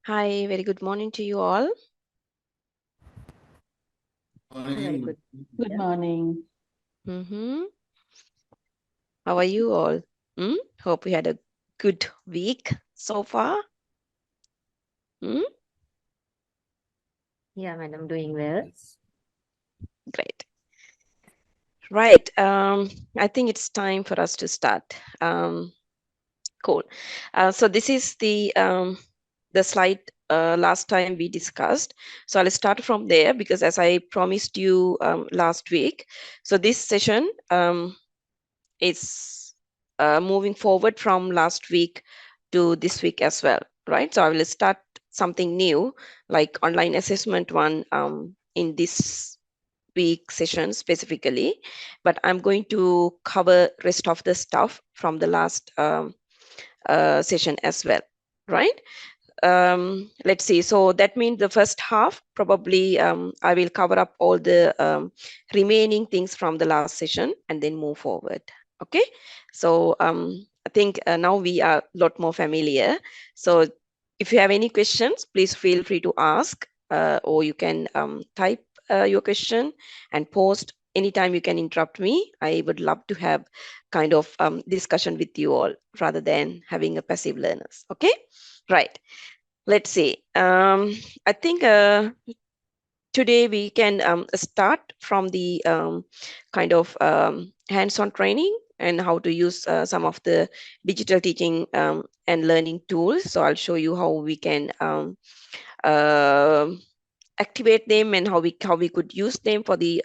Hi, very good morning to you all. Very good. Good morning. How are you all? Hope you had a good week so far. Yeah, madam, doing well. Great. Right. I think it's time for us to start. Cool. So this is the slide last time we discussed. So I'll start from there because as I promised you last week, so this session is moving forward from last week to this week as well, right? So I will start something new, like online assessment one in this week session specifically, but I'm going to cover rest of the stuff from the last session as well, right? Let's see. So that means the first half, probably I will cover up all the remaining things from the last session and then move forward. Okay. So I think now we are a lot more familiar. So if you have any questions, please feel free to ask, or you can type your question and post. Anytime you can interrupt me. I would love to have kind of discussion with you all rather than having a passive learners. Okay. Right. Let's see. I think today we can start from the kind of hands-on training and how to use some of the digital teaching and learning tools. So I'll show you how we can uh, activate them and how we could use them for the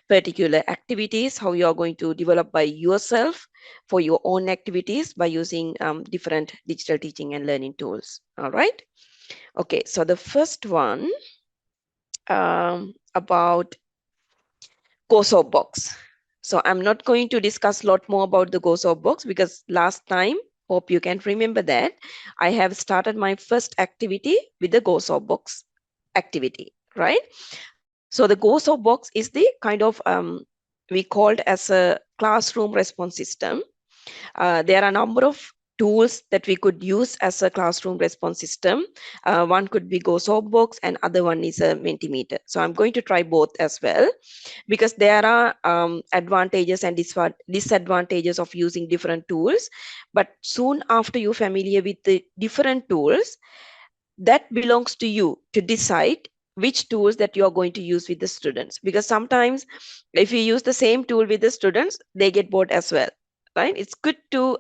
particular activities, how you are going to develop by yourself for your own activities by using different digital teaching and learning tools. All right. Okay, so the first one about GoSo box. So I'm not going to discuss a lot more about the GoSo box because last time, hope you can remember that, I have started my first activity with the GoSo box activity, right? So the GoSo box is the kind of we called as a classroom response system. There are a number of tools that we could use as a classroom response system. One could be GoSoapbox and other one is a Mentimeter. So I'm going to try both as well because there are advantages and disadvantages of using different tools. But soon after you're familiar with the different tools, that belongs to you to decide which tools that you are going to use with the students, because sometimes if you use the same tool with the students, they get bored as well, right? It's good to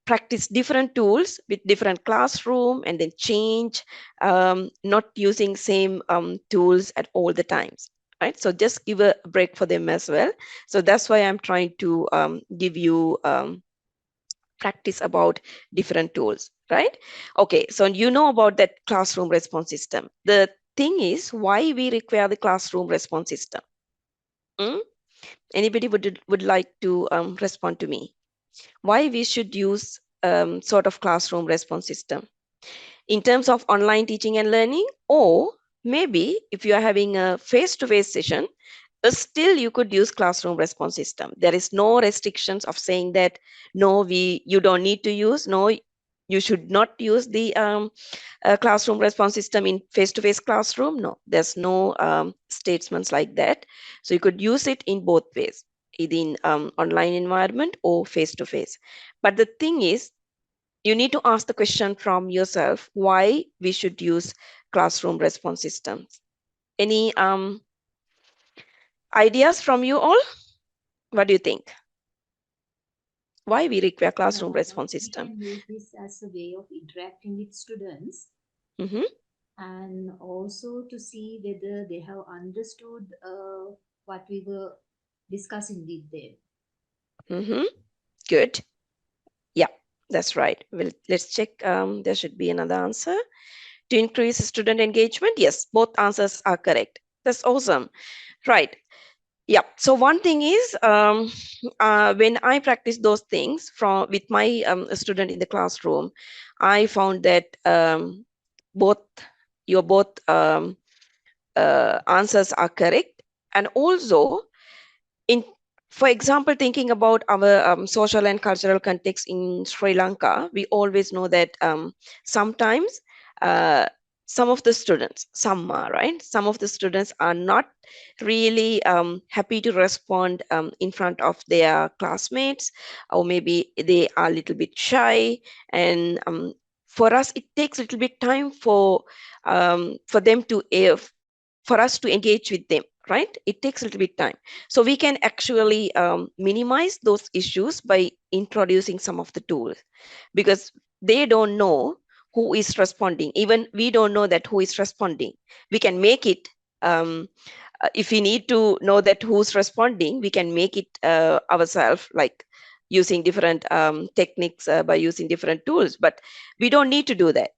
practice different tools with different classroom and then change, not using same tools at all the times, right? So just give a break for them as well. So that's why I'm trying to give you practice about different tools, right? Okay, so you know about that classroom response system. The thing is, why we require the classroom response system? Hmm? Anybody would like to respond to me? Why we should use sort of classroom response system in terms of online teaching and learning, or maybe if you are having a face-to-face session, still you could use classroom response system. There is no restrictions of saying that no, you don't need to use, no, you should not use the classroom response system in face-to-face classroom. No, there's no statements like that. So you could use it in both ways, either in online environment or face-to-face. But the thing is, you need to ask the question from yourself why we should use classroom response systems. Any ideas from you all? What do you think? Why we require classroom response We system? can use this as a way of interacting with students Mm-hmm. and also to see whether they have understood what we were discussing with them. Mm-hmm. Good. Yeah, that's right. Well, let's check. There should be another answer. To increase student engagement? Yes, both answers are correct. That's awesome. Right. Yeah. So one thing is, when I practice those things from with my student in the classroom, I found that both both answers are correct, and also in, for example, thinking about our social and cultural context in Sri Lanka, we always know that sometimes some of the students, some are, right? Some of the students are not really happy to respond in front of their classmates, or maybe they are a little bit shy. And for us, it takes a little bit time for them to, for us to engage with them, right? It takes a little bit time. So we can actually minimize those issues by introducing some of the tools, because they don't know who is responding. Even we don't know that who is responding. We can make it, if we need to know that who's responding, we can make it ourselves, like using different techniques, by using different tools. But we don't need to do that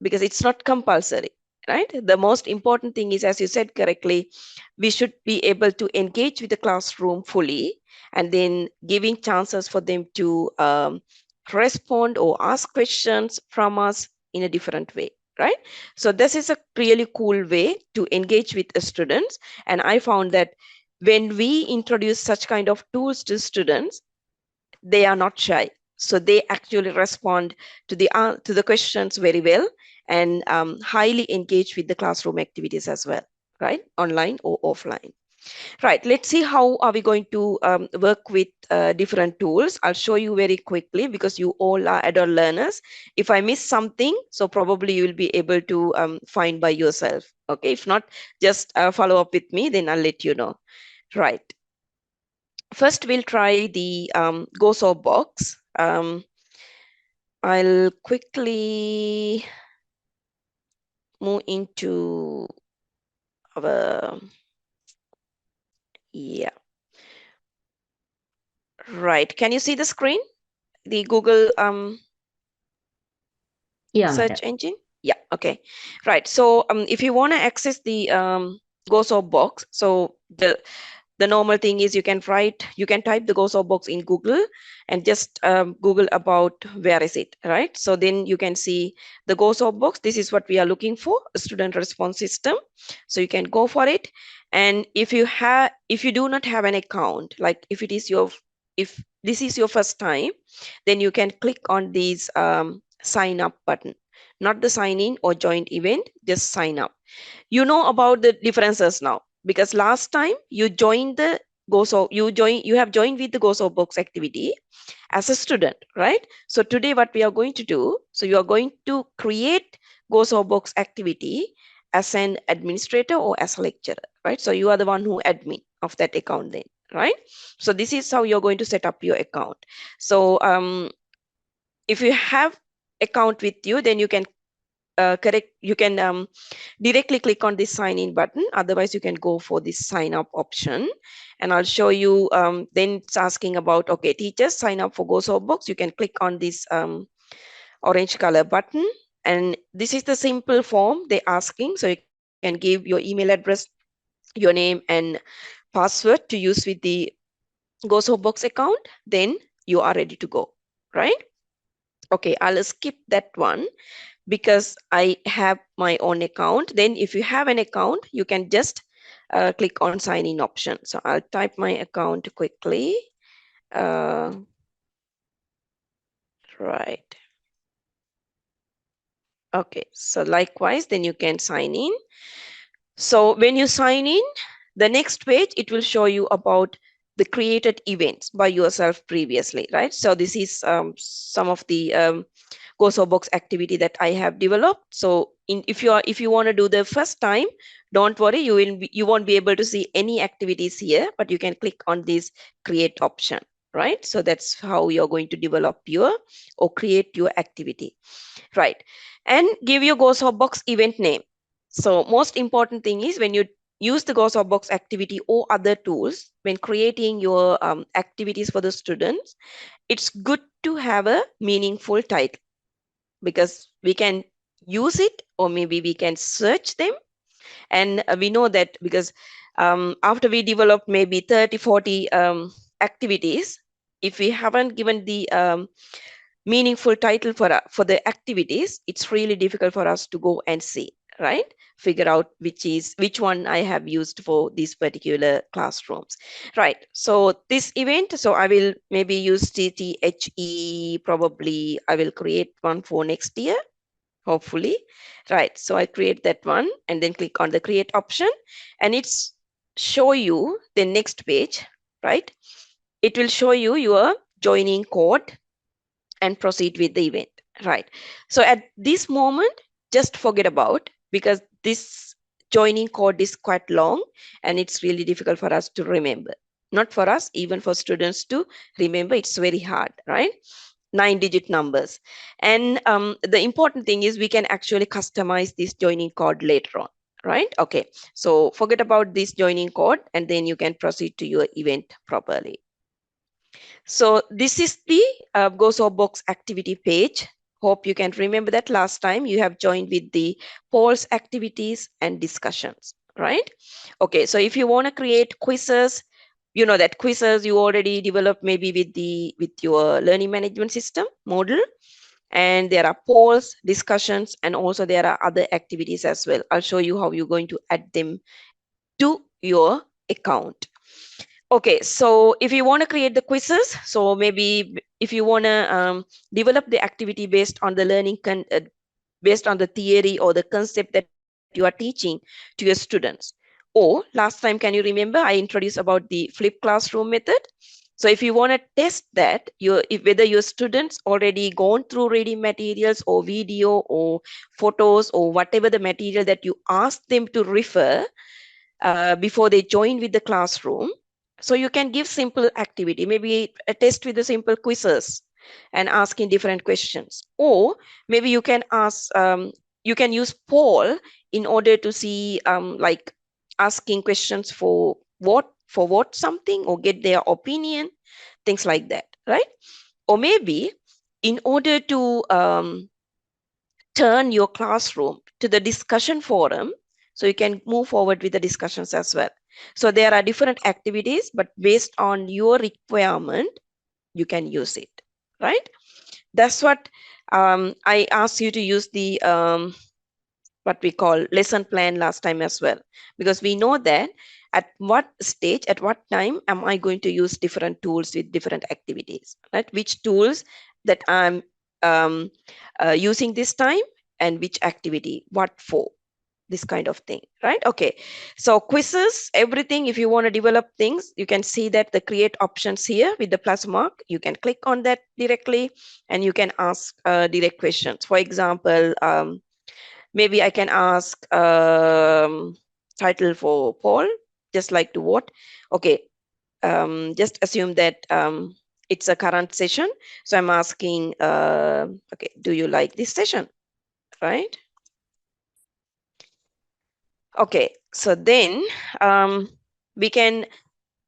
because it's not compulsory, right? The most important thing is, as you said correctly, we should be able to engage with the classroom fully, and then giving chances for them to respond or ask questions from us in a different way, right? So this is a really cool way to engage with the students. And I found that when we introduce such kind of tools to students, they are not shy. So they actually respond to the questions very well, and highly engage with the classroom activities as well, right? Online or offline. Right, let's see how are we going to work with different tools. I'll show you very quickly because you all are adult learners. If I miss something, so probably you will be able to find by yourself. Okay, if not, just follow up with me, then I'll let you know. Right. First, we'll try the GoSo box. I'll quickly move into our, yeah. Right, can you see the screen? The Google Yeah, search madam. engine? Yeah, okay. Right, so if you want to access the GoSo box, so the normal thing is you can type the GoSo box in Google and just Google about where is it, right? So then you can see the GoSo box. This is what we are looking for, a student response system. So you can go for it. And if you do not have an account, like if this is your first time, then you can click on these sign up button, not the sign in or joint event, just sign up. You know about the differences now, because last time you joined the you have joined with the GoSo box activity as a student, right? So today what we are going to do, so you are going to create GoSo box activity as an administrator or as a lecturer, right? So you are the one who admin of that account then, right? So this is how you're going to set up your account. So if you have account with you, then you can directly click on this sign in button. Otherwise you can go for this sign up option, and I'll show you. Then it's asking about, okay, teachers sign up for GoSo box. You can click on this orange color button, and this is the simple form they're asking. So you can give your email address, your name, and password to use with the GoSo box account. Then you are ready to go, right? Okay, I'll skip that one because I have my own account. Then if you have an account, you can just click on sign in option. So I'll type my account quickly. Right. Okay, so likewise, then you can sign in. So when you sign in, the next page, it will show you about the created events by yourself previously, right? So this is some of the GoSo box activity that I have developed. So if you want to do the first time, don't worry, you won't be able to see any activities here, but you can click on this create option, right? So that's how you're going to develop your or create your activity, right? And give your GoSo box event name. So most important thing is when you use the GoSo box activity or other tools when creating your activities for the students, it's good to have a meaningful title, because we can use it or maybe we can search them. And we know that because after we develop maybe 30, 40 activities, if we haven't given the meaningful title for the activities, it's really difficult for us to go and see, right? Figure out which one I have used for these particular classrooms, right? So this event, so I will maybe use TTHE, probably I will create one for next year. hopefully. Right, so I create that one and then click on the create option, and it's show you the next page, right? It will show you your joining code and proceed with the event, right? So at this moment, just forget about, because this joining code is quite long and it's really difficult for us to remember. Not for us, even for students to remember, it's very hard, right? 9-digit numbers. And the important thing is we can actually customize this joining code later on, right? Okay, so forget about this joining code and then you can proceed to your event properly. So this is the GoSoftBox activity page. Hope you can remember that last time you have joined with the polls, activities, and discussions, right? Okay, so if you want to create quizzes, you know that quizzes you already developed maybe with your learning management system model, and there are polls, discussions, and also there are other activities as well. I'll show you how you're going to add them to your account. Okay, so if you want to create the quizzes, so maybe if you want to develop the activity based on the based on the theory or the concept that you are teaching to your students. Or last time, can you remember I introduced about the flipped classroom method? So if you want to test that, whether your students already gone through reading materials or video or photos or whatever the material that you ask them to refer before they join with the classroom. So you can give simple activity, maybe a test with the simple quizzes and asking different questions. Or maybe you can ask, you can use poll in order to see like asking questions for what something, or get their opinion, things like that, right? Or maybe in order to turn your classroom to the discussion forum, so you can move forward with the discussions as well. So there are different activities, but based on your requirement, you can use it, right? That's what I asked you to use the what we call lesson plan last time as well, because we know that at what stage, at what time am I going to use different tools with different activities, right? Which tools that I'm using this time, and which activity, what for, this kind of thing, right? Okay, so quizzes, everything, if you want to develop things, you can see that the create options here with the plus mark, you can click on that directly and you can ask direct questions. For example, maybe I can ask title for poll, just like to vote. Okay, just assume that it's a current session. So I'm asking, okay, do you like this session, right? Okay, so then we can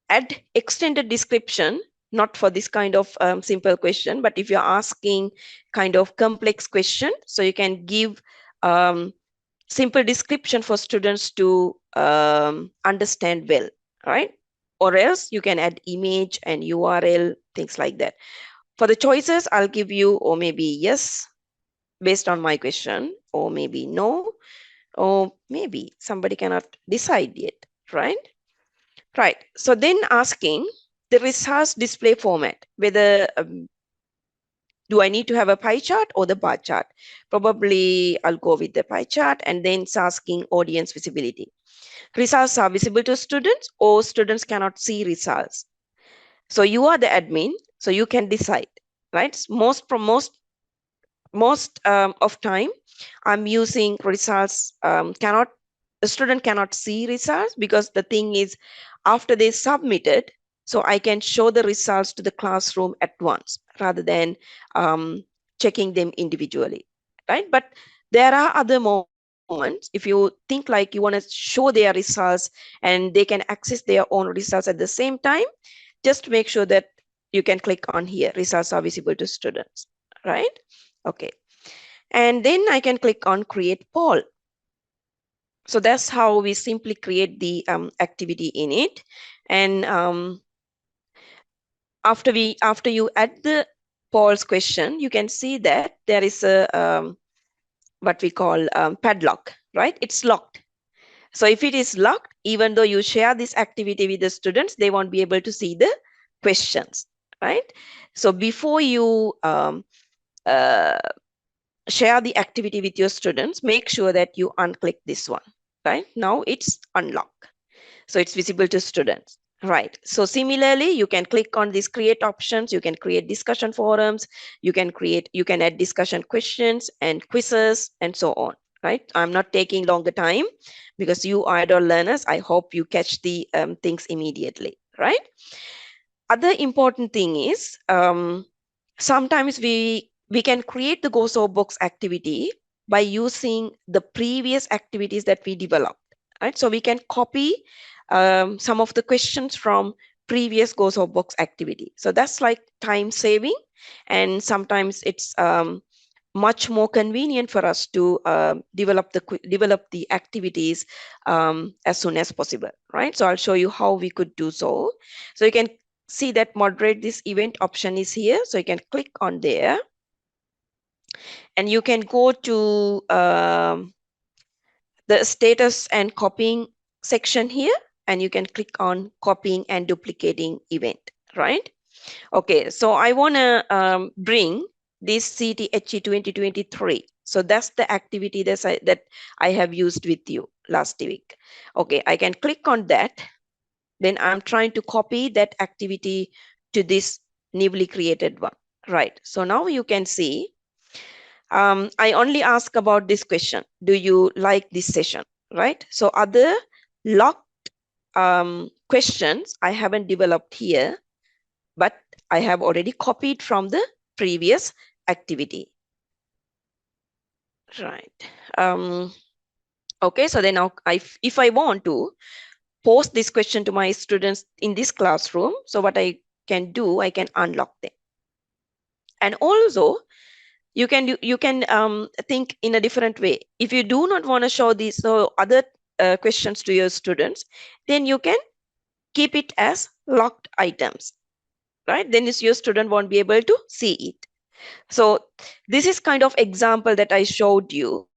add extended description, not for this kind of simple question, but if you're asking kind of complex question, so you can give simple description for students to understand well, right? Or else you can add image and URL, things like that. For the choices, I'll give you, or maybe yes, based on my question, or maybe no, or maybe somebody cannot decide yet, right? Right. So then asking the resource display format, whether do I need to have a pie chart or the bar chart? Probably I'll go with the pie chart, and then it's asking audience visibility. Results are visible to students, or students cannot see results. So you are the admin, so you can decide, right? Most of time I'm using results, a student cannot see results, because the thing is, after they submitted, so I can show the results to the classroom at once rather than checking them individually, right? But there are other moments, if you think like you want to show their results and they can access their own results at the same time, just make sure that you can click on here, results are visible to students, right? Okay, and then I can click on create poll. So that's how we simply create the activity in it. And after you add the polls question, you can see that there is a what we call padlock, right? It's locked. So if it is locked, even though you share this activity with the students, they won't be able to see the questions, right? So before you uh, share the activity with your students, make sure that you unclick this one, right? Now it's unlocked. So it's visible to students, right? So similarly, you can click on these create options. You can create discussion forums. You can add discussion questions and quizzes and so on, right? I'm not taking longer time because you are adult learners. I hope you catch the things immediately, right? Other important thing is sometimes we can create the GoSoapbox activity by using the previous activities that we developed, right? So we can copy some of the questions from previous GoSoapbox activity. So that's like time saving, and sometimes it's much more convenient for us to develop the activities as soon as possible, right? So I'll show you how we could do so. So you can see that moderate this event option is here. So you can click on there and you can go to the status and copying section here, and you can click on copying and duplicating event, right? Okay, so I want to bring this CTHE 2023. So that's the activity that I have used with you last week. Okay, I can click on that. Then I'm trying to copy that activity to this newly created one, right? So now you can see I only ask about this question. Do you like this session, right? So other locked questions I haven't developed here, but I have already copied from the previous activity, right? Okay, so then now if I want to post this question to my students in this classroom, so what I can do, I can unlock them. And also you can think in a different way. If you do not want to show these other questions to your students, then you can keep it as locked items, right? Then your student won't be able to see it. So this is kind of example that I showed you,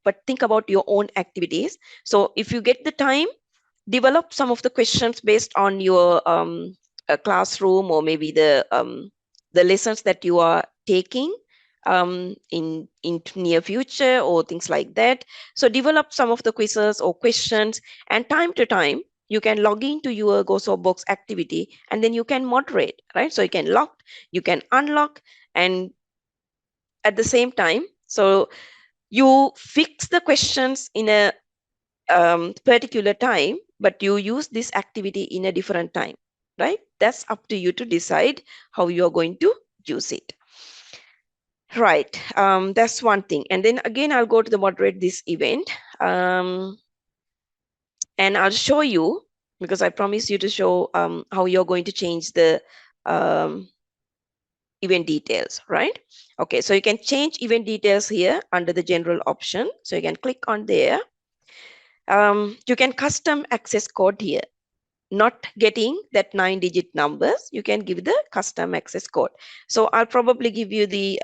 but think about your own activities. So if you get the time, develop some of the questions based on your classroom, or maybe the lessons that you are taking in near future or things like that. So develop some of the quizzes or questions, and time to time you can log into your GoSoapbox activity, and then you can moderate, right? So you can lock, you can unlock, and at the same time, so you fix the questions in a particular time, but you use this activity in a different time, right? That's up to you to decide how you're going to use it. Right, that's one thing. And then again, I'll go to the moderate this event, and I'll show you, because I promised you to show how you're going to change the event details, right? Okay, so you can change event details here under the general option. So you can click on there. You can custom access code here. Not getting that 9-digit numbers, you can give the custom access code. So I'll probably give you the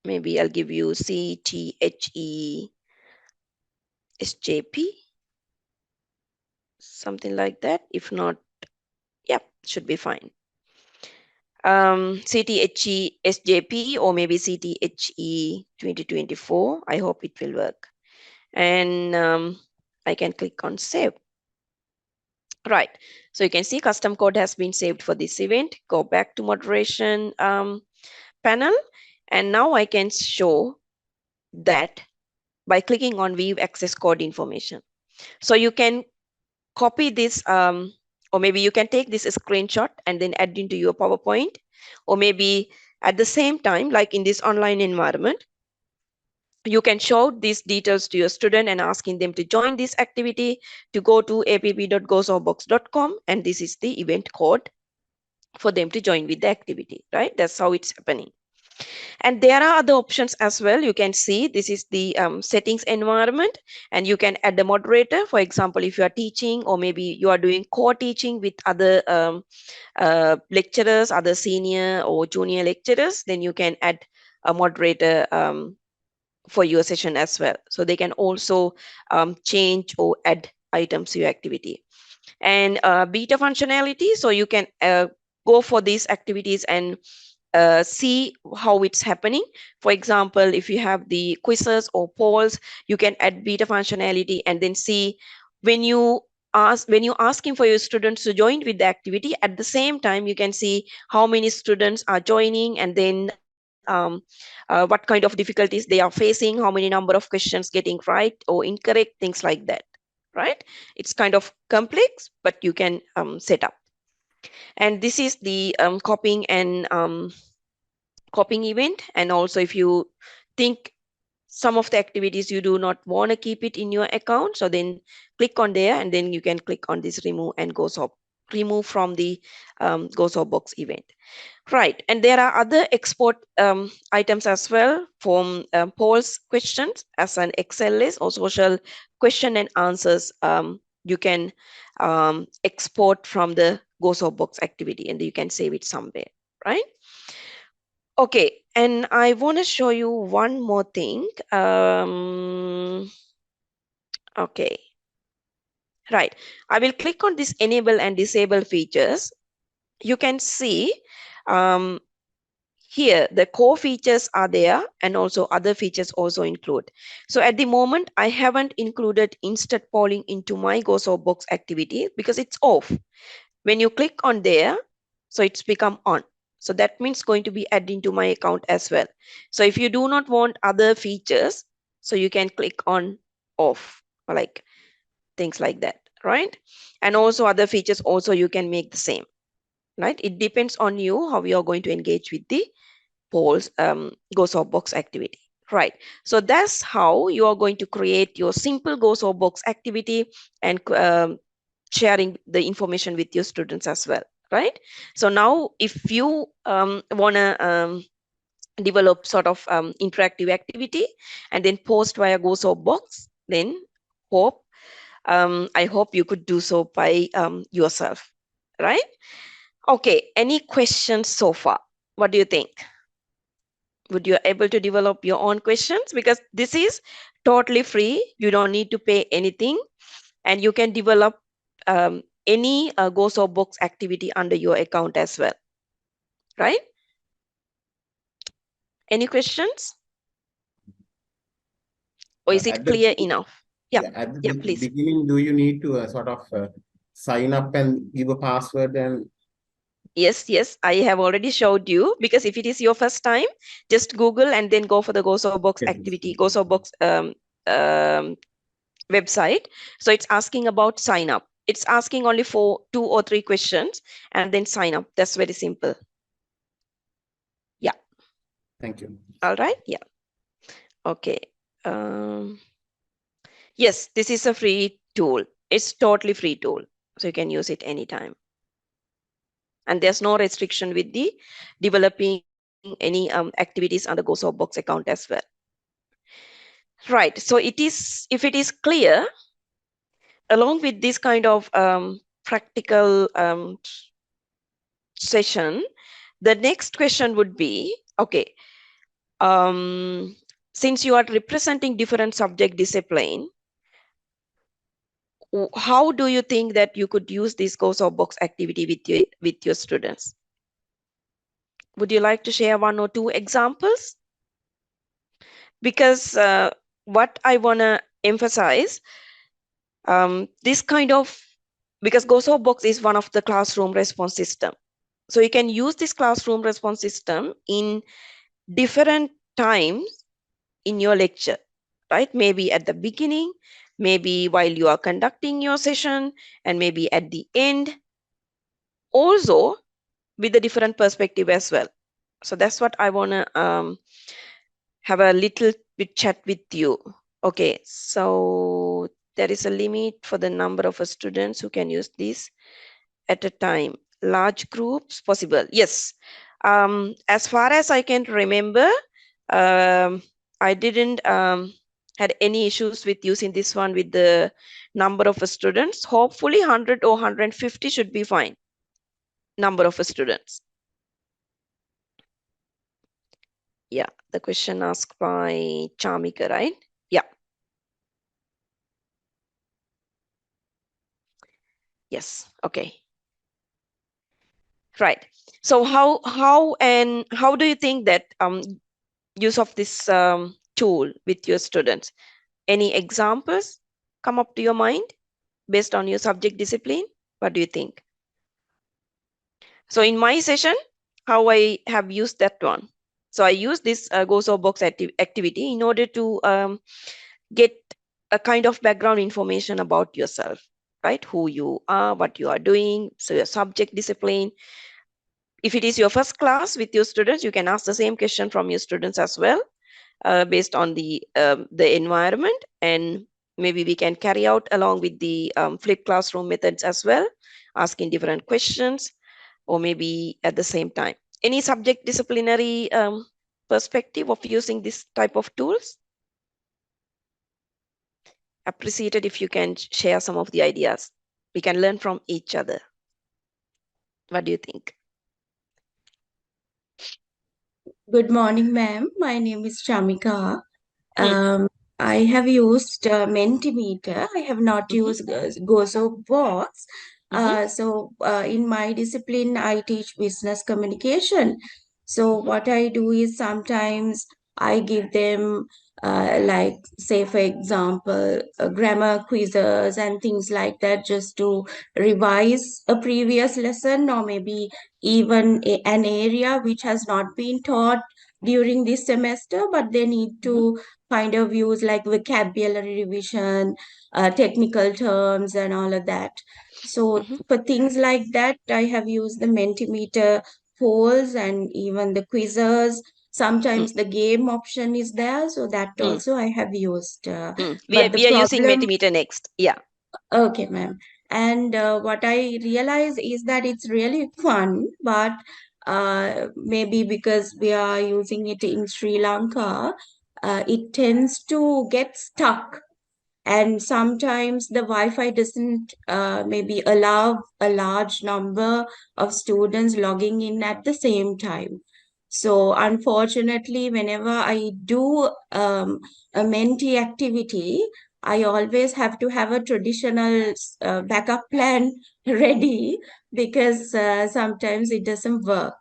maybe I'll give you CTHE SJP, something like that. If not, yeah, should be fine. CTHE SJP or maybe CTHE 2024. I hope it will work. And I can click on save. Right, so you can see custom code has been saved for this event. Go back to moderation panel, and now I can show that by clicking on view access code information. So you can copy this, or maybe you can take this screenshot and then add into your PowerPoint, or maybe at the same time, like in this online environment, you can show these details to your student and asking them to join this activity, to go to app.gosoapbox.com, and this is the event code for them to join with the activity, right? That's how it's happening. And there are other options as well. You can see this is the settings environment, and you can add the moderator. For example, if you are teaching, or maybe you are doing co-teaching with other lecturers, other senior or junior lecturers, then you can add a moderator for your session as well. So they can also change or add items to your activity. And beta functionality, so you can go for these activities and see how it's happening. For example, if you have the quizzes or polls, you can add beta functionality and then see when you're asking for your students to join with the activity, at the same time you can see how many students are joining, and then what kind of difficulties they are facing, how many number of questions getting right or incorrect, things like that, right? It's kind of complex, but you can set up. And this is the copying and copying event. And also, if you think some of the activities you do not want to keep it in your account, so then click on there, and then you can click on this remove and remove from the GoSoftBox event. Right, and there are other export items as well from polls questions as an Excel list or social question and answers. You can export from the GoSoftBox activity, and you can save it somewhere, right? Okay, and I want to show you one more thing. Okay, right. I will click on this enable and disable features. You can see um, here the core features are there, and also other features also include. So at the moment, I haven't included instant polling into my GoSoftBox activity because it's off. When you click on there, so it's become on. So that means going to be added into my account as well. So if you do not want other features, so you can click on off, or like things like that, right? And also other features also you can make the same, right? It depends on you how you are going to engage with the polls GoSoftBox activity, right? So that's how you are going to create your simple GoSoftBox activity and sharing the information with your students as well, right? So now if you want to develop sort of interactive activity and then post via GoSoftBox, then I hope you could do so by yourself, right? Okay, any questions so far? What do you think? Would you able to develop your own questions? Because this is totally free. You don't need to pay anything, and you can develop any GoSoftBox activity under your account as well, right? Any questions? Or is it At the clear enough? Yeah, yeah, at the yeah, please. beginning, do you need to sort of sign up and give a password and Yes, yes, I have already showed you, because if it is your first time, just Google and then go for the GoSoftBox activity, GoSoftBox um, website. So it's asking about sign up. It's asking only for 2 or 3 questions and then sign up. That's very simple. Yeah. Thank you. All right. Yeah. Okay. Um, yes, this is a free tool. It's totally free tool. So you can use it anytime. And there's no restriction with the developing any activities on the GoSoftBox account as well. Right. So it is, if it is clear, along with this kind of practical session, the next question would be, okay, since you are representing different subject discipline, how do you think that you could use this GoSoftBox activity with your students? Would you like to share 1 or 2 examples? Because what I want to emphasize, this kind of, because GoSoftBox is one of the classroom response system. So you can use this classroom response system in different times in your lecture, right? Maybe at the beginning, maybe while you are conducting your session, and maybe at the end, also with a different perspective as well. So that's what I want to have a little bit chat with you. Okay, so there is a limit for the number of students who can use this at a time. Large groups possible. Yes. As far as I can remember, I didn't had any issues with using this one with the number of students. Hopefully 100 or 150 should be fine. Number of students. Yeah, the question asked by Chamika, right? Yeah. Yes, okay. Right. So how do you think that use of this tool with your students? Any examples come up to your mind based on your subject discipline? What do you think? So in my session, how I have used that one. So I use this Gozo box activity in order to get a kind of background information about yourself, right? Who you are, what you are doing, so your subject discipline. If it is your first class with your students, you can ask the same question from your students as well, based on the environment, and maybe we can carry out along with the flipped classroom methods as well, asking different questions, or maybe at the same time. Any subject disciplinary perspective of using this type of tools? Appreciated if you can share some of the ideas. We can learn from each other. What do you think? Good morning, ma'am. My name is Shamika. Hmm. Um, I have used Mentimeter. I have not Mhm. used Gozo Box. Mhm. In my discipline, I teach business communication. So Mhm. what I do is sometimes I give them, like, say, for example, grammar quizzes and things like that, just to revise a previous lesson, or maybe even an area which has not been taught during this semester, but they need Mhm. to kind of use like vocabulary revision, technical terms, and all of that. So Mhm. for things like that, I have used the Mentimeter polls and even the quizzes. Mm. Sometimes the game option is there, so that Mm. also I have used. Mm. But the We are using problem, Mentimeter next. Yeah. okay, ma'am. And what I realize is that it's really fun, but maybe because we are using it in Sri Lanka, it tends to get stuck. And sometimes the Wi-Fi doesn't maybe allow a large number of students logging in at the same time. So unfortunately, whenever I do a Menti activity, I always have to have a traditional backup plan ready, because sometimes it doesn't work.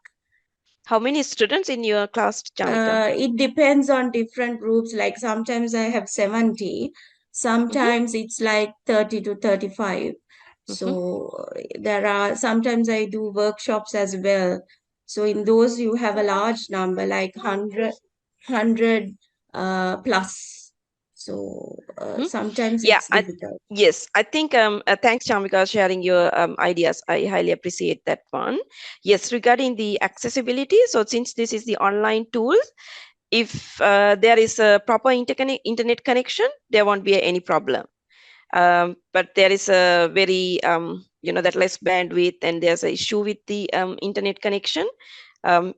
How many students in your class, Chamika? It depends on different groups. Like sometimes I have 70, Mhm. sometimes it's like 30 to 35. Mhm. So there are sometimes I do workshops as well. So in those you have a large number, like 100 plus. So Mhm. sometimes Yeah, it's difficult. yes, I think thanks, Chamika, sharing your ideas. I highly appreciate that one. Yes, regarding the accessibility, so since this is the online tool, if there is a proper internet connection, there won't be any problem. But there is a very that less bandwidth, and there's an issue with the internet connection.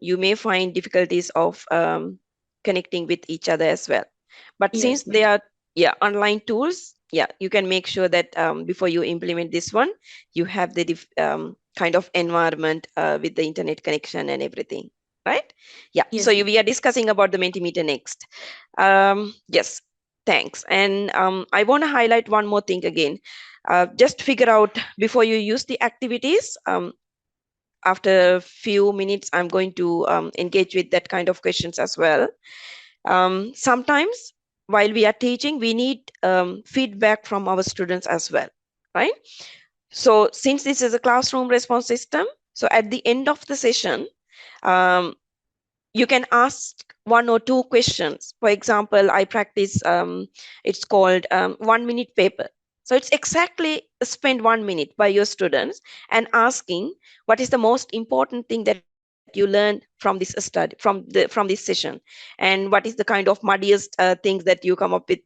You may find difficulties of connecting with each other as well. But since Yes, they ma'am. are, yeah, online tools, yeah, you can make sure that before you implement this one, you have the kind of environment with the internet connection and everything, right? Yeah. So Yes, ma'am. we are discussing about the Mentimeter next. Yes. Thanks. And I want to highlight one more thing again. Just figure out before you use the activities. After a few minutes, I'm going to engage with that kind of questions as well. Sometimes while we are teaching, we need feedback from our students as well, right? So since this is a classroom response system, so at the end of the session, um, you can ask one or two questions. For example, I practice, it's called 1 minute paper. So it's exactly spend 1 minute by your students and asking what is the most important thing that you learned from this study, from this session, and what is the kind of muddiest things that you come up with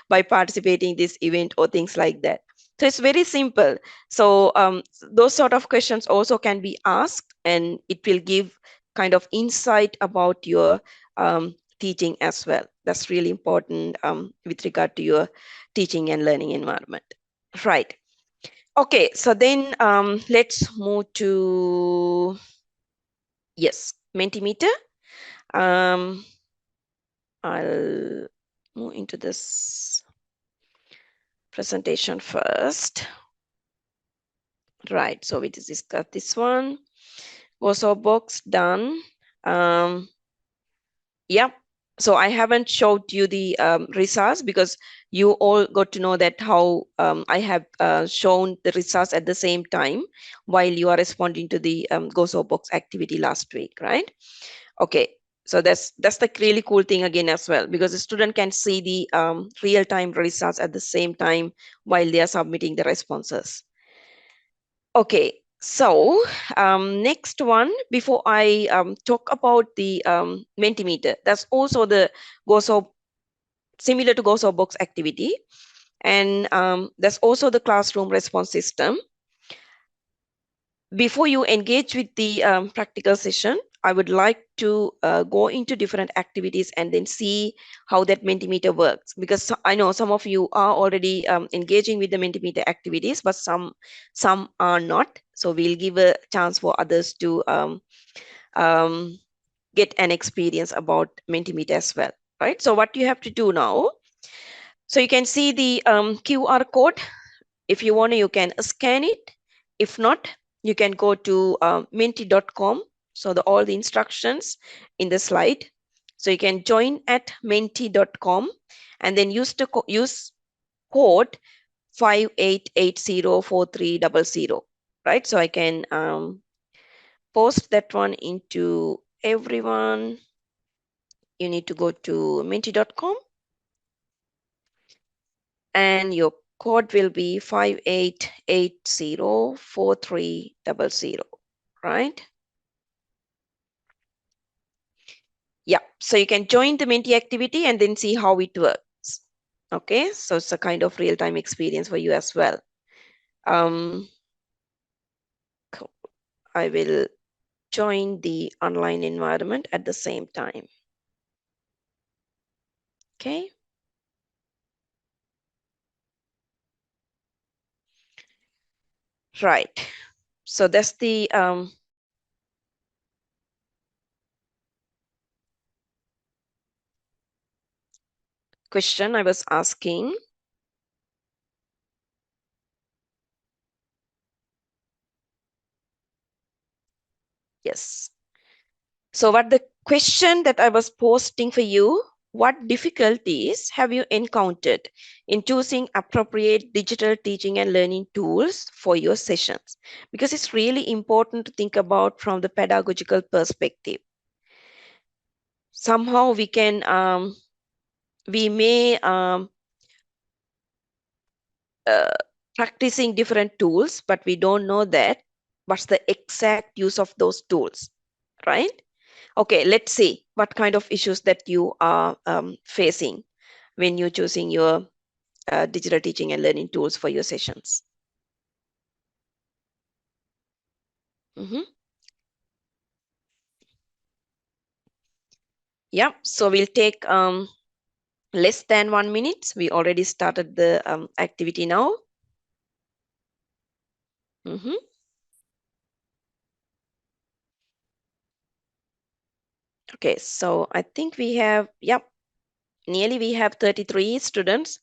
by participating this event or things like that. So it's very simple. So those sort of questions also can be asked, and it will give kind of insight about your teaching as well. That's really important with regard to your teaching and learning environment. Right. Okay, so then let's move to, yes, Mentimeter. Um, I'll move into this presentation first. Right, so we discussed this one. Gozo box done. Yeah. So I haven't showed you the results because you all got to know that how I have shown the results at the same time while you are responding to the Gozo box activity last week, right? Okay. So that's the really cool thing again as well, because the student can see the real-time results at the same time while they are submitting the responses. Okay, so next one, before I talk about the Mentimeter, that's also the Gozo, similar to Gozo box activity. And that's also the classroom response system. Before you engage with the practical session, I would like to go into different activities and then see how that Mentimeter works, because I know some of you are already engaging with the Mentimeter activities, but some are not. So we'll give a chance for others to get an experience about Mentimeter as well, right? So what you have to do now, so you can see the QR code. If you want to, you can scan it. If not, you can go to menti.com. So all the instructions in the slide. So you can join at menti.com and then use code 58804300, right? So I can post that one into everyone. You need to go to menti.com and your code will be 58804300, right? Yeah, so you can join the Menti activity and then see how it works. Okay, so it's a kind of real-time experience for you as well. Cool. I will join the online environment at the same time. Okay. Right. So that's the question I was asking. Yes. So what the question that I was posting for you, what difficulties have you encountered in choosing appropriate digital teaching and learning tools for your sessions? Because it's really important to think about from the pedagogical perspective. Somehow we can, we may practicing different tools, but we don't know that what's the exact use of those tools, right? Okay, let's see what kind of issues that you are facing when you're choosing your digital teaching and learning tools for your sessions. Yeah, so we'll take less than 1 minute. We already started the activity now. Okay, so I think we have, yep, nearly we have 33 students,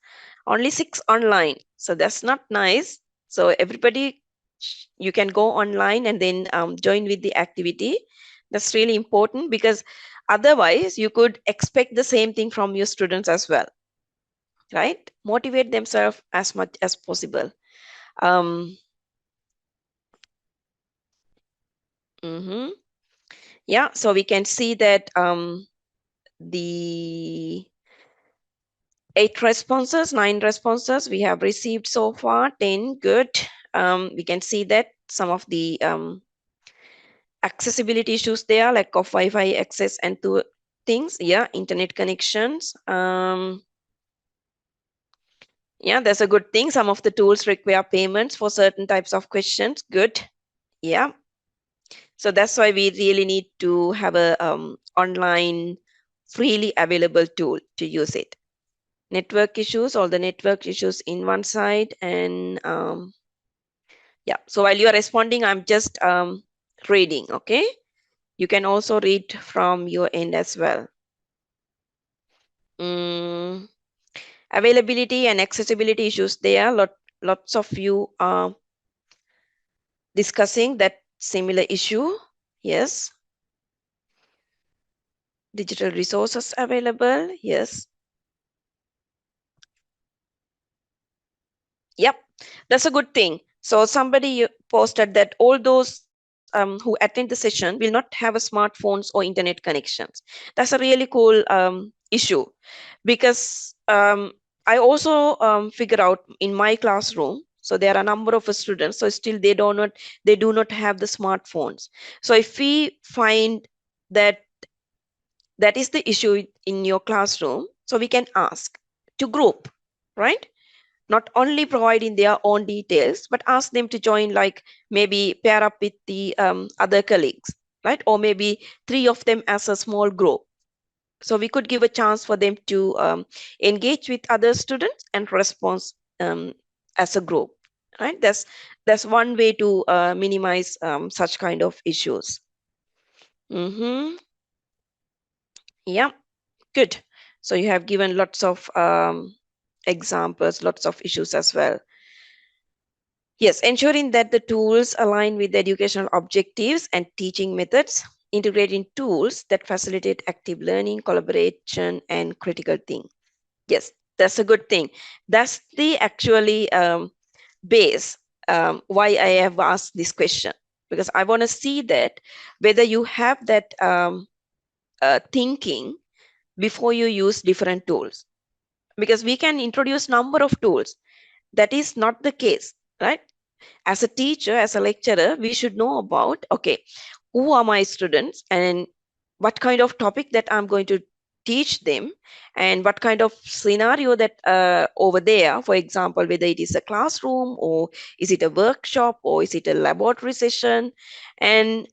only 6 online. So that's not nice. So everybody, you can go online and then join with the activity. That's really important, because otherwise you could expect the same thing from your students as well, right? Motivate themselves as much as possible. Yeah, so we can see that the 9 responses we have received so far, 10, good. We can see that some of the accessibility issues there, like of Wi-Fi access and to things, yeah, internet connections. Yeah, that's a good thing. Some of the tools require payments for certain types of questions, good. Yeah. So that's why we really need to have a online freely available tool to use it. Network issues, all the network issues in one side, and yeah, so while you are responding, I'm just reading. Okay, you can also read from your end as well. Availability and accessibility issues there, lots of you are discussing that similar issue. Yes. Digital resources available. Yes. Yep, that's a good thing. So somebody posted that all those who attend the session will not have a smartphones or internet connections. That's a really cool issue, because I also figure out in my classroom. So there are a number of students. So still they do not have the smartphones. So if we find that that is the issue in your classroom, so we can ask to group, right? Not only providing their own details, but ask them to join, like maybe pair up with the other colleagues, right? Or maybe 3 of them as a small group. So we could give a chance for them to engage with other students and respond as a group, right? That's one way to minimize such kind of issues. Yeah, good. So you have given lots of examples, lots of issues as well. Yes, ensuring that the tools align with the educational objectives and teaching methods, integrating tools that facilitate active learning, collaboration, and critical thinking. Yes, that's a good thing. That's the actually base why I have asked this question, because I want to see that whether you have that thinking before you use different tools, because we can introduce number of tools. That is not the case, right? As a teacher, as a lecturer, we should know about, okay, who are my students and what kind of topic that I'm going to teach them, and what kind of scenario that over there, for example, whether it is a classroom or is it a workshop or is it a laboratory session, and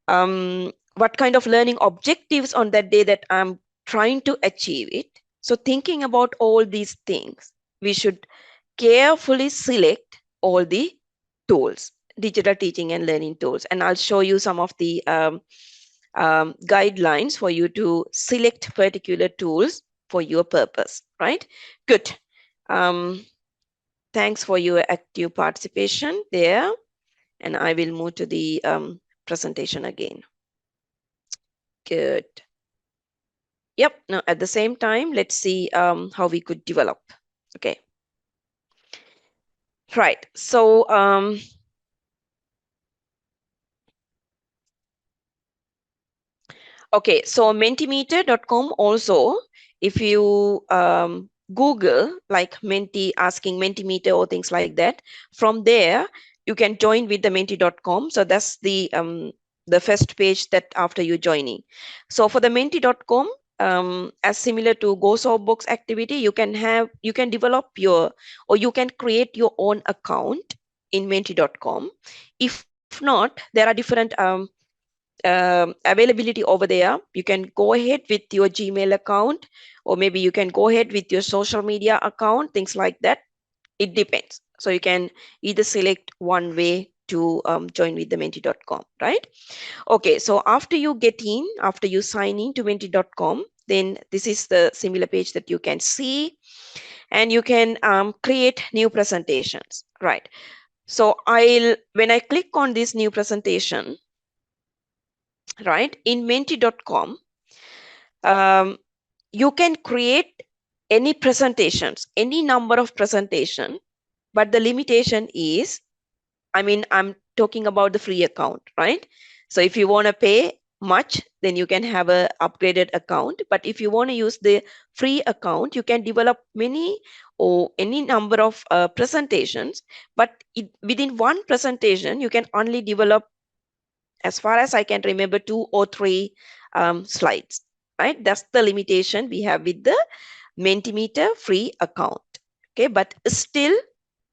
what kind of learning objectives on that day that I'm trying to achieve it. So thinking about all these things, we should carefully select all the tools, digital teaching and learning tools. And I'll show you some of the guidelines for you to select particular tools for your purpose, right? Good. Thanks for your active participation there. And I will move to the presentation again. Good. Yep. Now at the same time, let's see how we could develop. Okay. Right. So okay, so mentimeter.com also, if you Google like Menti, asking Mentimeter or things like that, from there you can join with the menti.com. So that's the first page that after you joining. So for the menti.com, as similar to GoSoftBox activity, you can develop your, or you can create your own account in menti.com. If not, there are different availability over there. You can go ahead with your Gmail account, or maybe you can go ahead with your social media account, things like that. It depends. So you can either select one way to join with the menti.com, right? Okay, so after you sign in to menti.com, then this is the similar page that you can see, and you can create new presentations, right? So when I click on this new presentation, right, in menti.com, you can create any presentations, any number of presentation, but the limitation is, I mean, I'm talking about the free account, right? So if you want to pay much, then you can have a upgraded account. But if you want to use the free account, you can develop many or any number of presentations, but within one presentation, you can only develop, as far as I can remember, 2 or 3 slides, right? That's the limitation we have with the Mentimeter free account. Okay, but still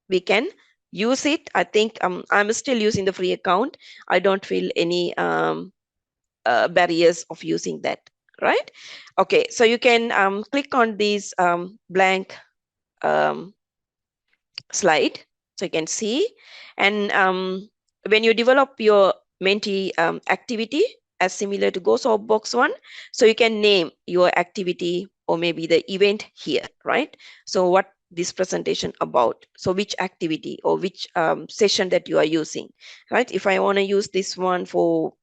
we can use it. I think I'm still using the free account. I don't feel any barriers of using that, right? Okay, so you can click on these blank slide, so you can see. And when you develop your Menti activity as similar to GoSoftBox one, so you can name your activity or maybe the event here, right? So what this presentation about, so which activity or which session that you are using, right? If I want to use this one for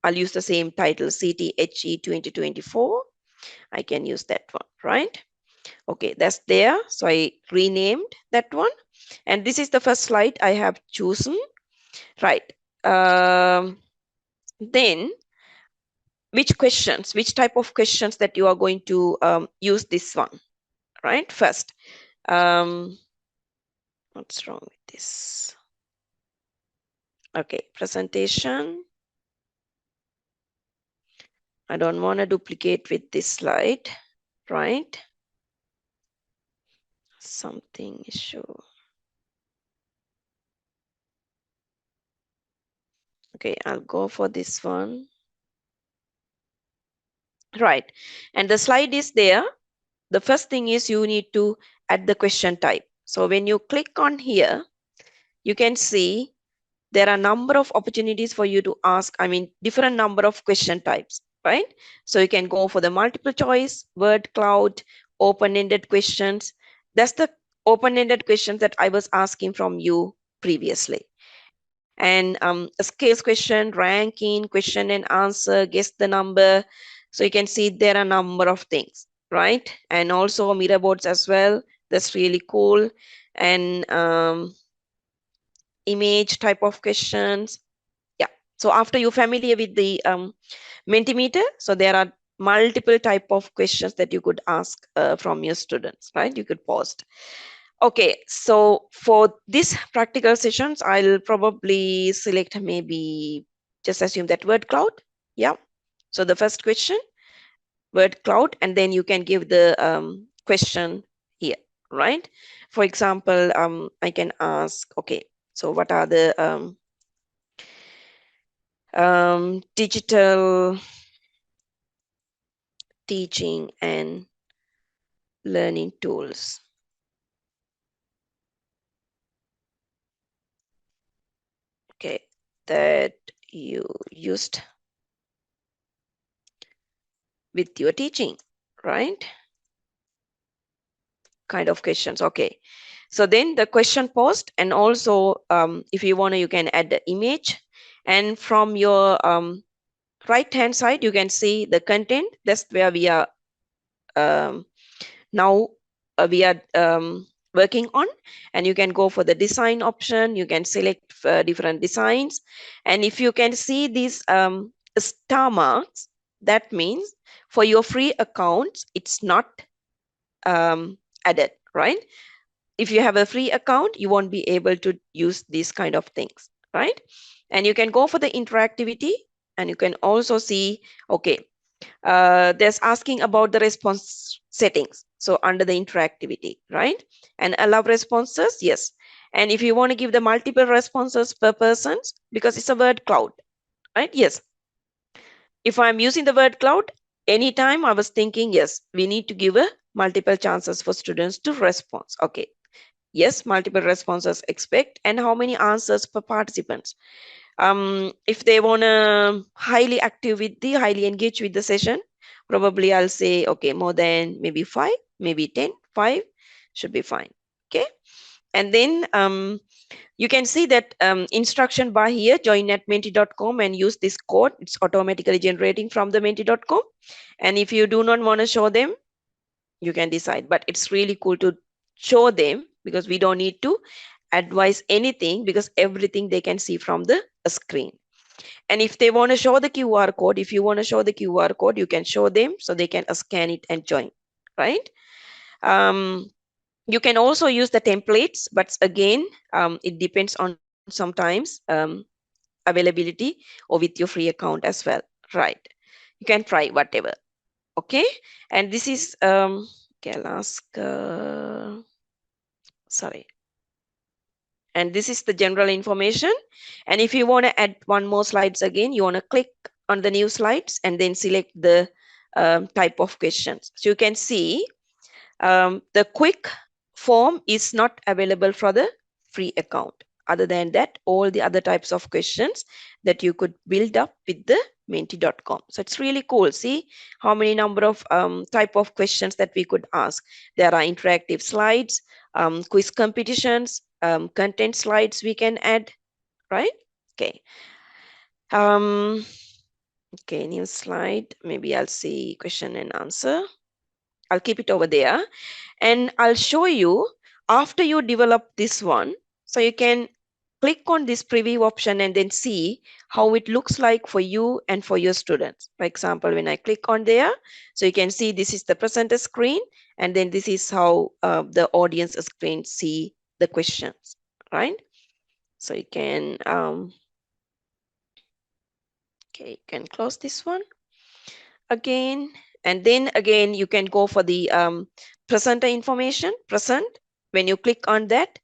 I'll use the same title, CTHE 2024. I can use that one, right? Okay, that's there. So I renamed that one. And this is the first slide I have chosen, right? Then which type of questions that you are going to use this one, right? First, what's wrong with this? Okay, presentation. I don't want to duplicate with this slide, right? Something issue. Okay, I'll go for this one. Right, and the slide is there. The first thing is you need to add the question type. So when you click on here, you can see there are a number of opportunities for you to ask, different number of question types, right? So you can go for the multiple choice, word cloud, open-ended questions. That's the open-ended questions that I was asking from you previously. And a scales question, ranking, question and answer, guess the number. So you can see there are a number of things, right? And also mirror boards as well. That's really cool. And image type of questions. Yeah. So after you're familiar with the Mentimeter, so there are multiple type of questions that you could ask from your students, right? You could post. Okay, so for this practical sessions, I'll probably select maybe just assume that word cloud. Yeah. So the first question, word cloud, and then you can give the question here, right? For example, I can ask, okay, so what are the digital teaching and learning tools? Okay, that you used with your teaching, right? Kind of questions. Okay, so then the question post, and also if you want to, you can add the image, and from your right hand side you can see the content. That's where we are now we are working on, and you can go for the design option. You can select different designs, and if you can see these star marks, that means for your free accounts it's not added, right? If you have a free account, you won't be able to use these kind of things, right? And you can go for the interactivity, and you can also see, okay, there's asking about the response settings. So under the interactivity, right? And allow responses, yes. And if you want to give the multiple responses per person, because it's a word cloud, right? Yes. If I'm using the word cloud, anytime I was thinking, yes, we need to give a multiple chances for students to respond. Okay. Yes, multiple responses expect, and how many answers per participants. If they want to highly engage with the session, probably I'll say, okay, more than maybe 5, maybe 10, 5 should be fine. Okay. And then you can see that instruction bar here, join at menti.com and use this code. It's automatically generating from the menti.com. And if you do not want to show them, you can decide, but it's really cool to show them because we don't need to advise anything, because everything they can see from the screen. And if they want to show the QR code, if you want to show the QR code, you can show them so they can scan it and join, right? You can also use the templates, but again, it depends on sometimes availability or with your free account as well, right? You can try whatever. Okay. And this is, okay, I'll ask, sorry. And this is the general information. And if you want to add one more slides again, you want to click on the new slides and then select the type of questions. So you can see the quick form is not available for the free account. Other than that, all the other types of questions that you could build up with the menti.com. So it's really cool. See how many number of type of questions that we could ask. There are interactive slides, quiz competitions, content slides we can add, right? Okay. Okay, new slide. Maybe I'll see question and answer. I'll keep it over there and I'll show you after you develop this one. So you can click on this preview option and then see how it looks like for you and for your students. For example, when I click on there, so you can see this is the presenter screen and then this is how the audience screen see the questions, right? So you can, okay, you can close this one again. And then again, you can go for the presenter information, present. When you click on that,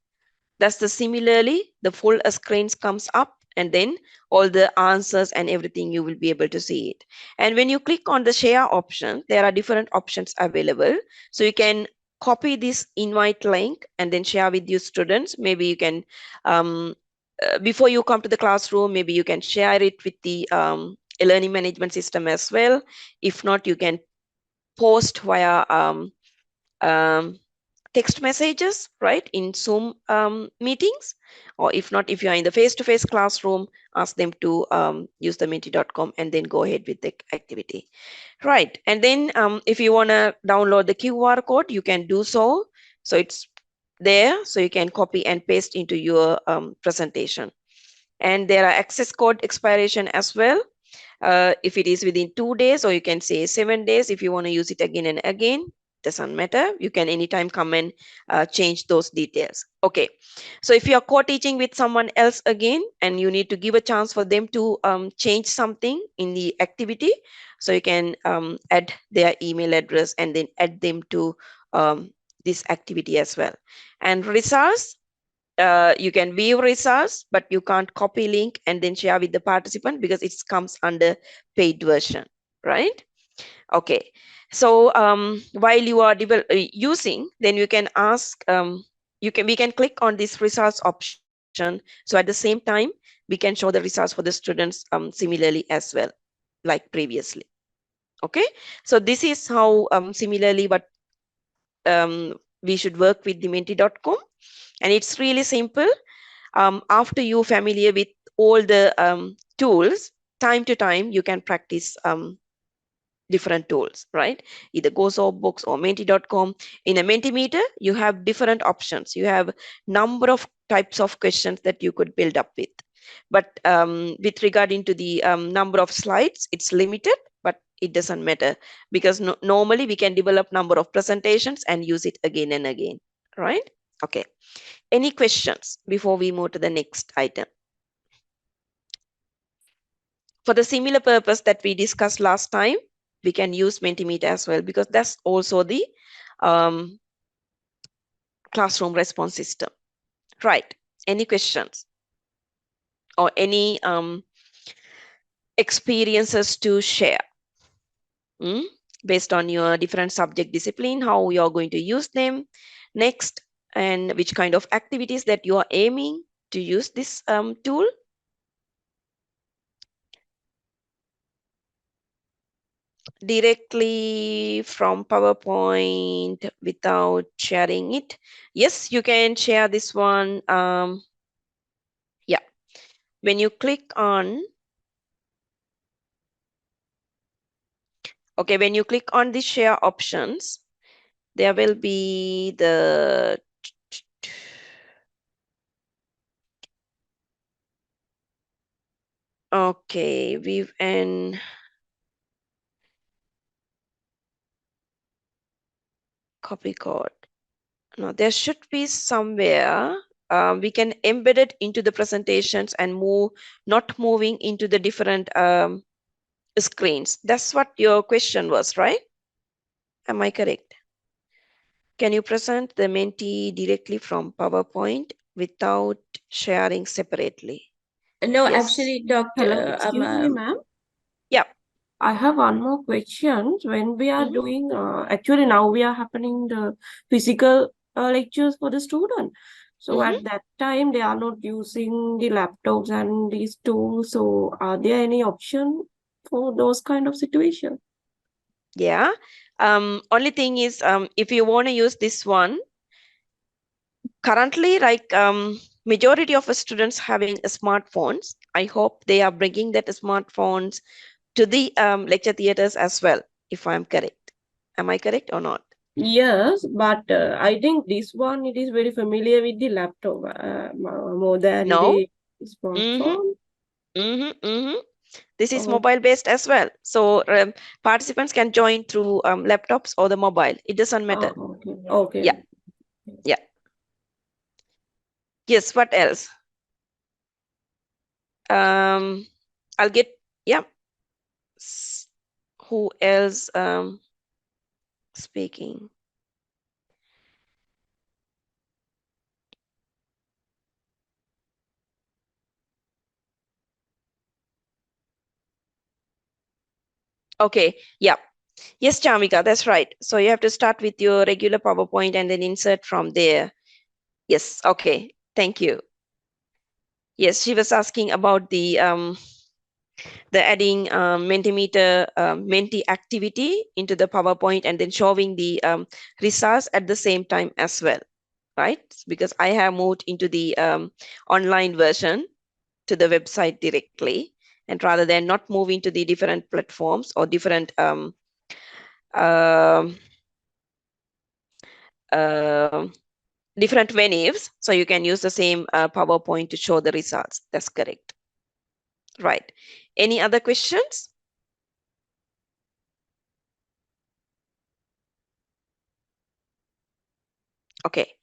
that's the similarly, the full screens comes up and then all the answers and everything, you will be able to see it. And when you click on the share option, there are different options available. So you can copy this invite link and then share with your students. Maybe you can, before you come to the classroom, maybe you can share it with the learning management system as well. If not, you can post via text messages, right, in Zoom meetings. Or if not, if you are in the face-to-face classroom, ask them to use the Menti.com and then go ahead with the activity. Right, and then if you want to download the QR code, you can do so. So it's there, so you can copy and paste into your presentation. And there are access code expiration as well. If it is within 2 days, or you can say 7 days, if you want to use it again and again, doesn't matter. You can anytime come and change those details. Okay, so if you are co-teaching with someone else again and you need to give a chance for them to change something in the activity, so you can add their email address and then add them to this activity as well. And results, you can view results, but you can't copy link and then share with the participant because it comes under paid version, right? Okay, so while you are using, then you can ask, we can click on this results option. So at the same time, we can show the results for the students similarly as well, like previously. Okay, so this is how similarly what we should work with the Menti.com, and it's really simple. After you're familiar with all the tools, time to time you can practice different tools, right? Either GoSoftBooks or Menti.com. In a Mentimeter, you have different options. You have number of types of questions that you could build up with. But with regard into the number of slides, it's limited, but it doesn't matter because normally we can develop number of presentations and use it again and again, right? Okay. Any questions before we move to the next item? For the similar purpose that we discussed last time, we can use Mentimeter as well because that's also the classroom response system. Right. Any questions or any experiences to share based on your different subject discipline, how you're going to use them next, and which kind of activities that you are aiming to use this tool? Directly from PowerPoint without sharing it. Yes, you can share this one. Yeah, when you click on, okay, when you click on the share options, there will be the, okay, we've an copy code. Now there should be somewhere we can embed it into the presentations and move, not moving into the different screens. That's what your question was, right? Am I correct? Can you present the Menti directly from PowerPoint without sharing separately? No, Yes. actually, Hello, Doctor, excuse me, ma'am. Yeah. I have one more question. When we are Mhm. doing, actually now we are happening the physical lectures for the student. So at that time they are not using the laptops and these tools. So are there any option for those kind of situation? Yeah. Only thing is, if you want to use this one, currently, like majority of the students having smartphones. I hope they are bringing that smartphones to the lecture theaters as well, if I'm correct. Am I correct or not? Yes, but I think this one it is very familiar with the laptop more than No. the smartphone. This is Oh, mobile based as well. So participants can join through laptops or the mobile. It doesn't matter. okay, okay. Yeah. Yeah. Yes, what else? I'll get, yeah. Who else speaking? Okay, yeah. Yes, Chamika, that's right. So you have to start with your regular PowerPoint and then insert from there. Yes, okay. Thank you. Yes, she was asking about the adding Mentimeter Menti activity into the PowerPoint and then showing the results at the same time as well, right? Because I have moved into the online version to the website directly, and rather than not moving to the different platforms or different different venues, so you can use the same PowerPoint to show the results. That's correct. Right. Any other questions? Okay,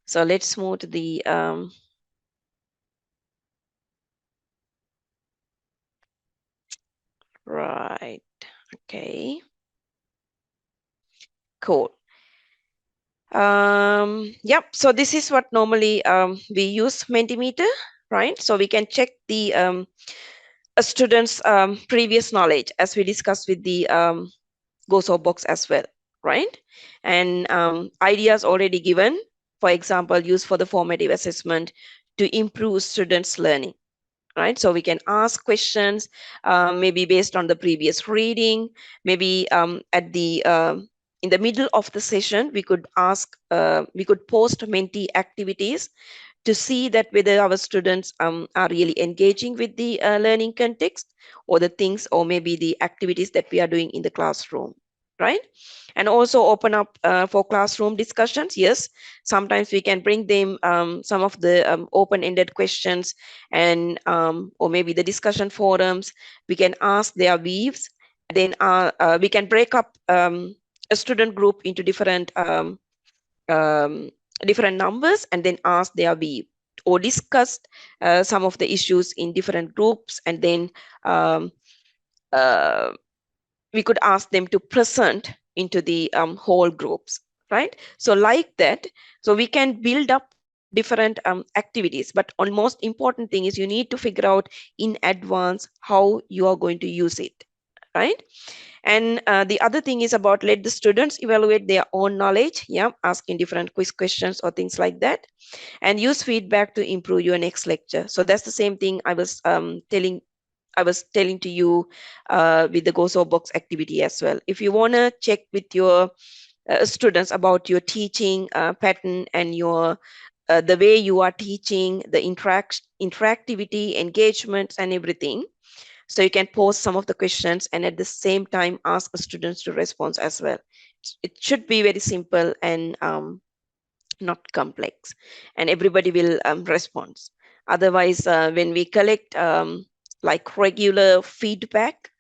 so let's move to the right. Okay. Cool. Yep. So this is what normally we use Mentimeter, right? So we can check the a student's previous knowledge, as we discussed with the GoSo box as well, right? And ideas already given, for example, used for the formative assessment to improve students' learning, right? So we can ask questions, maybe based on the previous reading, maybe at the in the middle of the session, we could ask, we could post Menti activities to see that whether our students are really engaging with the learning context or the things, or maybe the activities that we are doing in the classroom, right? And also open up for classroom discussions. Yes, sometimes we can bring them some of the open-ended questions, and or maybe the discussion forums. We can ask their views. Then we can break up a student group into different different numbers and then ask their view, or discuss some of the issues in different groups, and then uh, we could ask them to present into the whole groups, right? So like that, so we can build up different activities, but on most important thing is you need to figure out in advance how you are going to use it, right? And the other thing is about let the students evaluate their own knowledge, yeah, asking different quiz questions or things like that, and use feedback to improve your next lecture. So that's the same thing I was telling to you with the GoSo box activity as well. If you want to check with your students about your teaching pattern and your the way you are teaching, the interactivity, engagements, and everything, so you can post some of the questions and at the same time ask the students to respond as well. It should be very simple and not complex, and everybody will respond. Otherwise, when we collect like regular feedback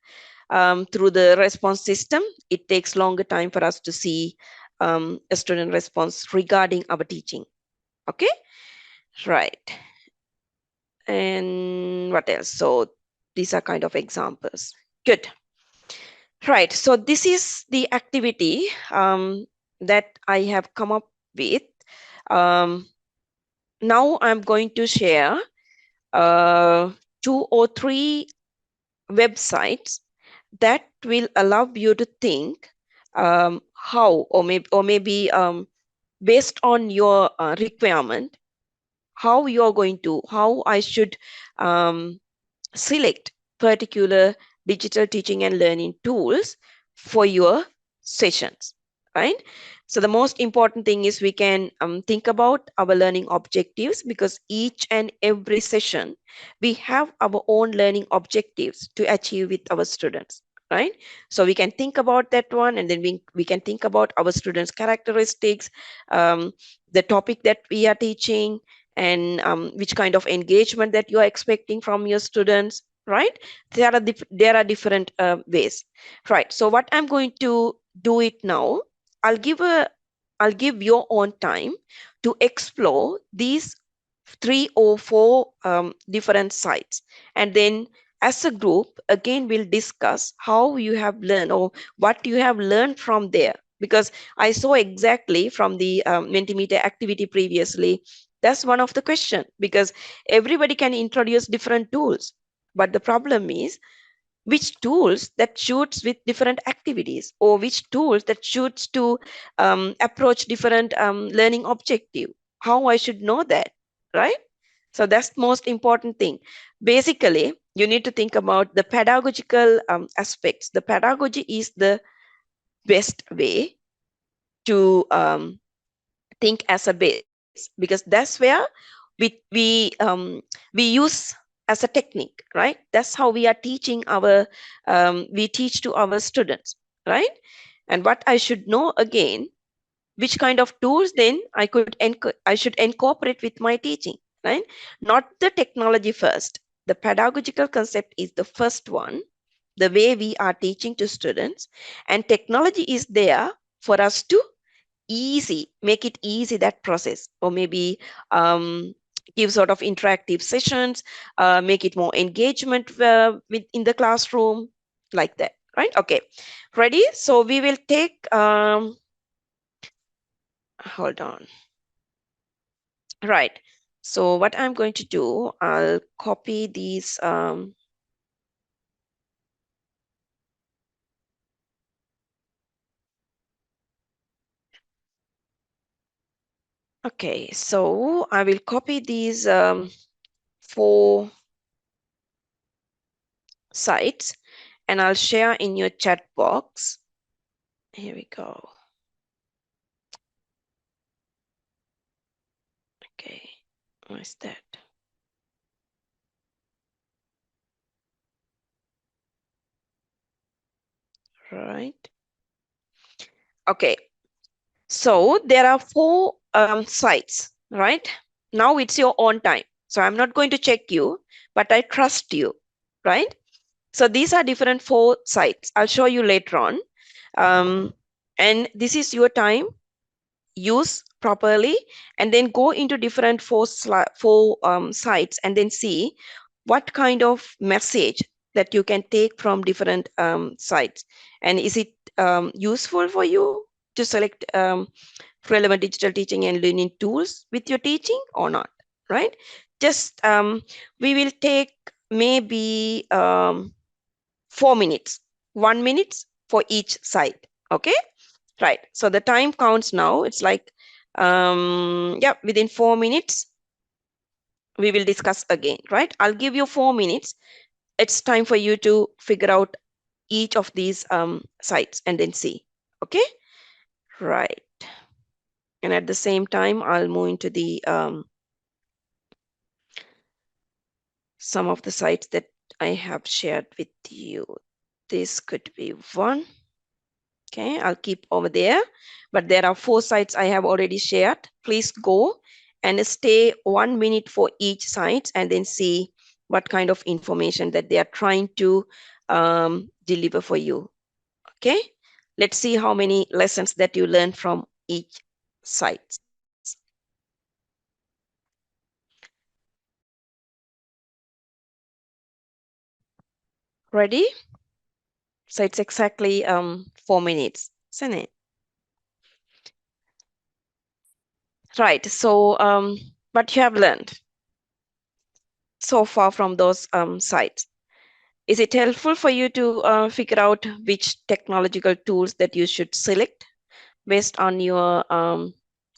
through the response system, it takes longer time for us to see a student response regarding our teaching. Okay, right. And what else? So these are kind of examples. Good. Right. So this is the activity that I have come up with. Now I'm going to share 2 or 3 websites that will allow you to think how, or maybe based on your requirement, how I should select particular digital teaching and learning tools for your sessions, right? So the most important thing is we can think about our learning objectives, because each and every session we have our own learning objectives to achieve with our students, right? So we can think about that one, and then we can think about our students' characteristics, the topic that we are teaching, and which kind of engagement that you are expecting from your students, right? There are different ways, right? So what I'm going to do it now, I'll give your own time to explore these 3 or 4 different sites, and then as a group again we'll discuss how you have learned or what you have learned from there, because I saw exactly from the Mentimeter activity previously, that's one of the question, because everybody can introduce different tools, but the problem is which tools that suits with different activities, or which tools that suits to approach different learning objective, how I should know that, right? So that's most important thing. Basically you need to think about the pedagogical aspects. The pedagogy is the best way to think as a base, because that's where we use as a technique, right? That's how we are teaching our we teach to our students, right? And what I should know again, which kind of tools then I should incorporate with my teaching, right? Not the technology first. The pedagogical concept is the first one, the way we are teaching to students, and technology is there for us to make it easy, that process, or maybe give sort of interactive sessions, make it more engagement in the classroom, like that, right? Okay, ready? So we will take hold on. Right, so what I'm going to do, I'll copy these okay, so I will copy these 4 sites, and I'll share in your chat box. Here we go. Okay, where's that? Right. Okay, so there are 4 sites, right? Now it's your own time, so I'm not going to check you, but I trust you, right? So these are different 4 sites. I'll show you later on. And this is your time. Use properly, and then go into different 4 sites, and then see what kind of message that you can take from different sites, and is it useful for you to select relevant digital teaching and learning tools with your teaching or not, right? Just we will take maybe 4 minutes, 1 minute for each site. Okay, right? So the time counts now. It's like yeah, within 4 minutes we will discuss again, right? I'll give you 4 minutes. It's time for you to figure out each of these sites and then see. Okay, right? And at the same time I'll move into the some of the sites that I have shared with you. This could be one. Okay, I'll keep over there, but there are 4 sites I have already shared. Please go and stay 1 minute for each site, and then see what kind of information that they are trying to deliver for you. Okay, let's see how many lessons that you learn from each site. Ready? So it's exactly 4 minutes, isn't it? Right, so what you have learned so far from those sites. Is it helpful for you to figure out which technological tools that you should select based on your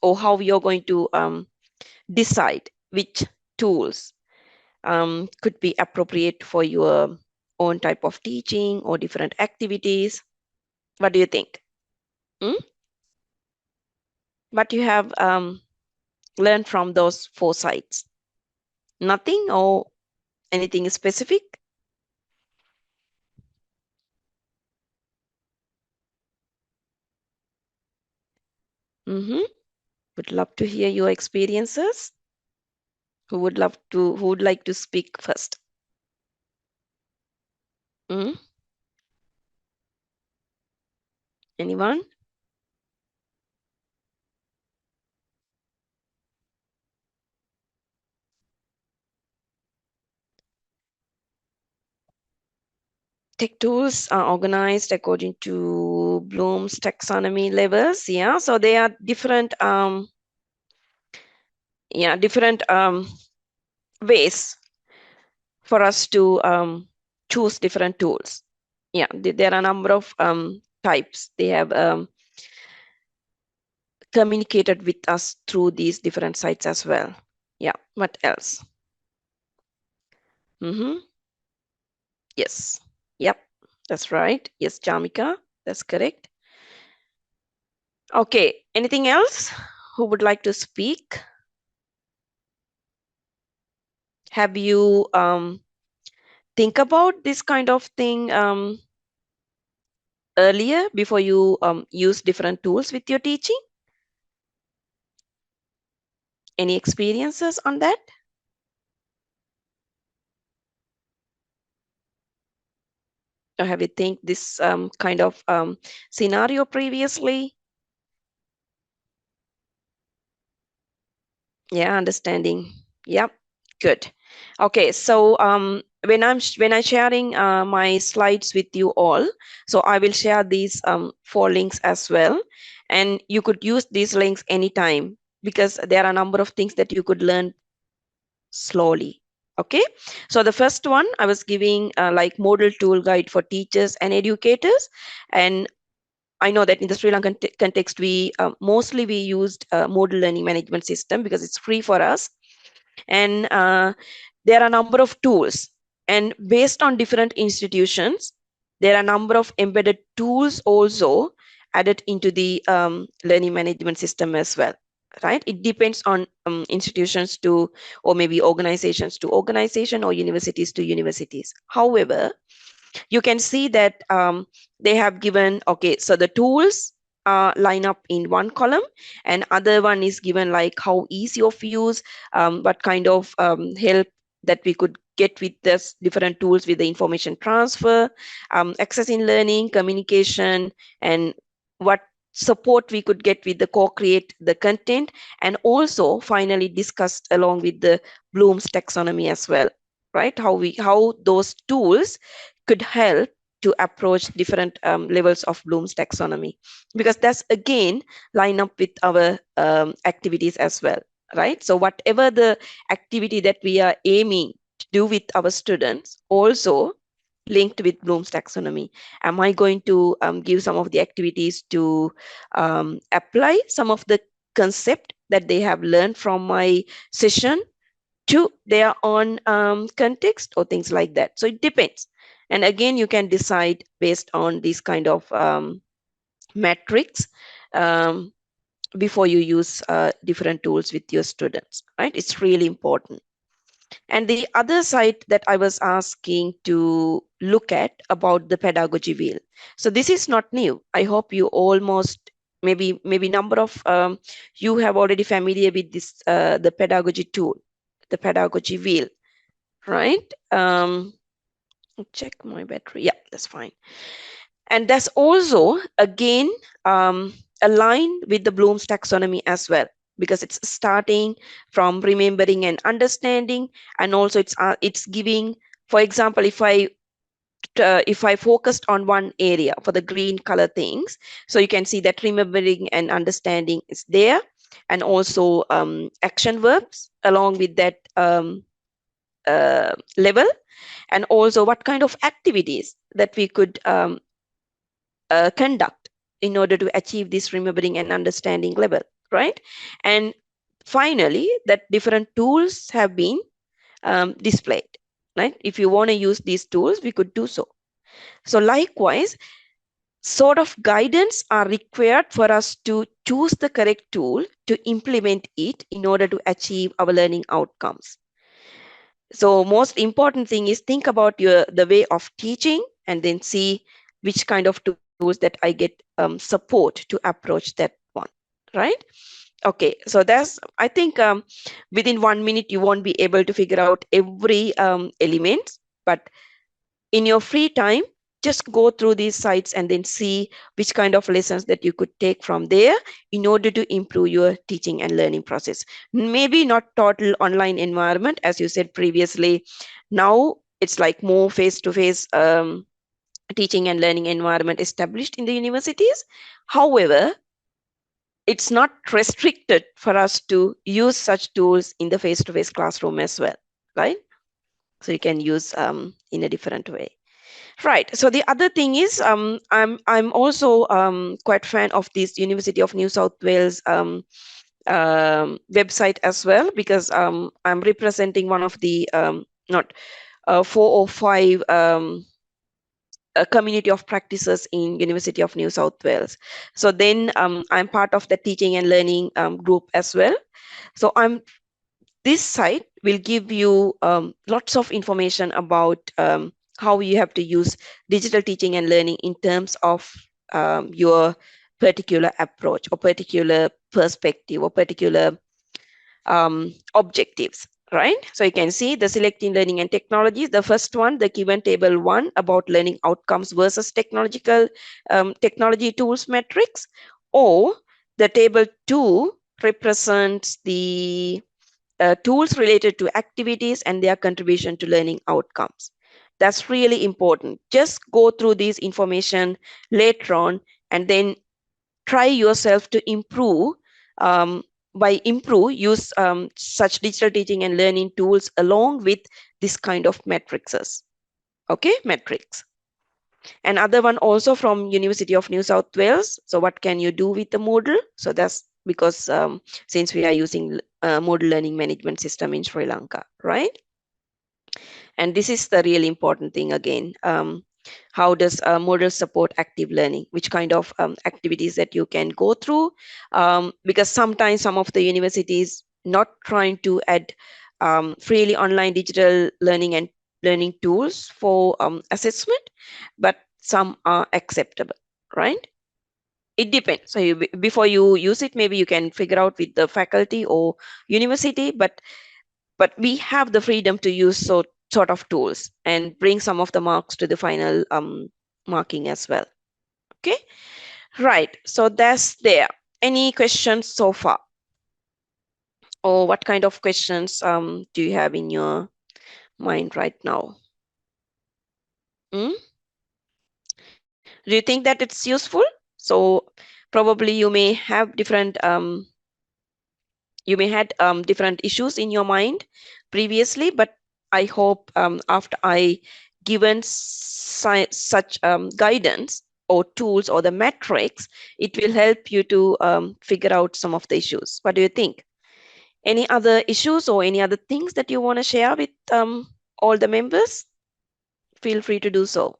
or how you're going to decide which tools could be appropriate for your own type of teaching or different activities? What do you think? What you have learned from those 4 sites? Nothing or anything specific? Would love to hear your experiences. Who would like to speak first? Anyone? Tech tools are organized according to Bloom's taxonomy levels. Yeah, so they are different ways for us to choose different tools. Yeah, there are a number of types. They have communicated with us through these different sites as well. Yeah, what else? Yes, yep, that's right. Yes, Jamika, that's correct. Okay, anything else? Who would like to speak? Have you think about this kind of thing earlier before you use different tools with your teaching? Any experiences on that? Or have you think this kind of scenario previously? Yeah, understanding. Yep, good. Okay, so when I'm sharing my slides with you all, so I will share these 4 links as well, and you could use these links anytime because there are a number of things that you could learn slowly. Okay, so the first one I was giving like model tool guide for teachers and educators, and I know that in the Sri Lankan context, we mostly used model learning management system because it's free for us. And there are a number of tools, and based on different institutions, there are a number of embedded tools also added into the learning management system as well, right? It depends on institutions to, or maybe organizations to organization, or universities to universities. However, you can see that they have given, okay, so the tools line up in one column, and other one is given like how easy of use, what kind of help that we could get with this different tools with the information transfer, access in learning, communication, and what support we could get with the co-create the content, and also finally discussed along with the Bloom's taxonomy as well, right? How those tools could help to approach different levels of Bloom's taxonomy, because that's again line up with our activities as well, right? So whatever the activity that we are aiming to do with our students also linked with Bloom's taxonomy. Am I going to give some of the activities to apply some of the concept that they have learned from my session to their own context or things like that? So it depends. And again, you can decide based on these kind of metrics before you use different tools with your students, right? It's really important. And the other side that I was asking to look at about the pedagogy wheel. So this is not new. I hope you almost maybe number of you have already familiar with this the pedagogy tool, the pedagogy wheel, right? Check my battery. Yeah, that's fine. And that's also again aligned with the Bloom's taxonomy as well, because it's starting from remembering and understanding, and also it's giving, for example, if I focused on one area for the green color things, so you can see that remembering and understanding is there, and also action verbs along with that level, and also what kind of activities that we could conduct in order to achieve this remembering and understanding level, right? And finally, that different tools have been displayed, right? If you want to use these tools, we could do so. So likewise, sort of guidance are required for us to choose the correct tool to implement it in order to achieve our learning outcomes. So most important thing is think about the way of teaching and then see which kind of tools that I get support to approach that one, right? Okay, so that's, I think within 1 minute you won't be able to figure out every element, but in your free time, just go through these sites and then see which kind of lessons that you could take from there in order to improve your teaching and learning process. Maybe not total online environment, as you said previously. Now it's like more face-to-face teaching and learning environment established in the universities. However, it's not restricted for us to use such tools in the face-to-face classroom as well, right? So you can use in a different way. Right. So the other thing is, I'm also quite fan of this University of New South Wales website as well, because I'm representing one of the not 4 or 5 a community of practices in University of New South Wales. So then I'm part of the teaching and learning group as well. So this site will give you lots of information about how you have to use digital teaching and learning in terms of your particular approach or particular perspective or particular objectives, right? So you can see the selecting learning and technologies. The first one, the given table 1 about learning outcomes versus technology tools metrics, or the table 2 represents the tools related to activities and their contribution to learning outcomes. That's really important. Just go through this information later on and then try yourself to improve. Use such digital teaching and learning tools along with this kind of metrics. Okay, metrics. Another one also from University of New South Wales. So what can you do with the Moodle? So that's because since we are using Moodle learning management system in Sri Lanka, right? And this is the really important thing again. How does Moodle support active learning? Which kind of activities that you can go through? Because sometimes some of the universities not trying to add freely online digital learning and learning tools for assessment, but some are acceptable, right? It depends. So before you use it, maybe you can figure out with the faculty or university, but we have the freedom to use sort of tools and bring some of the marks to the final marking as well. Okay, right. So that's there. Any questions so far? Or what kind of questions do you have in your mind right now? Do you think that it's useful? So probably you may have different different issues in your mind previously, but I hope after I given such guidance or tools or the metrics, it will help you to figure out some of the issues. What do you think? Any other issues or any other things that you want to share with all the members? Feel free to do so.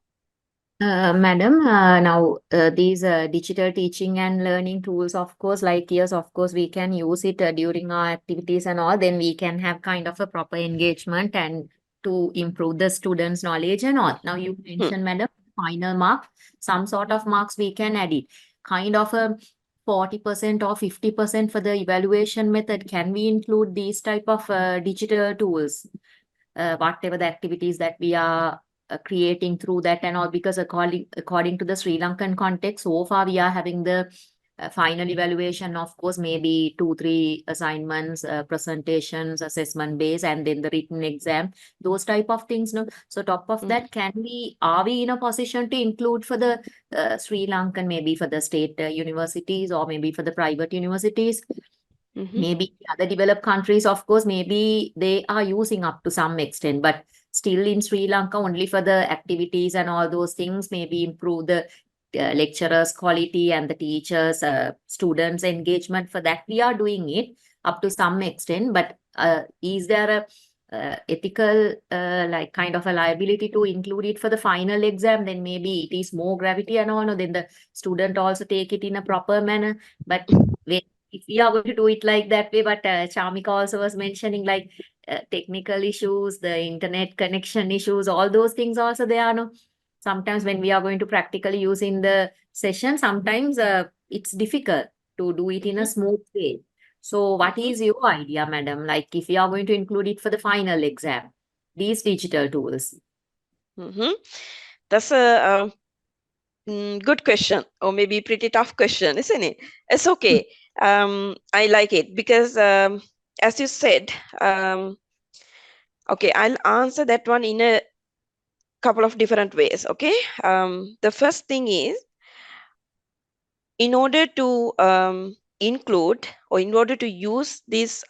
Madam, now these digital teaching and learning tools, of course, like yes, of course, we can use it during our activities and all. Then we can have kind of a proper engagement and to improve the students' knowledge and all. Now you mentioned, madam, final mark, some sort of marks we can add it. Kind of a 40% or 50% for the evaluation method. Can we include these type of digital tools? Whatever the activities that we are creating through that and all, because according to the Sri Lankan context, so far we are having the final evaluation, of course, maybe 2-3 assignments, presentations, assessment base, and then the written exam, those type of things. No, so top of that, are we in a position to include for the Sri Lankan, maybe for the state universities or maybe for the private universities? Maybe other developed countries, of course, maybe they are using up to some extent, but still in Sri Lanka, only for the activities and all those things, maybe improve the lecturers' quality and the teachers, students' engagement. For that, we are doing it up to some extent. But is there ethical like kind of a liability to include it for the final exam, then maybe it is more gravity and all. No, then the student also take it in a proper manner. But if we are going to do it like that way, but Chamika also was mentioning like technical issues, the internet connection issues, all those things also there are. No, sometimes when we are going to practically use in the session, sometimes it's difficult to do it in a smooth way. So what is your idea, madam? Like if you are going to include it for the final exam, these digital tools. That's a good question, or maybe pretty tough question, isn't it? It's okay. I like it because, as you said, okay, I'll answer that one in a couple of different ways. Okay. The first thing is, in order to include or in order to use these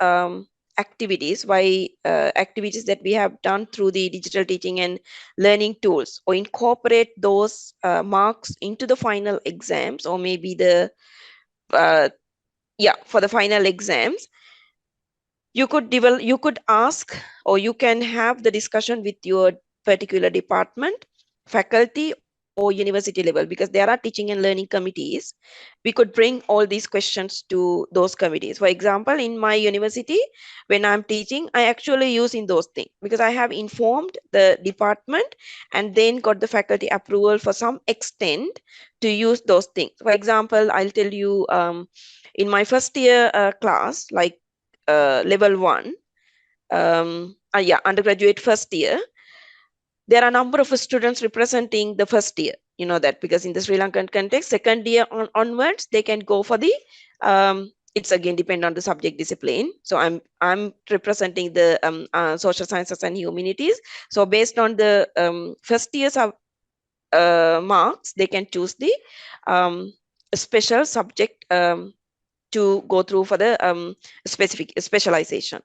activities activities that we have done through the digital teaching and learning tools, or incorporate those marks into the final exams, or maybe the for the final exams, you could ask, or you can have the discussion with your particular department, faculty, or university level, because there are teaching and learning committees. We could bring all these questions to those committees. For example, in my university, when I'm teaching, I actually use in those things because I have informed the department and then got the faculty approval for some extent to use those things. For example, I'll tell you, in my first year class, like level 1, undergraduate first year, there are a number of students representing the first year. You know that because in the Sri Lankan context, second year onwards, they can go for the, it's again depend on the subject discipline. So I'm representing the social sciences and humanities. So based on the first year's marks, they can choose the special subject to go through for the specific specialization.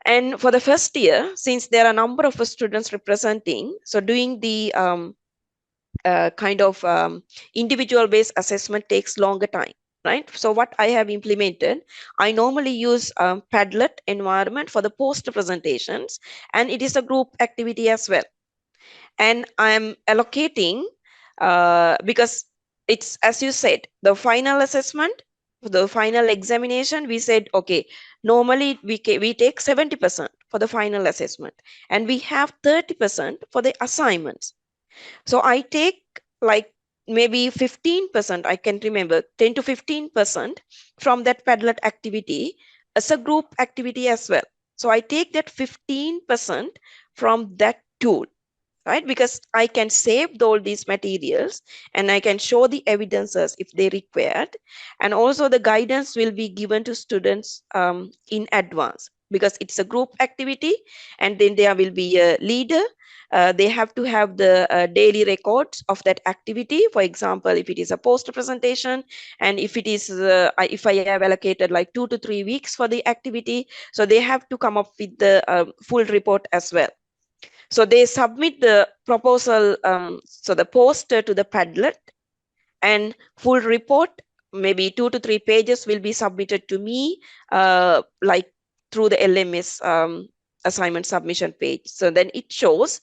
And for the first year, since there are a number of students representing, so doing the kind of individual based assessment takes longer time, right? So what I have implemented, I normally use Padlet environment for the poster presentations, and it is a group activity as well. And I'm allocating, because it's, as you said, the final assessment, the final examination, we said, okay, normally we take 70% for the final assessment, and we have 30% for the assignments. So I take like maybe 15%, I can remember, 10 to 15% from that Padlet activity as a group activity as well. So I take that 15% from that tool, right? Because I can save all these materials and I can show the evidences if they required. And also the guidance will be given to students in advance, because it's a group activity, and then there will be a leader. They have to have the daily records of that activity. For example, if it is a poster presentation, and if it is, if I have allocated like 2 to 3 weeks for the activity, so they have to come up with the full report as well. So they submit the proposal, so the poster to the Padlet, and full report, maybe 2 to 3 pages, will be submitted to me, like through the LMS assignment submission page. So then it shows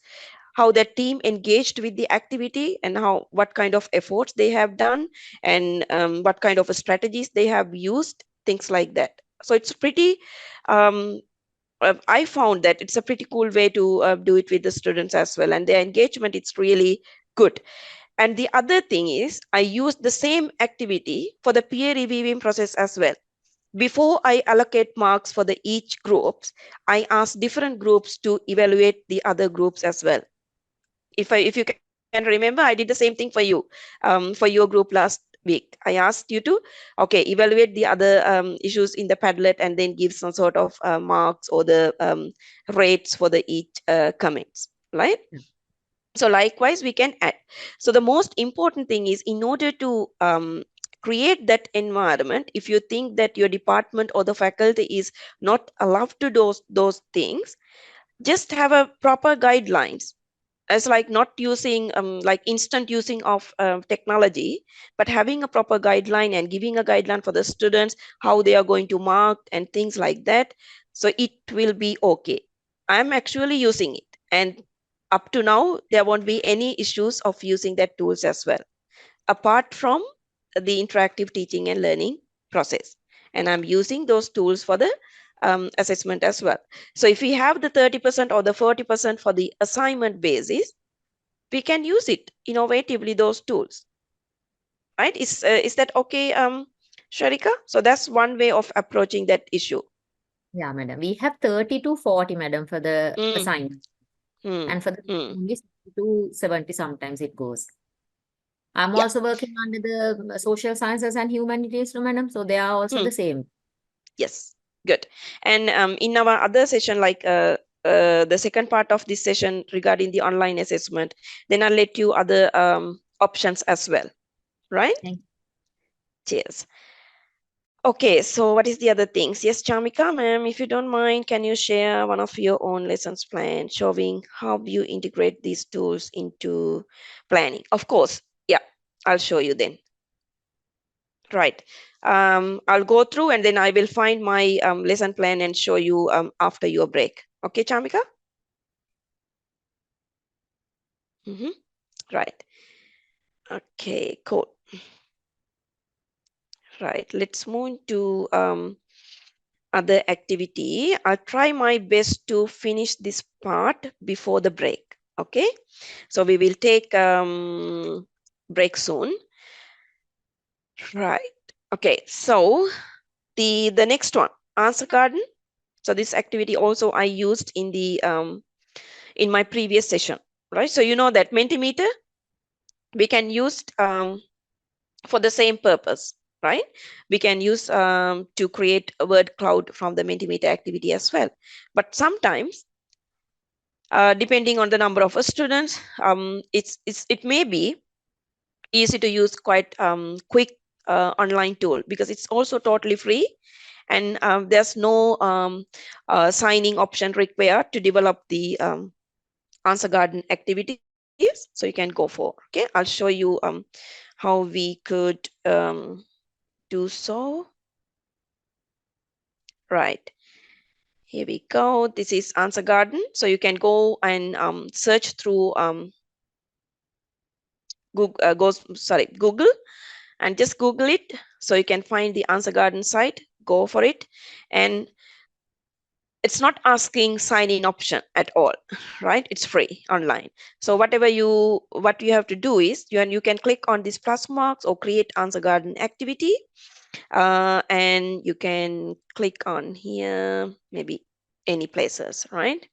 how the team engaged with the activity and what kind of efforts they have done, and what kind of strategies they have used, things like that. So it's pretty, I found that it's a pretty cool way to do it with the students as well, and their engagement, it's really good. And the other thing is, I use the same activity for the peer reviewing process as well. Before I allocate marks for the each groups, I ask different groups to evaluate the other groups as well. If you can remember, I did the same thing for you, for your group last week. I asked you to, okay, evaluate the other issues in the Padlet and then give some sort of marks or the rates for the each comments, right? So likewise, we can add. So the most important thing is, in order to create that environment, if you think that your department or the faculty is not allowed to do those things, just have a proper guidelines. As like not using like instant using of technology, but having a proper guideline and giving a guideline for the students, how they are going to mark and things like that. So it will be okay. I'm actually using it. And up to now, there won't be any issues of using that tools as well, apart from the interactive teaching and learning process. And I'm using those tools for the assessment as well. So if we have the 30% or the 40% for the assignment basis, we can use it innovatively, those tools, right? Is that okay, Sharika? So that's one way of approaching that issue. Yeah, madam. We have 30 to 40, madam, for the Mm, assignment. mm, And for the mm. only 60 to 70 sometimes it goes. I'm Yeah. also working under the social sciences and humanities, no, madam. So they are also Mm. the same. Yes, good. And in our other session, like the second part of this session regarding the online assessment, then I'll let you other options as well, right? Thank you. Cheers. Okay, so what is the other things? Yes, Chamika, ma'am, if you don't mind, can you share one of your own lessons plan showing how you integrate these tools into planning? Of course, yeah, I'll show you then. Right. I'll go through and then I will find my lesson plan and show you after your break. Okay, Chamika? Right. Okay, cool. Right. Let's move to other activity. I'll try my best to finish this part before the break. Okay. So we will take break soon. Right. Okay. So the next one, answer garden. So this activity also I used in the in my previous session, right? So you know that Mentimeter we can use for the same purpose, right? We can use to create a word cloud from the Mentimeter activity as well. But sometimes, depending on the number of students, it may be easy to use quite quick online tool because it's also totally free and there's no signing option required to develop the answer garden activities, so you can go for. Okay, I'll show you how we could do so. Right, here we go. This is answer garden, so you can go and search through Google and just Google it, so you can find the answer garden site. Go for it, and it's not asking sign in option at all, right? It's free online. So what you have to do is you can click on this plus marks or create answer garden activity, and you can click on here, maybe any places, right?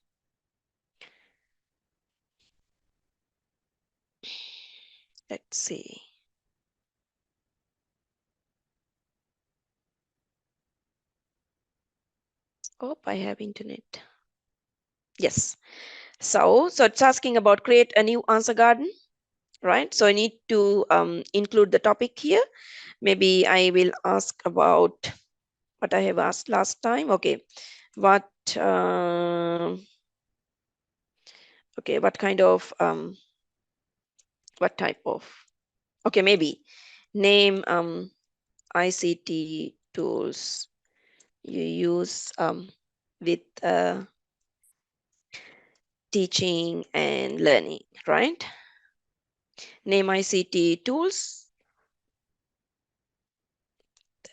Let's see. Oh, I have internet. Yes. So it's asking about create a new answer garden, right? So I need to include the topic here. Maybe I will ask about what I have asked last time. Okay, what okay, what kind of what type of, okay, maybe name ICT tools you use with teaching and learning, right? Name ICT tools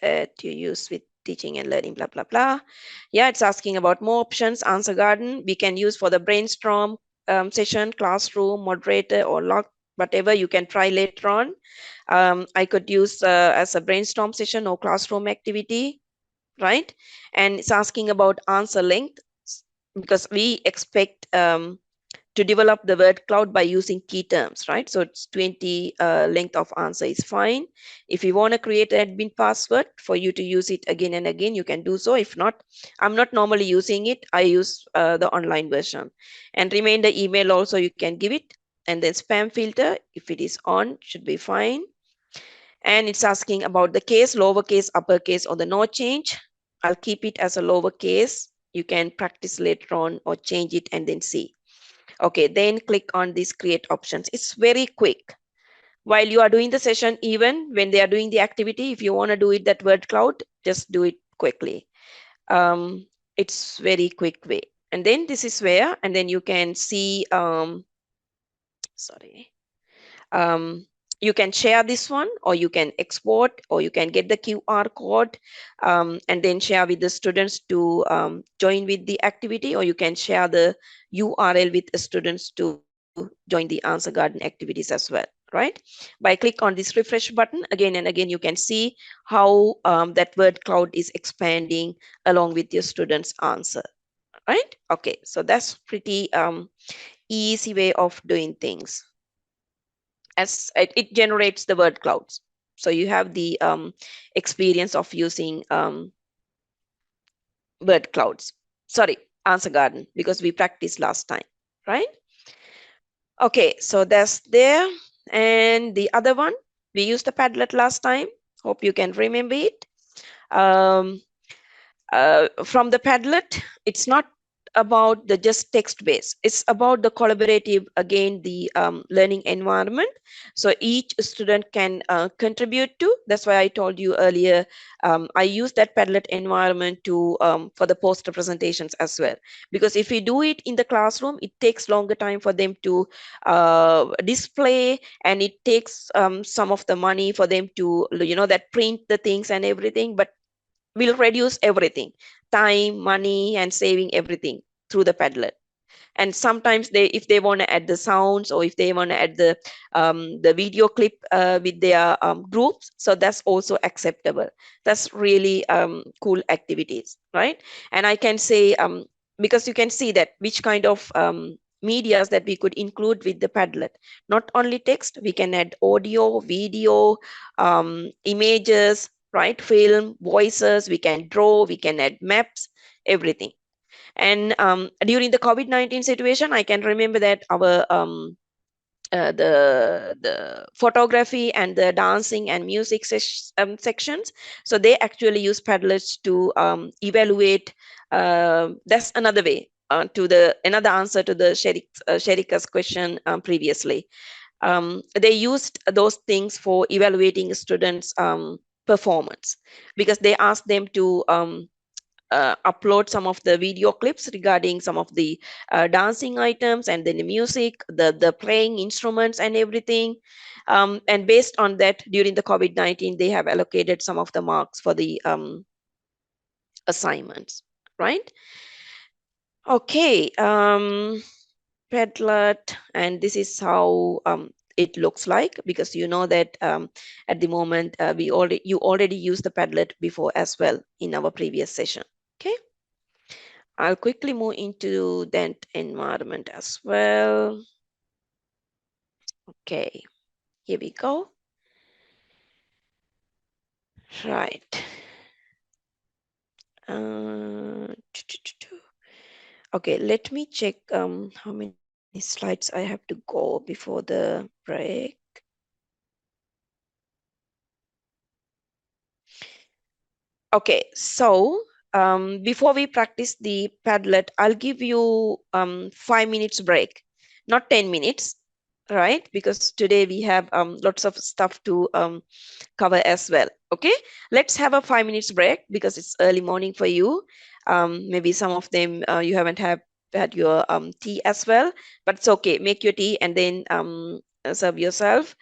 that you use with teaching and learning, blah, blah, blah. Yeah, it's asking about more options. Answer garden, we can use for the brainstorm session, classroom, moderator, or log, whatever you can try later on. I could use as a brainstorm session or classroom activity, right? And it's asking about answer length because we expect to develop the word cloud by using key terms, right? So it's 20 length of answer is fine. If you want to create an admin password for you to use it again and again, you can do so. If not, I'm not normally using it. I use the online version. And remainder email also you can give it. And then spam filter, if it is on, should be fine. And it's asking about the case, lowercase, uppercase, or the no change. I'll keep it as a lowercase. You can practice later on or change it and then see. Okay, then click on these create options. It's very quick. While you are doing the session, even when they are doing the activity, if you want to do it that word cloud, just do it quickly. It's very quick way. And then this is where, and then you can see, sorry, you can share this one, or you can export, or you can get the QR code and then share with the students to join with the activity, or you can share the URL with the students to join the Answer Garden activities as well, right? By click on this refresh button again and again, you can see how that word cloud is expanding along with your students' answer, right? Okay, so that's pretty easy way of doing things. As it generates the word clouds, so you have the experience of using word clouds, sorry, Answer Garden, because we practiced last time, right? Okay, so that's there. And the other one, we used the Padlet last time, hope you can remember it. From the Padlet, it's not about the just text base, it's about the collaborative, again, the learning environment. So each student can contribute to, that's why I told you earlier, I use that Padlet environment to for the poster presentations as well, because if we do it in the classroom, it takes longer time for them to display, and it takes some of the money for them to, that print the things and everything, but will reduce everything, time, money, and saving everything through the Padlet. And sometimes if they want to add the sounds, or if they want to add the video clip with their groups, so that's also acceptable. That's really cool activities, right? And I can say, because you can see that which kind of medias that we could include with the Padlet. Not only text, we can add audio, video, images, right? Film, voices, we can draw, we can add maps, everything. And during the COVID-19 situation, I can remember that our the photography and the dancing and music sections, so they actually use Padlets to evaluate. That's another way another answer to the Sherika's question previously. They used those things for evaluating students' performance, because they asked them to upload some of the video clips regarding some of the dancing items, and then the music, the playing instruments and everything. And based on that, during the COVID-19, they have allocated some of the marks for the assignments, right? Okay, Padlet, and this is how it looks like, because you know that at the moment you already used the Padlet before as well in our previous session. Okay, I'll quickly move into that environment as well. Okay, here we go. Right. Okay, let me check how many slides I have to go before the break. Okay, so before we practice the Padlet, I'll give you 5 minutes break, not 10 minutes, right? Because today we have lots of stuff to cover as well. Okay, let's have a 5 minutes break, because it's early morning for you. Maybe some of them you haven't had your tea as well, but it's okay. Make your tea and then serve yourself.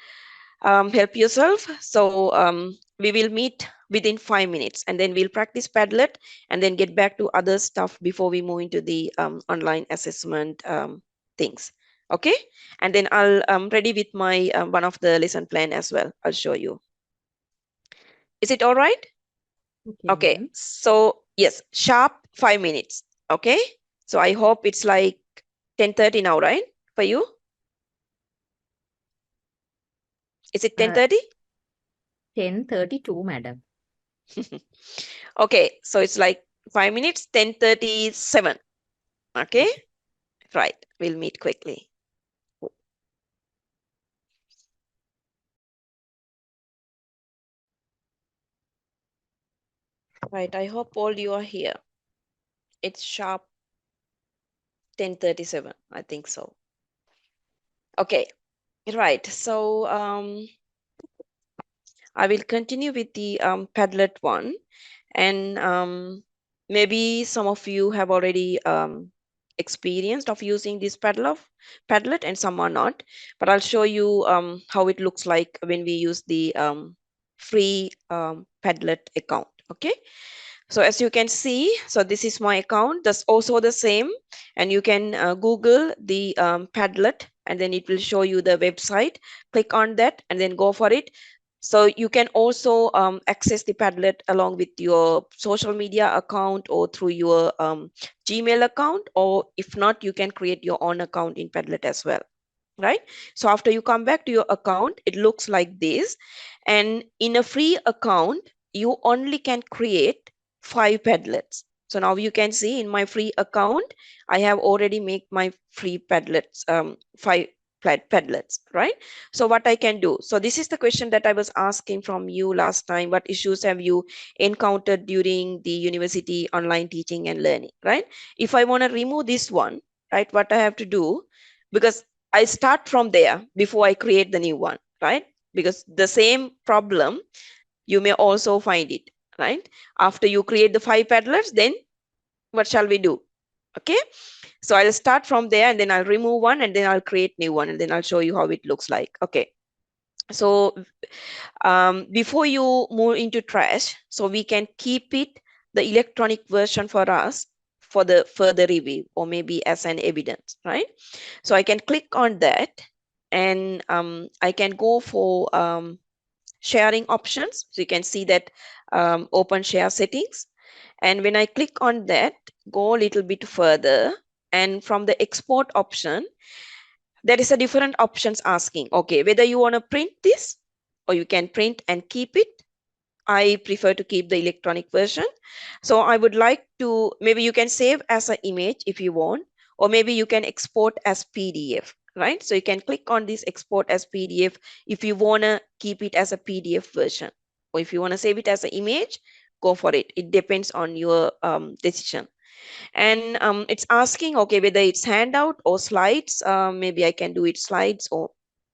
Help yourself. So we will meet within 5 minutes, and then we'll practice Padlet, and then get back to other stuff before we move into the online assessment things. Okay, and then I'll ready with my one of the lesson plan as well. I'll show you. Is it all right? Okay, madam. so yes, sharp 5 minutes. Okay, so I hope it's like 10:30 now, right, for you? Is it 10:30? 10:32, madam. Okay, so it's like 5 minutes, 10:37. Okay, right, we'll meet quickly. Right, I hope all you are here. It's sharp 10:37, I think so. Okay, right, so I will continue with the Padlet one, and maybe some of you have already experienced of using this Padlet and some are not, but I'll show you how it looks like when we use the free Padlet account. Okay, so as you can see, so this is my account. That's also the same, and you can Google the Padlet, and then it will show you the website. Click on that and then go for it. So you can also access the Padlet along with your social media account or through your Gmail account, or if not, you can create your own account in Padlet as well, right? So after you come back to your account, it looks like this. And in a free account, you only can create 5 Padlets. So now you can see in my free account, I have already made my free Padlets, 5 Padlets, right? So what I can do, so this is the question that I was asking from you last time. What issues have you encountered during the university online teaching and learning, right? If I want to remove this one, right, what I have to do, because I start from there before I create the new one, right? Because the same problem, you may also find it, right? After you create the 5 Padlets, then what shall we do? Okay, so I'll start from there and then I'll remove one and then I'll create new one and then I'll show you how it looks like. Okay, so before you move into trash, so we can keep it, the electronic version for us for the further review or maybe as an evidence, right? So I can click on that and I can go for sharing options. So you can see that open share settings. And when I click on that, go a little bit further, and from the export option, there is a different options asking, okay, whether you want to print this or you can print and keep it. I prefer to keep the electronic version. So I would like to, maybe you can save as an image if you want, or maybe you can export as PDF, right? So you can click on this export as PDF if you want to keep it as a PDF version, or if you want to save it as an image, go for it. It depends on your decision. And it's asking, okay, whether it's handout or slides. Maybe I can do it slides, or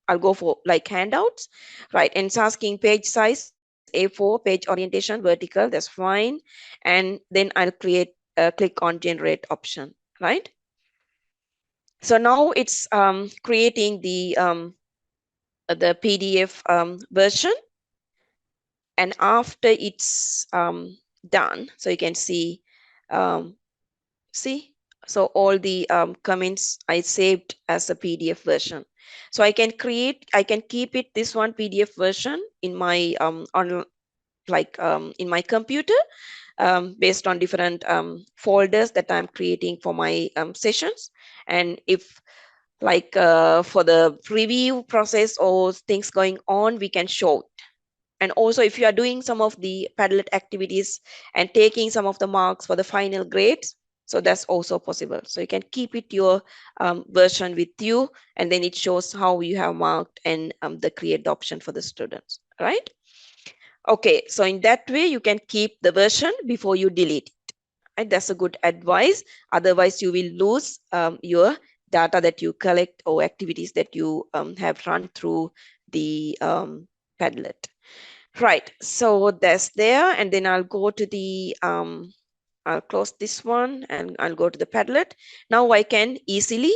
I'll go for like handouts, right? And it's asking page size, A4, page orientation, vertical, that's fine. And then I'll click on generate option, right? So now it's creating the PDF version. And after it's done, so you can see, so all the comments I saved as a PDF version. So I can keep it, this one PDF version in my in my computer, based on different folders that I'm creating for my sessions. And if for the review process or things going on, we can show it. And also if you are doing some of the Padlet activities and taking some of the marks for the final grades, so that's also possible. So you can keep it your version with you, and then it shows how you have marked and the create the option for the students, right? Okay, so in that way you can keep the version before you delete it. Right? That's a good advice. Otherwise you will lose your data that you collect or activities that you have run through the Padlet. Right, so that's there, and then I'll go to the I'll close this one and I'll go to the Padlet. Now I can easily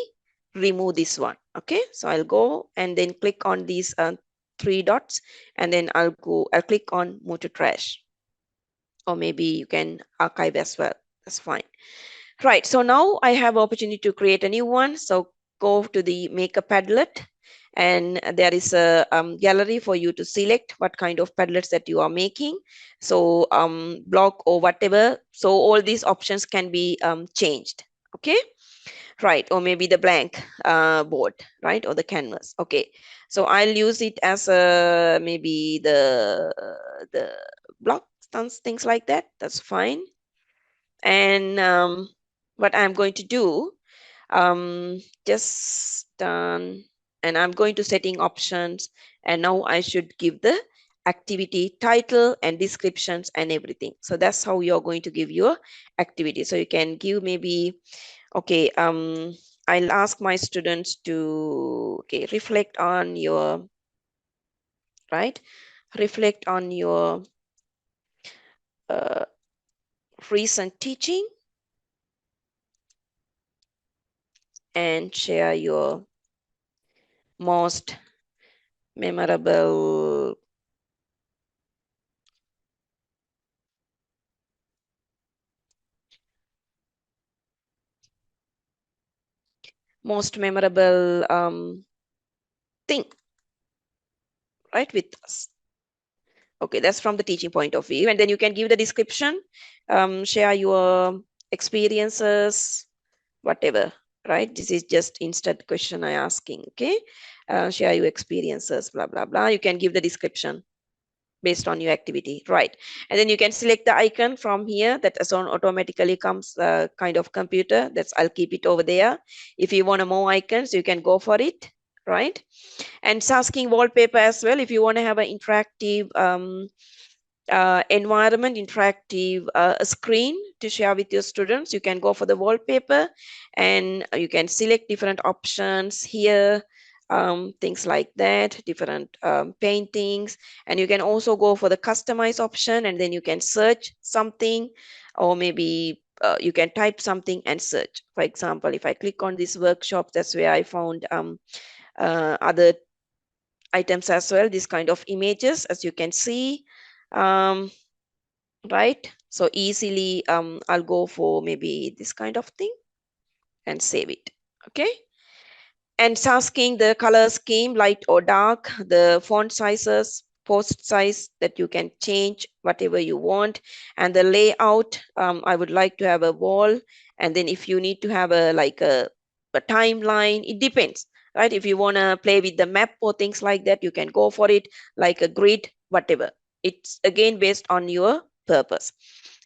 remove this one. Okay, so I'll go and then click on these 3 dots, and then I'll click on move to trash, or maybe you can archive as well. That's fine. Right, so now I have opportunity to create a new one. So go to the make a Padlet, and there is a gallery for you to select what kind of Padlets that you are making. So block or whatever. So all these options can be changed. Okay, right, or maybe the blank board, right, or the canvas. Okay, so I'll use it as a maybe the block things like that. That's fine. And what I'm going to do, just done, and I'm going to setting options, and now I should give the activity title and descriptions and everything. So that's how you're going to give your activity. So you can give maybe, okay, I'll ask my students to, okay, reflect on your, right, reflect on your recent teaching. and share your most memorable thing, right, with us. Okay, that's from the teaching point of view. And then you can give the description, share your experiences, whatever, right? This is just instant question I asking, okay? Share your experiences, blah, blah, blah. You can give the description based on your activity, right? And then you can select the icon from here that automatically comes kind of computer. That's, I'll keep it over there. If you want more icons, you can go for it, right? And it's asking wallpaper as well. If you want to have an interactive environment, interactive screen to share with your students, you can go for the wallpaper and you can select different options here, things like that, different paintings. And you can also go for the customize option, and then you can search something, or maybe you can type something and search. For example, if I click on this workshop, that's where I found other items as well, this kind of images, as you can see, right? So easily I'll go for maybe this kind of thing and save it. Okay, and it's asking the color scheme, light or dark, the font sizes, post size that you can change whatever you want, and the layout. I would like to have a wall, and then if you need to have a like a timeline, it depends, right? If you want to play with the map or things like that, you can go for it, like a grid, whatever. It's again based on your purpose.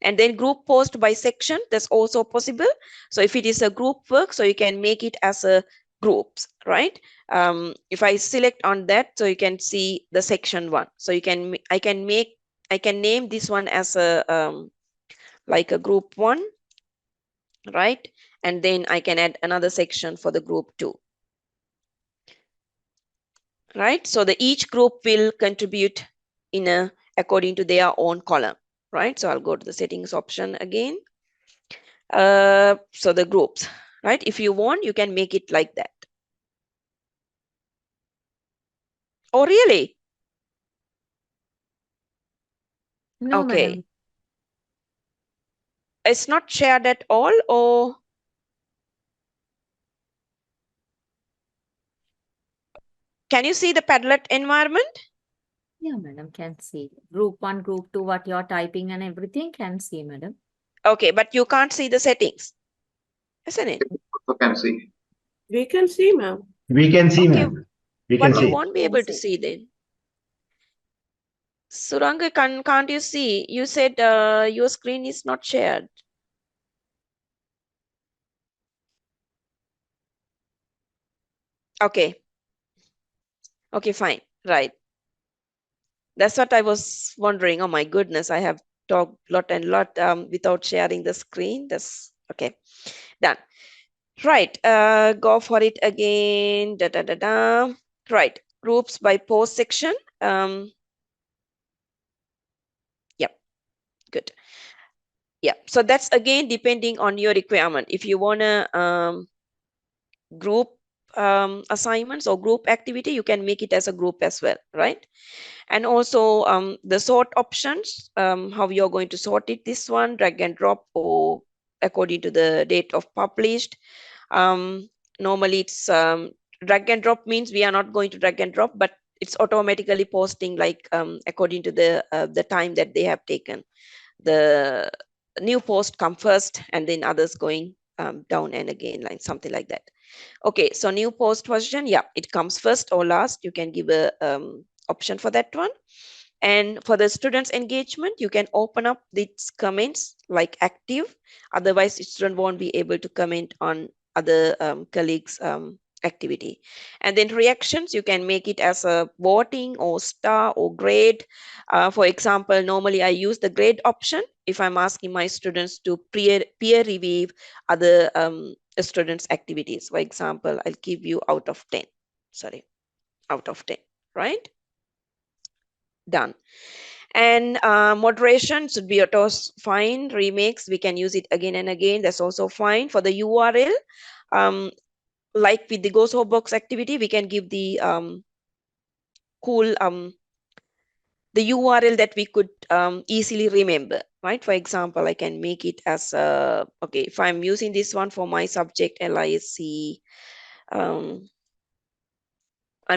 And then group post by section, that's also possible. So if it is a group work, so you can make it as a groups, right? If I select on that, so you can see the section 1. So you can, I can name this one as a like a group 1, right? And then I can add another section for the group 2, right? So the each group will contribute in a according to their own column, right? So I'll go to the settings option again. So the groups, right? If you want, you can make it like that. Oh, really? No, Okay. madam. It's not shared at all, or can you see the Padlet environment? Yeah, madam, can see. Group 1, group 2, what you're typing and everything can see, madam. Okay, but you can't see the settings, isn't it? Also can see. We can see, ma'am. We can see, Okay, ma'am. We can but you see. won't be able to see then. Suranga, can't you see? You said your screen is not shared. Okay. Okay, fine. Right. That's what I was wondering. Oh my goodness, I have talked lot and lot without sharing the screen. That's okay. Done. Right. Go for it again. Da da da da. Right. Groups by post section. Yep. Good. Yeah. So that's again depending on your requirement. If you wanna group assignments or group activity, you can make it as a group as well, right? And also the sort options, how you're going to sort it, this one, drag and drop, or according to the date of published. Normally it's drag and drop means we are not going to drag and drop, but it's automatically posting like according to the time that they have taken. The new post come first and then others going down and again, like something like that. Okay, so new post version, yeah, it comes first or last. You can give a option for that one. And for the students engagement, you can open up these comments like active. Otherwise, the student won't be able to comment on other colleagues' activity. And then reactions, you can make it as a voting or star or grade. For example, normally I use the grade option if I'm asking my students to peer review other students' activities. For example, I'll give you out of 10. Sorry, out of 10, right? Done. And moderation should be auto fine. Remakes, we can use it again and again. That's also fine. For the URL, like with the Gozo box activity, we can give the cool the URL that we could easily remember, right? For example, I can make it as okay, if I'm using this one for my subject LISC, I'm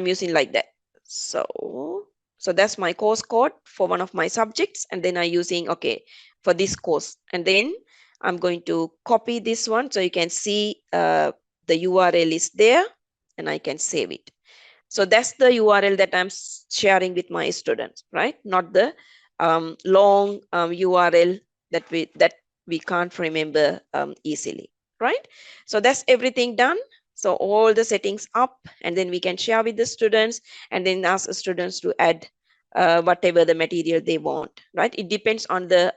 using like that. So that's my course code for one of my subjects, and then I'm using, okay, for this course, and then I'm going to copy this one so you can see the URL is there, and I can save it. So that's the URL that I'm sharing with my students, right? Not the long URL that we can't remember easily, right? So that's everything done. So all the settings up, and then we can share with the students, and then ask the students to add whatever the material they want, right? It depends on the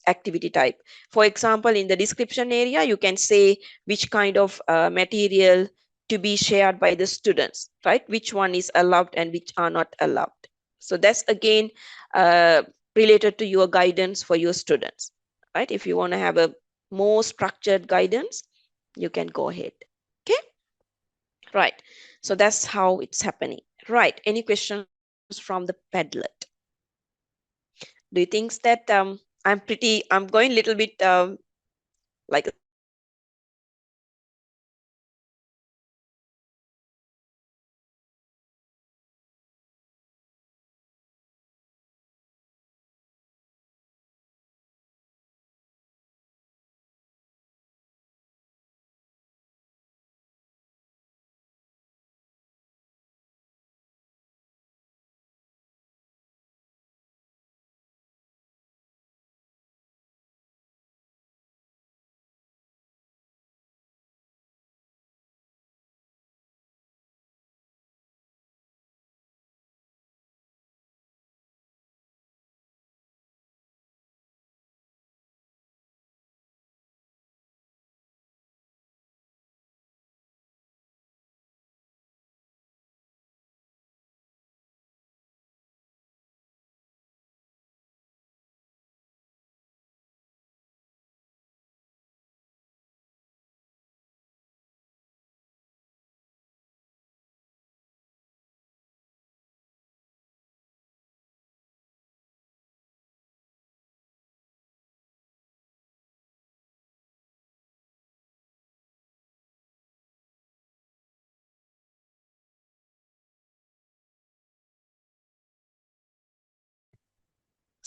activity type. For example, in the description area, you can say which kind of material to be shared by the students, right? Which one is allowed and which are not allowed. So that's again related to your guidance for your students, right? If you want to have a more structured guidance, you can go ahead. Okay, right. So that's how it's happening, right? Any questions from the Padlet? Do you think that I'm going a little bit like a slow here, or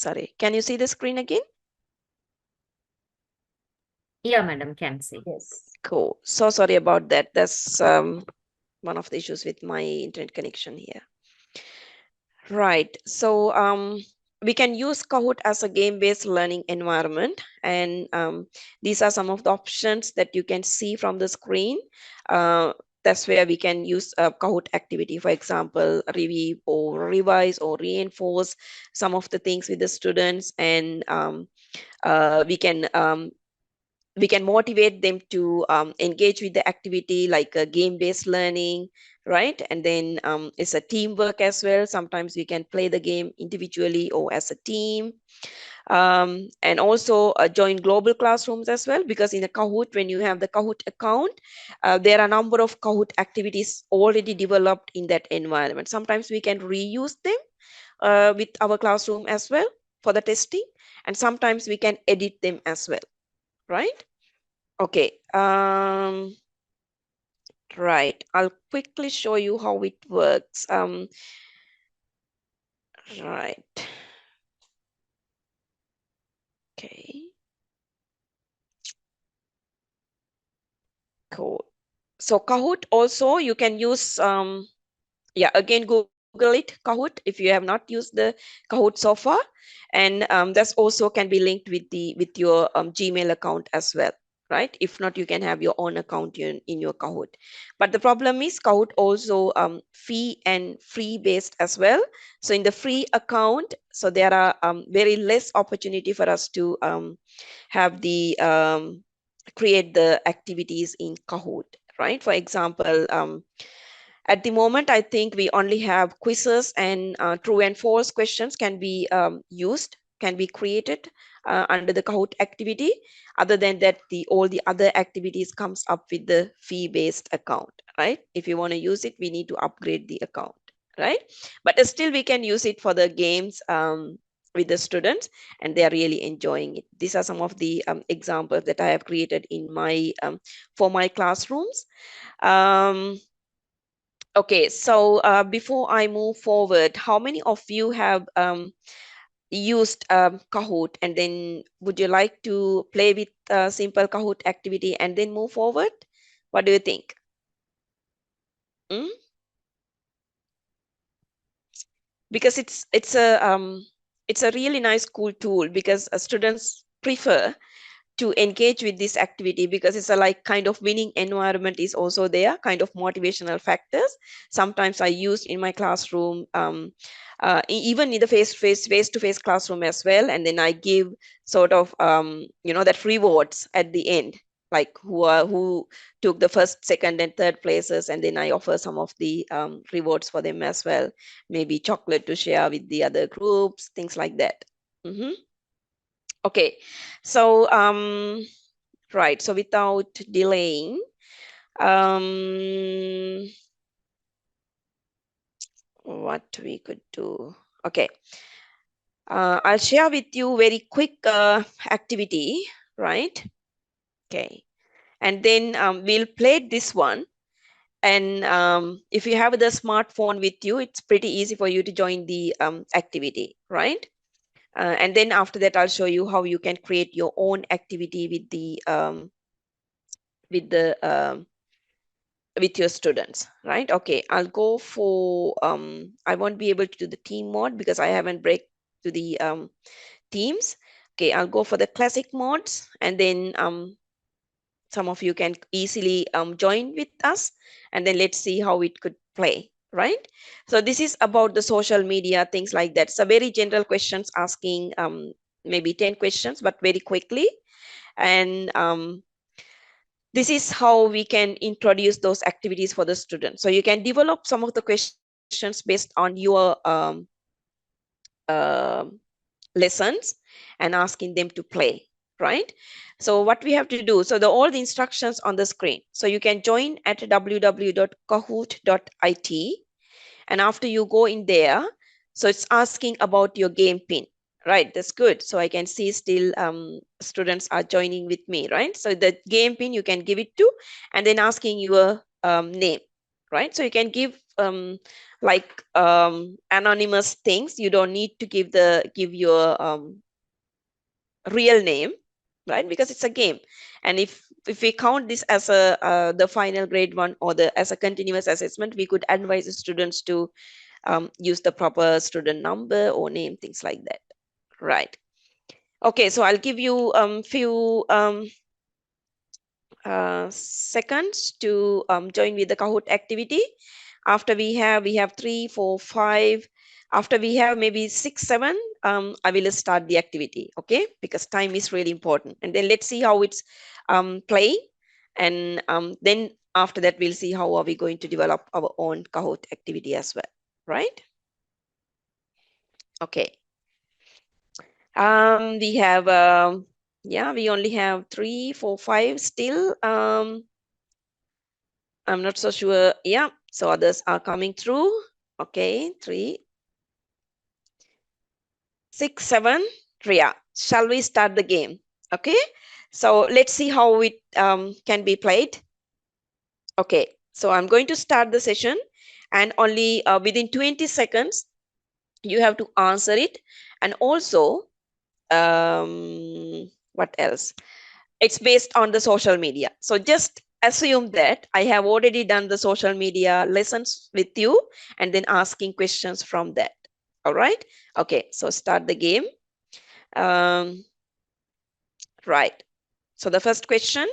sorry, can you see the screen again? Yeah, madam, can see. Yes. Cool. So sorry about that. That's one of the issues with my internet connection here. Right. So we can use Kahoot as a game-based learning environment, and these are some of the options that you can see from the screen. That's where we can use a Kahoot activity, for example, review or revise or reinforce some of the things with the students, and we can motivate them to engage with the activity, like a game-based learning, right? And then it's a teamwork as well. Sometimes we can play the game individually or as a team. And also join global classrooms as well, because in a Kahoot, when you have the Kahoot account, there are a number of Kahoot activities already developed in that environment. Sometimes we can reuse them with our classroom as well for the testing, and sometimes we can edit them as well, right? Okay, right. I'll quickly show you how it works. Right. Okay. Cool. So Kahoot also you can use yeah, again, Google it, Kahoot, if you have not used the Kahoot so far, and that's also can be linked with your Gmail account as well, right? If not, you can have your own account in your Kahoot. But the problem is Kahoot also fee and free based as well. So in the free account, so there are very less opportunity for us to have the create the activities in Kahoot, right? For example, at the moment, I think we only have quizzes and true and false questions can be used can be created under the Kahoot activity. Other than that, all the other activities comes up with the fee-based account, right? If you want to use it, we need to upgrade the account, right? But still we can use it for the games with the students, and they are really enjoying it. These are some of the examples that I have created in my for my classrooms. Okay, so before I move forward, how many of you have used Kahoot, and then would you like to play with a simple Kahoot activity and then move forward? What do you think? Hmm? Because it's a really nice cool tool, because students prefer to engage with this activity because it's a like kind of winning environment is also there, kind of motivational factors. Sometimes I use in my classroom, even in the face-to-face classroom as well. And then I give sort of, that rewards at the end, like who took the first, second, and third places. And then I offer some of the rewards for them as well. Maybe chocolate to share with the other groups, things like that. Okay, so right, so without delaying, what we could do. Okay, I'll share with you very quick activity, right? Okay, and then we'll play this one. And if you have the smartphone with you, it's pretty easy for you to join the activity, right? And then after that, I'll show you how you can create your own activity with your students, right? Okay, I'll go for I won't be able to do the team mode because I haven't break to the teams. Okay, I'll go for the classic modes, and then some of you can easily join with us, and then let's see how it could play, right? So this is about the social media, things like that. So very general questions, asking maybe 10 questions, but very quickly. And this is how we can introduce those activities for the students. So you can develop some of the questions based on your lessons and asking them to play, right? So what we have to do, so all the instructions on the screen. So you can join at www.kahoot.it, and after you go in there, so it's asking about your game pin, right? That's good. So I can see still students are joining with me, right? So the game pin you can give it to, and then asking your name, right? So you can give anonymous things. You don't need to give your real name, right? Because it's a game. And if we count this as the final grade one, or as a continuous assessment, we could advise the students to use the proper student number or name, things like that, right? Okay, so I'll give you few seconds to join with the Kahoot activity. After we have 3, 4, 5. After we have maybe 6, 7, I will start the activity, okay? Because time is really important. And then let's see how it's playing. And then after that, we'll see how are we going to develop our own Kahoot activity as well, right? Okay. We have, we only have 3, 4, 5 still. I'm not so sure. Yeah, so others are coming through. Okay, 3, 6, 7. Ria, shall we start the game? Okay, so let's see how it can be played. Okay, so I'm going to start the session, and only within 20 seconds, you have to answer it. And also, what else? It's based on the social media. So just assume that I have already done the social media lessons with you, and then asking questions from that. All right. Okay. So start the game. Right. So the first question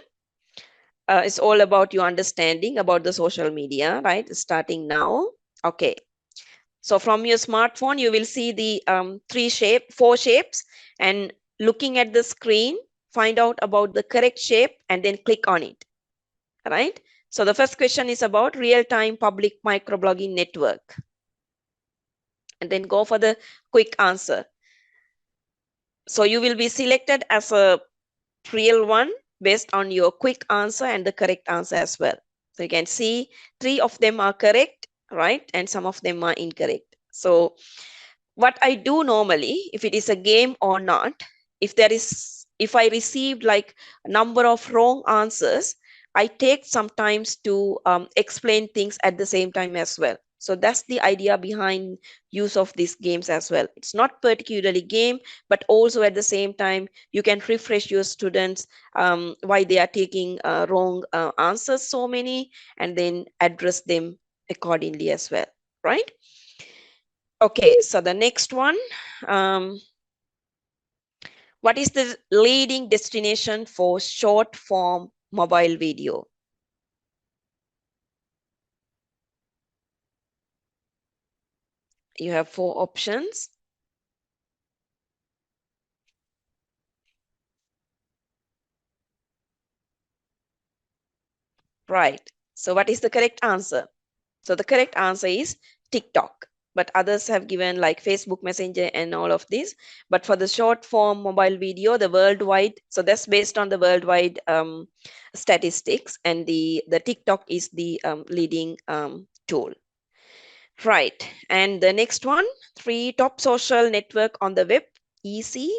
is all about your understanding about the social media, right? Starting now. Okay. So from your smartphone, you will see the 4 shapes, and looking at the screen, find out about the correct shape and then click on it, right? So the first question is about real-time public microblogging network. And then go for the quick answer. So you will be selected as a real one based on your quick answer and the correct answer as well. So you can see 3 of them are correct, right? And some of them are incorrect. So what I do normally, if it is a game or not, if I received like a number of wrong answers, I take some times to explain things at the same time as well. So that's the idea behind use of these games as well. It's not particularly game, but also at the same time, you can refresh your students why they are taking wrong answers so many, and then address them accordingly as well, right? Okay, so the next one, um, what is the leading destination for short form mobile video? You have 4 options. Right. So what is the correct answer? So the correct answer is TikTok. But others have given like Facebook Messenger and all of this. But for the short form mobile video, the worldwide, so that's based on the worldwide statistics, and the TikTok is the leading tool. Right. And the next one, 3 top social network on the web, easy.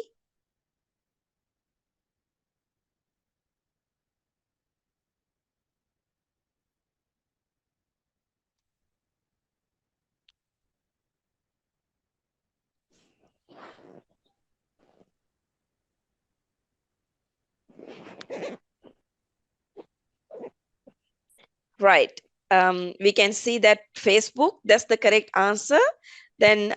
Right. We can see that Facebook, that's the correct answer. Then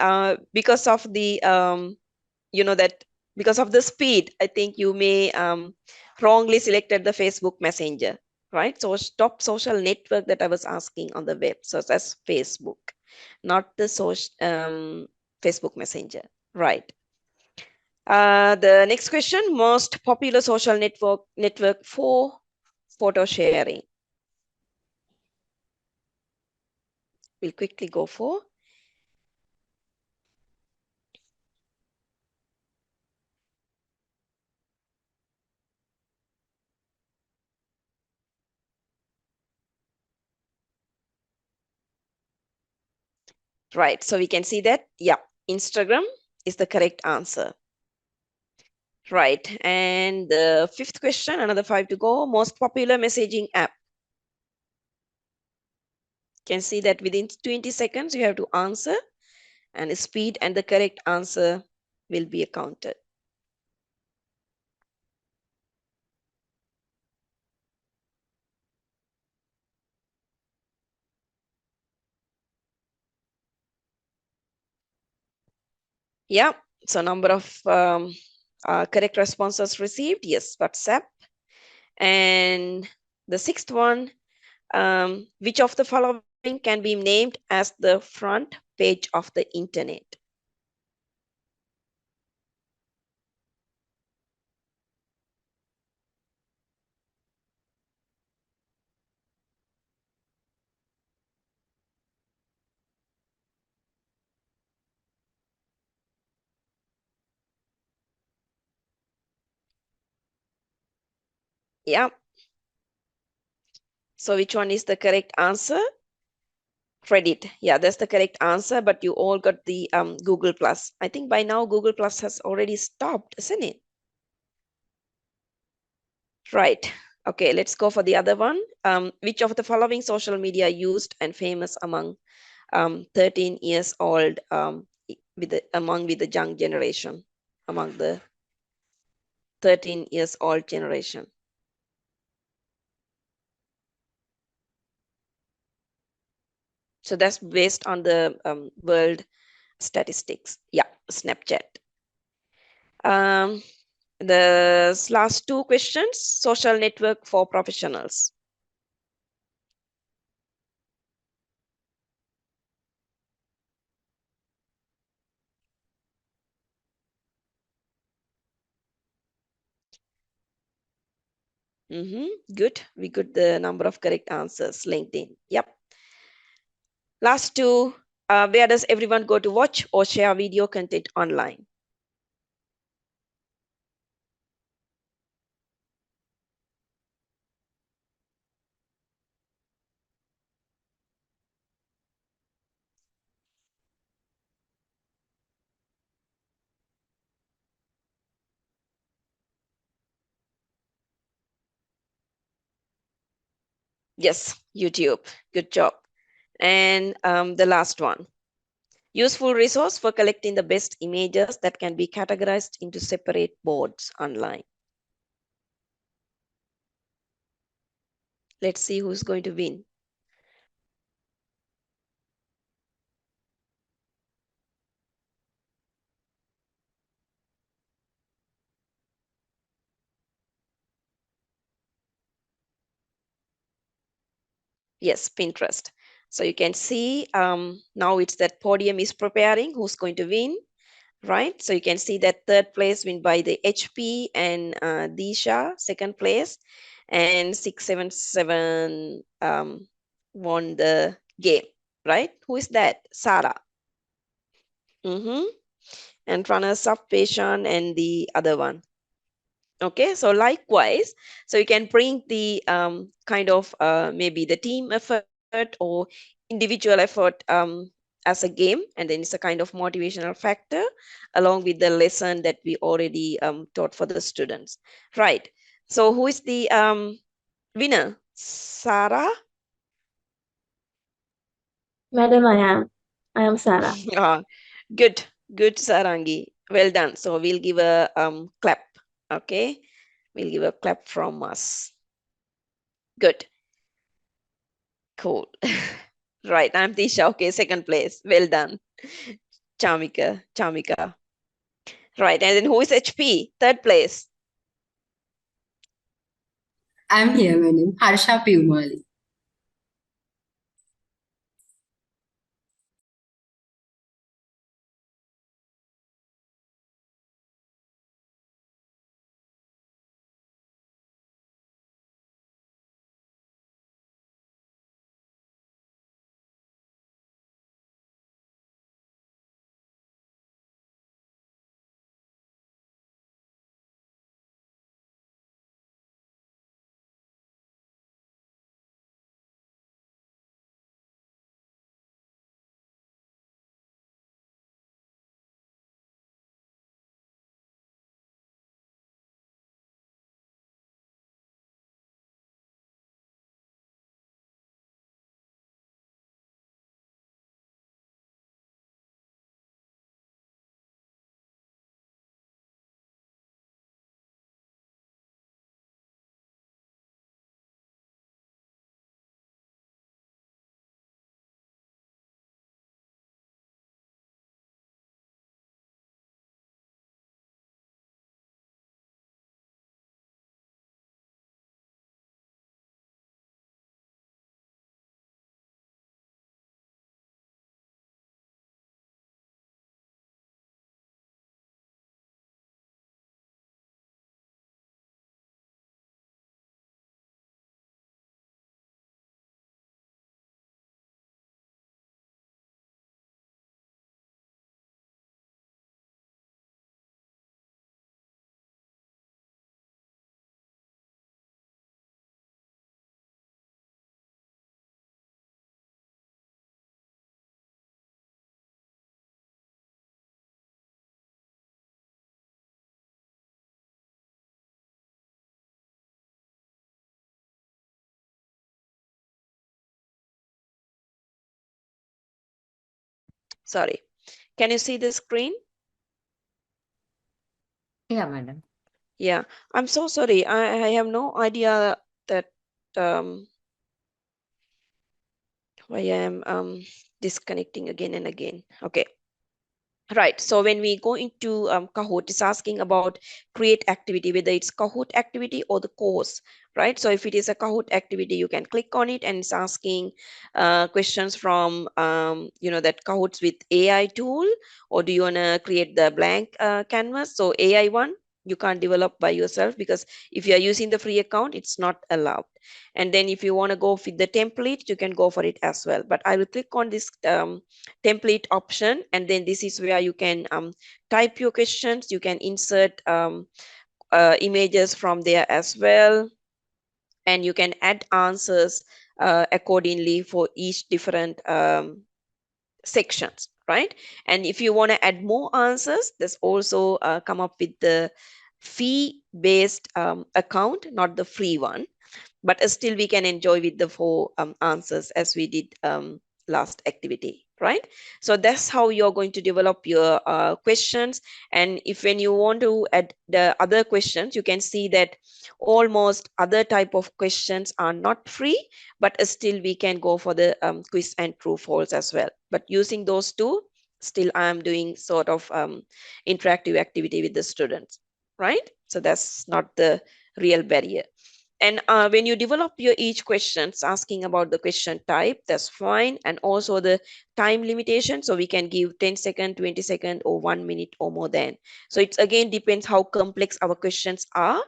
because of the, that because of the speed, I think you may wrongly selected the Facebook Messenger, right? So top social network that I was asking on the web. So that's Facebook, not the Facebook Messenger, right? The next question, most popular social network for photo sharing. We'll quickly go for. Right, so we can see that, yeah, Instagram is the correct answer. Right, and the 5th question, another 5 to go, most popular messaging app. You can see that within 20 seconds, you have to answer, and the speed and the correct answer will be accounted. Yeah, so number of correct responses received, yes, WhatsApp. And the 6th one, which of the following can be named as the front page of the internet? Yeah. So which one is the correct answer? Reddit. Yeah, that's the correct answer, but you all got the Google Plus. I think by now Google Plus has already stopped, isn't it? Right. Okay, let's go for the other one. Which of the following social media used and famous among 13 years old with the young generation, among the 13 years old generation? So that's based on the world statistics. Yeah, Snapchat. The last 2 questions, social network for professionals. Good. We got the number of correct answers. LinkedIn. Yep. Last 2, where does everyone go to watch or share video content online? Yes, YouTube. Good job. And the last one. Useful resource for collecting the best images that can be categorized into separate boards online. Let's see who's going to win. Yes, Pinterest. So you can see now it's that podium is preparing who's going to win, right? So you can see that third place win by the HP and Disha, second place, and 677 won the game, right? Who is that? Sarah. And runners up Peshan and the other one. Okay, so likewise, so you can bring the kind of maybe the team effort or individual effort as a game, and then it's a kind of motivational factor along with the lesson that we already taught for the students, right? So who is the winner? Sarah? Madam, I am Sarah. Ah, good, good, Sarangi. Well done. So we'll give a clap. Okay, we'll give a clap from us. Good. Cool. Right, I'm Tisha. Okay, second place. Well done. Chamika. Right, and then who is HP? Third place. I'm here, madam. Harsha Piumali. Sorry. Can you see the screen? Yeah, madam. Yeah, I'm so sorry. I have no idea that why I am disconnecting again and again. Okay. Right. So when we go into Kahoot, it's asking about create activity, whether it's Kahoot activity or the course, right? So if it is a Kahoot activity, you can click on it and it's asking questions from, that Kahoots with AI tool, or do you want to create the blank canvas? So AI one, you can't develop by yourself because if you are using the free account, it's not allowed. And then if you want to go with the template, you can go for it as well. But I will click on this template option, and then this is where you can type your questions. You can insert images from there as well, and you can add answers accordingly for each different sections, right? And if you want to add more answers, there's also come up with the fee based account, not the free one. but still we can enjoy with the 4 answers as we did last activity, right? So that's how you're going to develop your questions. And if when you want to add the other questions, you can see that almost other type of questions are not free, but still we can go for the quiz and true false as well. But using those two, still I am doing sort of interactive activity with the students, right? So that's not the real barrier. And when you develop your each questions asking about the question type, that's fine. And also the time limitation. So we can give 10 second, 20 second, or 1 minute or more than. So it's again depends how complex our questions are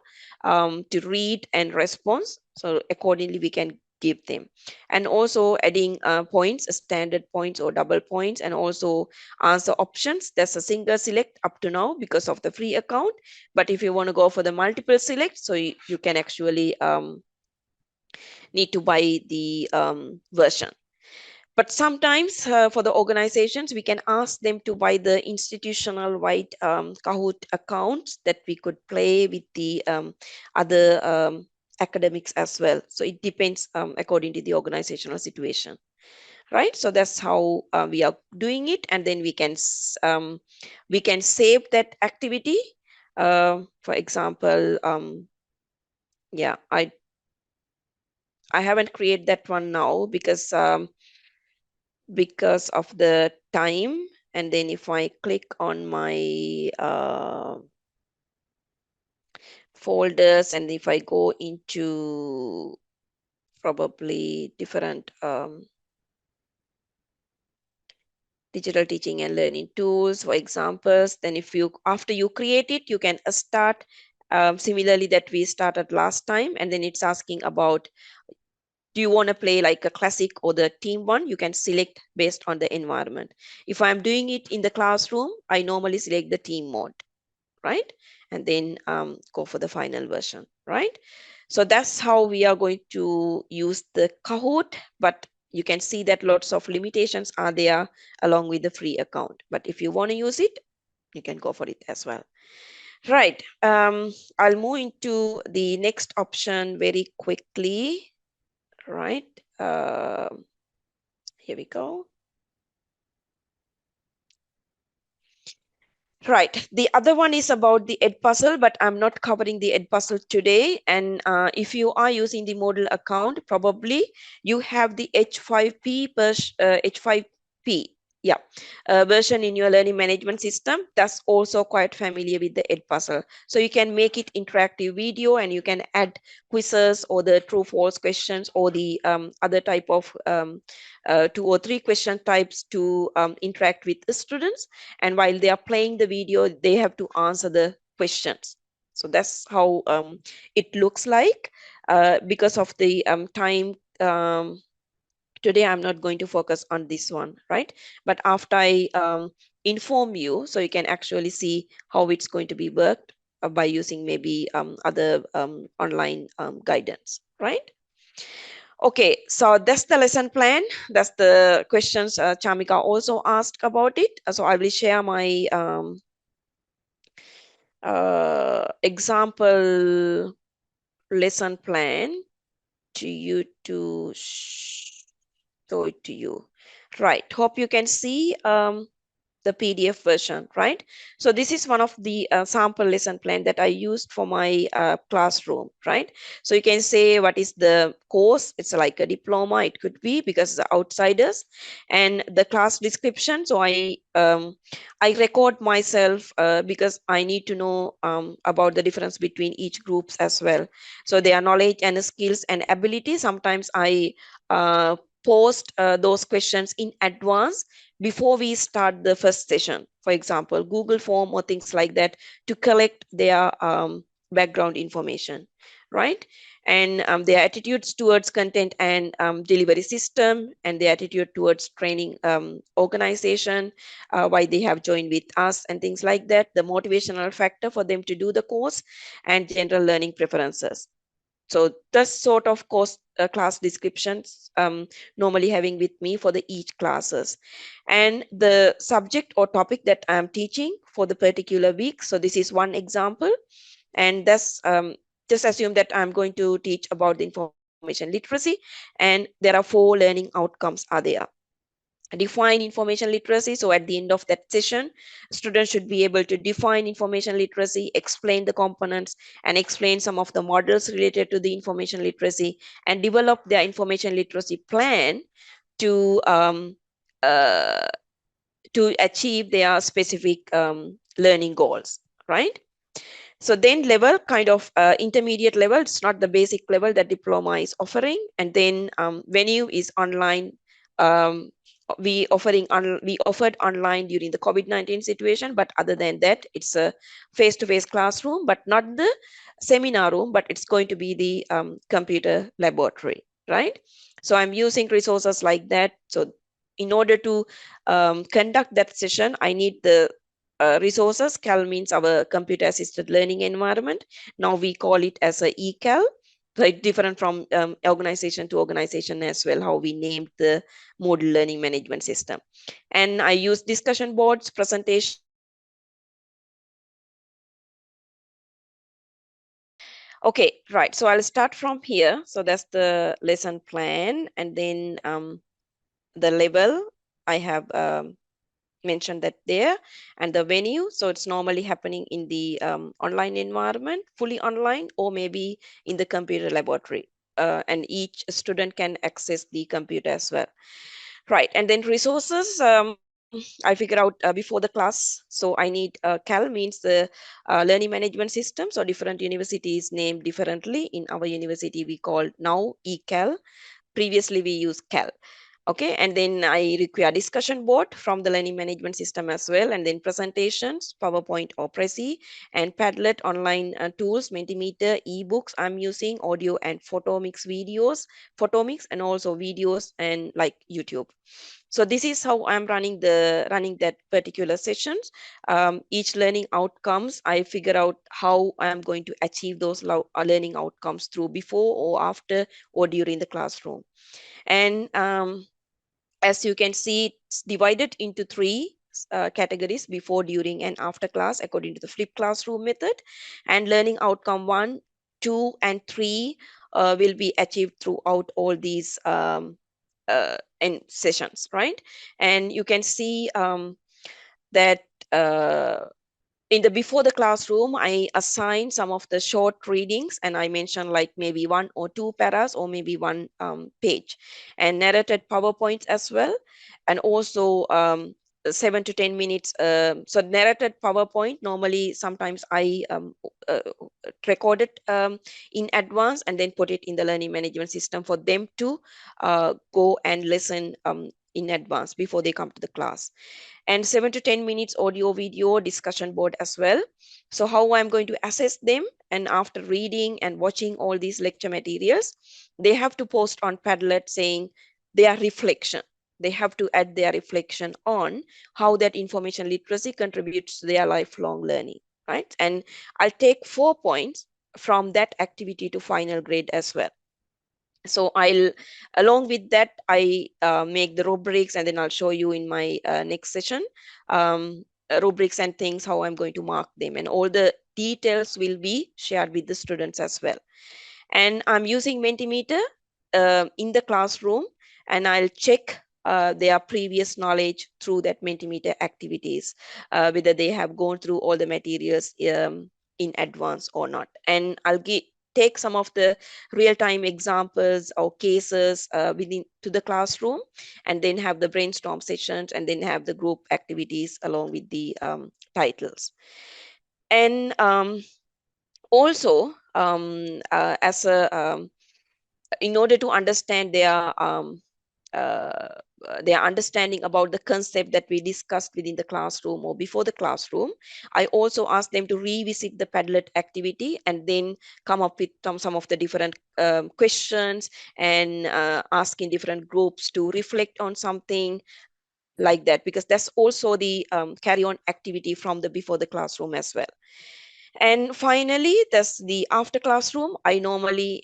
to read and response. So accordingly, we can give them. And also adding points, standard points or double points, and also answer options. There's a single select up to now because of the free account. But if you want to go for the multiple select, so you can actually need to buy the version. But sometimes for the organizations, we can ask them to buy the institutional wide Kahoot accounts that we could play with the other academics as well. So it depends according to the organizational situation, right? So that's how we are doing it. And then we can save that activity. For example, yeah, I haven't created that one now because of the time. And then if I click on my folders, and if I go into probably different digital teaching and learning tools, for examples, then if you, after you create it, you can start similarly that we started last time. And then it's asking about, do you want to play like a classic or the team one? You can select based on the environment. If I'm doing it in the classroom, I normally select the team mode, right? And then go for the final version, right? So that's how we are going to use the Kahoot, but you can see that lots of limitations are there along with the free account. But if you want to use it, you can go for it as well. Right. I'll move into the next option very quickly. Right. Here we go. Right. The other one is about the Edpuzzle, but I'm not covering the Edpuzzle today. And if you are using the Moodle account, probably you have the H5P version in your learning management system. That's also quite familiar with the Edpuzzle. So you can make it interactive video, and you can add quizzes or the true false questions or the other type of 2 or 3 question types to interact with the students. And while they are playing the video, they have to answer the questions. So that's how it looks like. Because of the time, today I'm not going to focus on this one, right? But after I inform you, so you can actually see how it's going to be worked by using maybe other online guidance, right? Okay, so that's the lesson plan. That's the questions Chamika also asked about it. So I will share my example lesson plan to you to show it to you. Right, hope you can see the PDF version, right? So this is one of the sample lesson plan that I used for my classroom, right? So you can say what is the course. It's like a diploma. It could be because the outsiders, and the class description. So I record myself because I need to know about the difference between each groups as well. So their knowledge and skills and ability. Sometimes I post those questions in advance before we start the first session, for example, Google form or things like that, to collect their background information, right? And their attitudes towards content and delivery system, and their attitude towards training organization, why they have joined with us and things like that, the motivational factor for them to do the course, and general learning preferences. So that's sort of course class descriptions normally having with me for the each classes, and the subject or topic that I'm teaching for the particular week. So this is one example, and that's just assume that I'm going to teach about the information information literacy, and there are 4 learning outcomes are there. Define information literacy. So at the end of that session, students should be able to define information literacy, explain the components, and explain some of the models related to the information literacy, and develop their information literacy plan to achieve their specific learning goals, right? So then level, kind of intermediate level, it's not the basic level that diploma is offering. And then venue is online. We offered online during the COVID-19 situation, but other than that, it's a face-to-face classroom, but not the seminar room, but it's going to be the computer laboratory, right? So I'm using resources like that. So in order to conduct that session, I need the resources. CAL means our computer assisted learning environment. Now we call it as a eCal. So it's different from organization to organization as well, how we named the Moodle learning management system. And I use discussion boards, presentation. Okay, right. So I'll start from here. So that's the lesson plan, and then the level I have mentioned that there, and the venue. So it's normally happening in the online environment, fully online, or maybe in the computer laboratory. And each student can access the computer as well. Right, and then resources, I figure out before the class. So I need CAL means the learning management system. So different universities name differently. In our university, we call now eCal. Previously, we used CAL. Okay, and then I require discussion board from the learning management system as well, and then presentations, PowerPoint or Prezi, and Padlet online tools, Mentimeter, ebooks. I'm using audio and Photomix videos, Photomix, and also videos and like YouTube. So this is how I'm running that particular sessions. Each learning outcomes, I figure out how I'm going to achieve those learning outcomes through before or after or during the classroom. And as you can see, it's divided into 3 categories: before, during, and after class, according to the flipped classroom method. And learning outcome 1, 2, and 3 will be achieved throughout all these in sessions, right? And you can see that in the before the classroom, I assign some of the short readings, and I mentioned like maybe 1 or 2 paras, or maybe 1 page, and narrated PowerPoints as well, and also 7 to 10 minutes. So narrated PowerPoint, normally sometimes I record it in advance and then put it in the learning management system for them to go and listen in advance before they come to the class. And 7 to 10 minutes audio video discussion board as well. So how I'm going to assess them, and after reading and watching all these lecture materials, they have to post on Padlet saying their reflection. They have to add their reflection on how that information literacy contributes to their lifelong learning, right? And I'll take 4 points from that activity to final grade as well. So along with that, I make the rubrics, and then I'll show you in my next session rubrics and things, how I'm going to mark them, and all the details will be shared with the students as well. And I'm using Mentimeter in the classroom, and I'll check their previous knowledge through that Mentimeter activities, whether they have gone through all the materials in advance or not. And I'll take some of the real-time examples or cases within to the classroom, and then have the brainstorm sessions, and then have the group activities along with the titles. And also, as a in order to understand their understanding about the concept that we discussed within the classroom or before the classroom, I also asked them to revisit the Padlet activity and then come up with some of the different questions, and ask in different groups to reflect on something like that, because that's also the carry-on activity from the before the classroom as well. And finally, there's the after classroom. I normally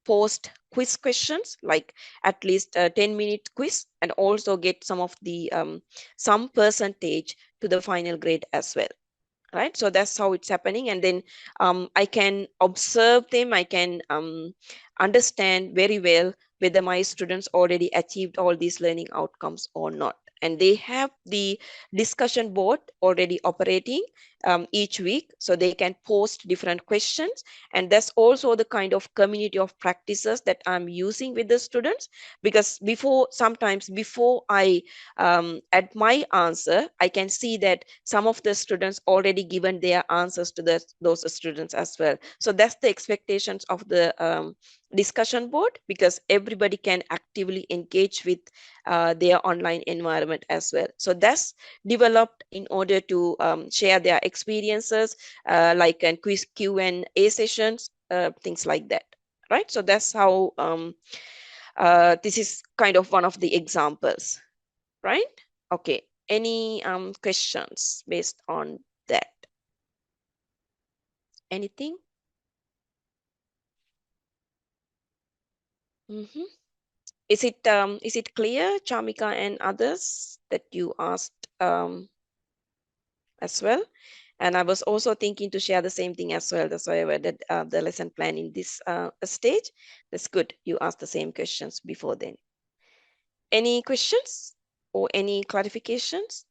post quiz questions, like at least a 10-minute quiz, and also get some of the some percentage to the final grade as well. right? So that's how it's happening. And then I can observe them, I can understand very well whether my students already achieved all these learning outcomes or not. And they have the discussion board already operating each week, so they can post different questions. And that's also the kind of community of practices that I'm using with the students, because sometimes before I add my answer, I can see that some of the students already given their answers to those students as well. So that's the expectations of the discussion board, because everybody can actively engage with their online environment as well. So that's developed in order to share their experiences, like and quiz Q&A sessions, things like that, right? So that's how this is kind of one of the examples, right? Okay, any questions based on that? Anything? Mhm. Is it clear, Chamika and others, that you asked as well? And I was also thinking to share the same thing as well. That's why I added the lesson plan in this stage. That's good. You asked the same questions before then. Any questions or any clarifications?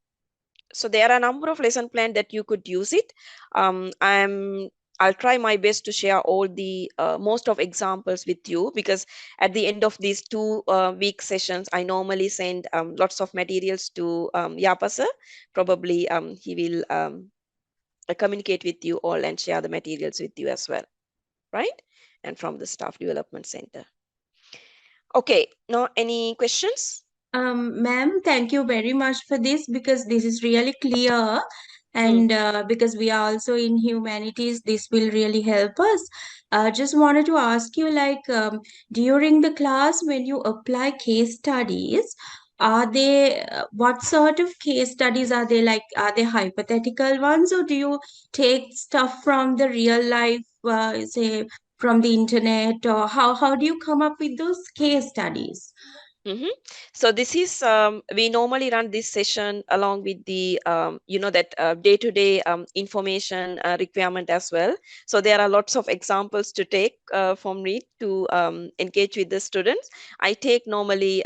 So there are a number of lesson plan that you could use it. I'll try my best to share all the most of examples with you, because at the end of these 2 week sessions, I normally send lots of materials to Yapasa. Probably he will communicate with you all and share the materials with you as well, right? And from the Staff Development Center. Okay, now any questions? Ma'am, thank you very much for this, because this is really clear, and because we are also in humanities, this will really help us. Just wanted to ask you, like, during the class, when you apply case studies, are they what sort of case studies are they? Like, are they hypothetical ones, or do you take stuff from the real life, say from the internet, or how do you come up with those case studies? So this is we normally run this session along with the that day-to-day information requirement as well. So there are lots of examples to take from me to engage with the students. I take normally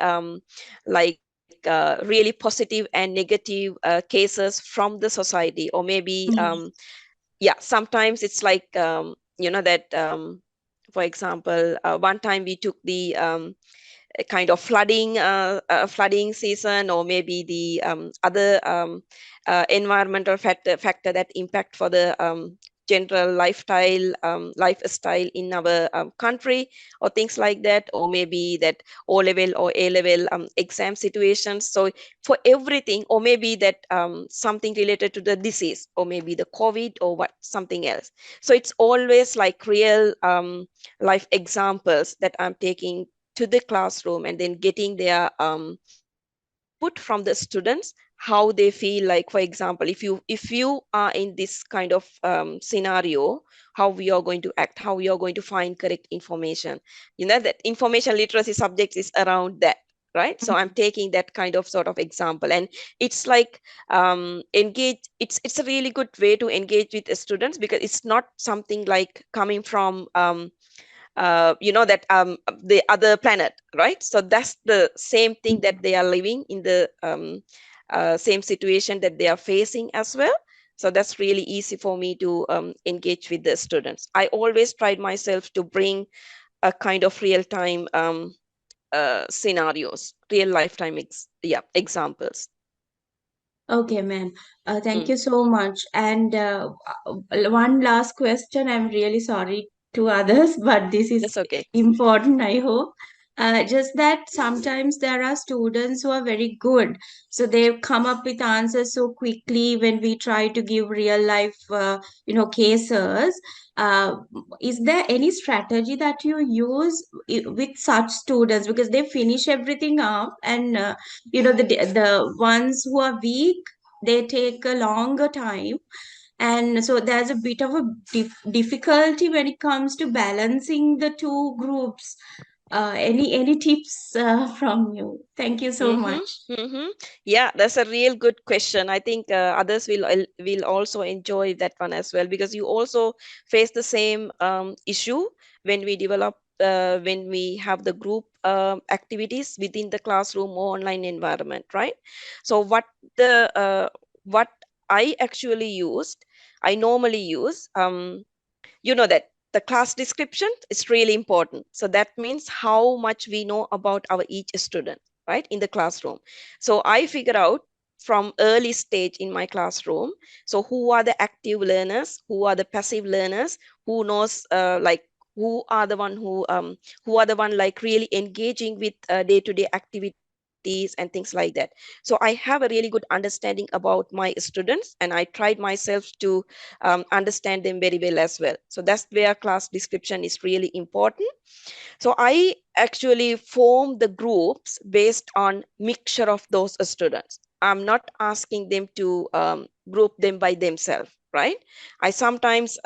like really positive and negative cases from the society, or maybe sometimes it's like that for example, one time we took the a kind of flooding season, or maybe the other environmental factor that impact for the general lifestyle in our country, or things like that, or maybe that O level or A level exam situations. So for everything, or maybe that something related to the disease, or maybe the COVID, or what something else. So it's always like real life examples that I'm taking to the classroom, and then getting their input from the students, how they feel. Like, for example, if you are in this kind of scenario, how we are going to act, how we are going to find correct information. That information literacy subject is around that, right? So I'm taking that kind of sort of example, and it's like engage it's a really good way to engage with the students, because it's not something like coming from that the other planet, right? So that's the same thing that they are living in, the same situation that they are facing as well. So that's really easy for me to engage with the students. I always tried myself to bring a kind of real-time scenarios, real lifetime examples. Okay, ma'am. Thank you so much. And one last question. I'm really sorry to others, but this is That's okay. important, I hope. Just that sometimes there are students who are very good. So they come up with answers so quickly when we try to give real life, cases. Uh, is there any strategy that you use with such students? Because they finish everything up, and the ones who are weak, they take a longer time, and so there's a bit of a difficulty when it comes to balancing the two groups. Any tips from you? Thank you so Mm-hmm, much. mm-hmm. Yeah, that's a real good question. I think others will also enjoy that one as well, because you also face the same issue when we develop when we have the group activities within the classroom or online environment, right? So what I actually used, I normally use you know that the class description is really important. So that means how much we know about our each student, right, in the classroom. So I figure out from early stage in my classroom, so who are the active learners, who are the passive learners, who knows like who are the one like really engaging with day-to-day activities and things like that. So I have a really good understanding about my students, and I tried myself to understand them very well as well. So that's where class description is really important. So I actually form the groups based on mixture of those students. I'm not asking them to group them by themselves, right? I sometimes,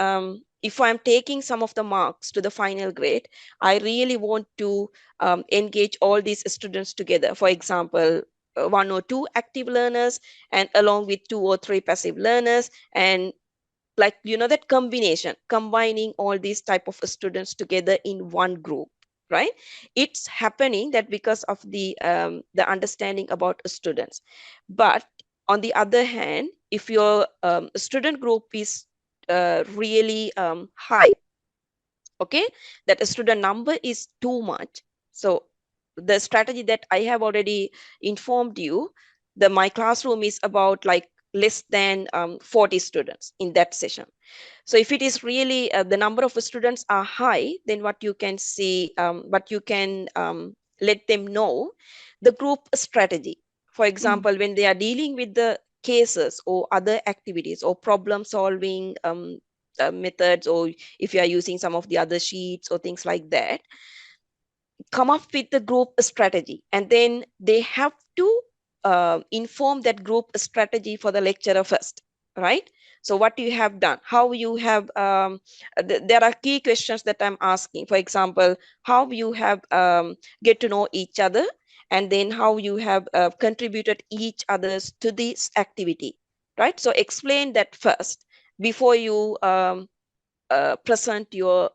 if I'm taking some of the marks to the final grade, I really want to engage all these students together. For example, one or two active learners and along with two or three passive learners, and like that combination, combining all these type of students together in one group, right? It's happening that because of the understanding about students. But on the other hand, if your student group is really high, okay, that a student number is too much, so the strategy that I have already informed you, my classroom is about like less than 40 students in that session. So if it is really the number of students are high, then what you can see, what you can let them know, the group strategy. For example, when they are dealing with the cases or other activities or problem solving methods, or if you are using some of the other sheets or things like that, come up with the group strategy, and then they have to inform that group strategy for the lecturer first, right? So what you have done, how you have there are key questions that I'm asking. For example, how you have get to know each other, and then how you have contributed each others to this activity, right? So explain that first before you present your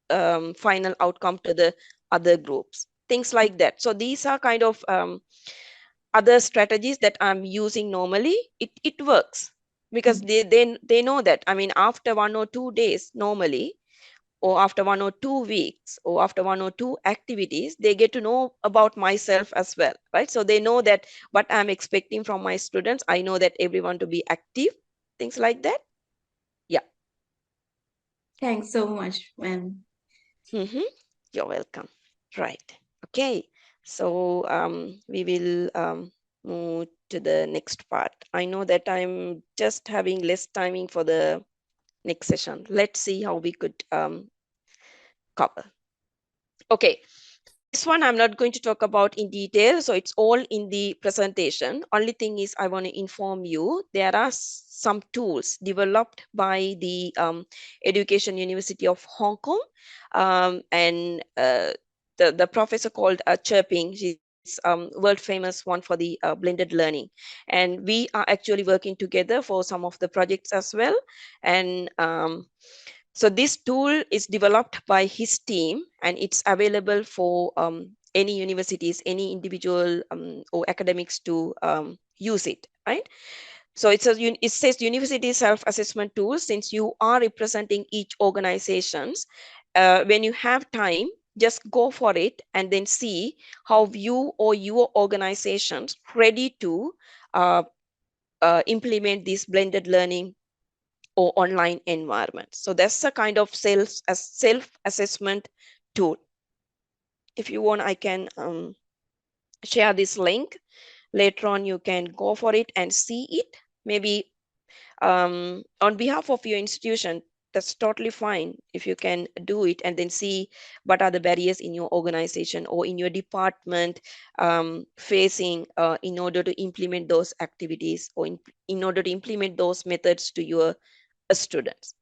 final outcome to the other groups, things like that. So these are kind of other strategies that I'm using normally. It works because they know that, I mean, after 1 or 2 days normally, or after 1 or 2 weeks, or after 1 or 2 activities, they get to know about myself as well, right? So they know that what I'm expecting from my students. I know that everyone to be active, things like that. Yeah. Thanks so much, ma'am. You're welcome. Right. Okay. So we will move to the next part. I know that I'm just having less timing for the next session. Let's see how we could cover. Okay. This one I'm not going to talk about in detail. So it's all in the presentation. Only thing is I want to inform you there are some tools developed by the Education University of Hong Kong, and the professor called Chirping. She's world famous one for the blended learning, and we are actually working together for some of the projects as well. And so this tool is developed by his team, and it's available for any universities, any individual or academics to use it, right? So it says university self-assessment tool. Since you are representing each organizations, when you have time, just go for it and then see how you or your organizations ready to implement this blended learning or online environment. So that's a kind of self-assessment tool. If you want, I can share this link. Later on, you can go for it and see it. Maybe on behalf of your institution, that's totally fine if you can do it and then see what are the barriers in your organization or in your department facing in order to implement those activities, or in order to implement those methods to your students.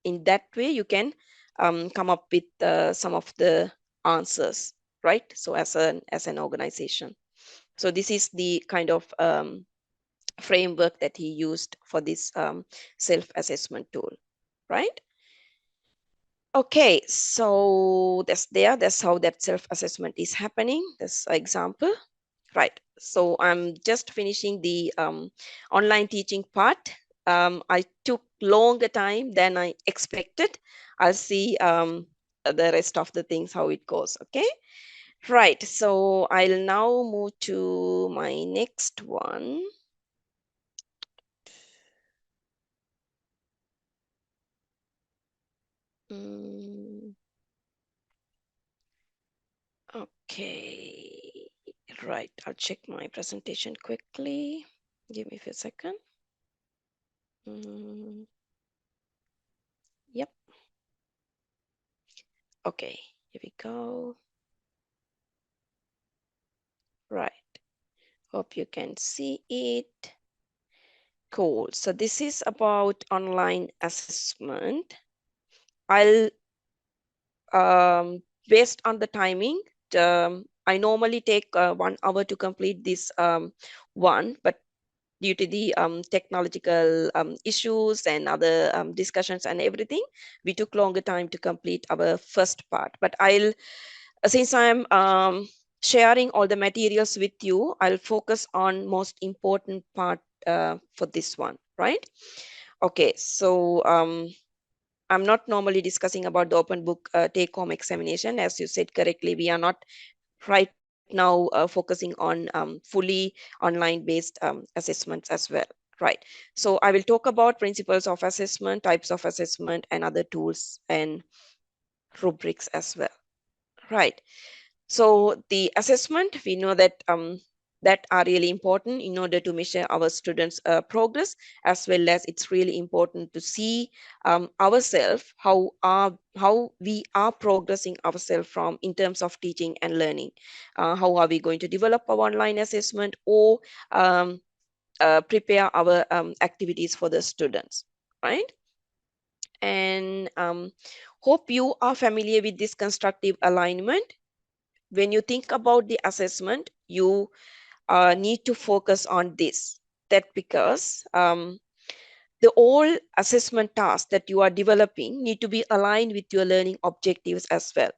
In that way, you can come up with some of the answers, right? So as an organization. So this is the kind of framework that he used for this self-assessment tool, right? Okay, so that's how that self-assessment is happening. This example, right? So I'm just finishing the online teaching part. I took longer time than I expected. I'll see the rest of the things, how it goes, okay? Right, so I'll now move to my next one. Okay, right, I'll check my presentation quickly. Give me a second. Yep. Okay, here we go. Right, hope you can see it. Cool, so this is about online assessment. I'll, based on the timing, I normally take 1 hour to complete this one, but due to the technological issues and other discussions and everything, we took longer time to complete our first part. But since I'm sharing all the materials with you, I'll focus on most important part for this one, right? Okay, so I'm not normally discussing about the open book take-home examination. As you said correctly, we are not right now focusing on fully online-based assessments as well, right? So I will talk about principles of assessment, types of assessment, and other tools and rubrics as well, right? So the assessment, we know that that are really important in order to measure our students' progress, as well as it's really important to see ourselves, how we are progressing ourselves from in terms of teaching and learning. How are we going to develop our online assessment or prepare our activities for the students, right? And hope you are familiar with this constructive alignment. When you think about the assessment, you need to focus on this. That because the all assessment tasks that you are developing need to be aligned with your learning objectives as well,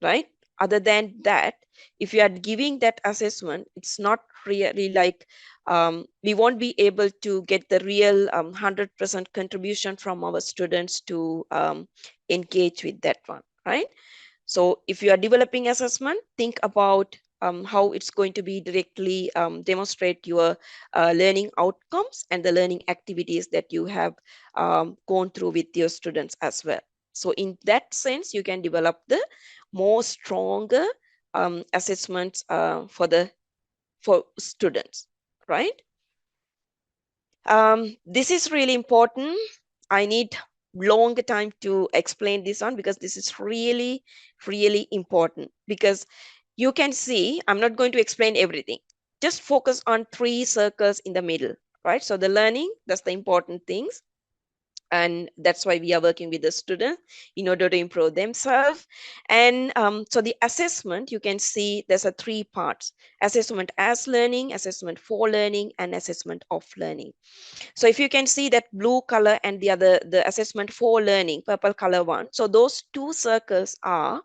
right? Other than that, if you are giving that assessment, it's not really like we won't be able to get the real 100% contribution from our students to engage with that one, right? So if you are developing assessment, think about how it's going to be directly demonstrate your learning outcomes and the learning activities that you have gone through with your students as well. So in that sense, you can develop the more stronger assessments for students, right? This is really important. I need longer time to explain this on because this is really, really important, because you can see, I'm not going to explain everything. Just focus on 3 circles in the middle, right? So the learning, that's the important things. And that's why we are working with the student in order to improve themselves. And so the assessment, you can see there's a 3 parts: assessment as learning, assessment for learning, and assessment of learning. So if you can see that blue color and the assessment for learning, purple color one, so those 2 circles are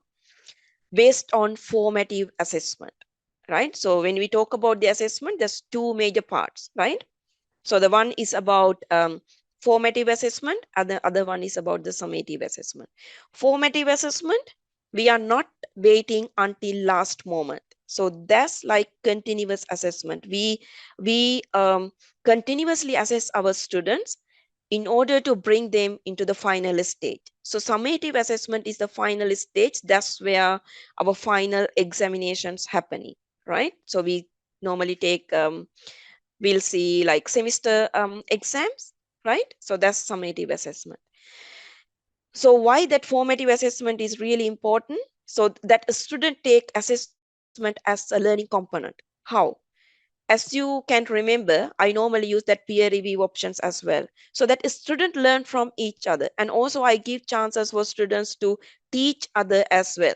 based on formative assessment, right? So when we talk about the assessment, there's 2 major parts, right? So the one is about formative assessment, and the other one is about the summative assessment. Formative assessment, we are not waiting until last moment. So that's like continuous assessment. We continuously assess our students in order to bring them into the final stage. So summative assessment is the final stage. That's where our final examinations happening, right? So we normally take we'll see like semester exams, right? So that's summative assessment. So why that formative assessment is really important? So that a student take assessment as a learning component. How? As you can remember, I normally use that peer review options as well, so that a student learn from each other. And also I give chances for students to teach other as well,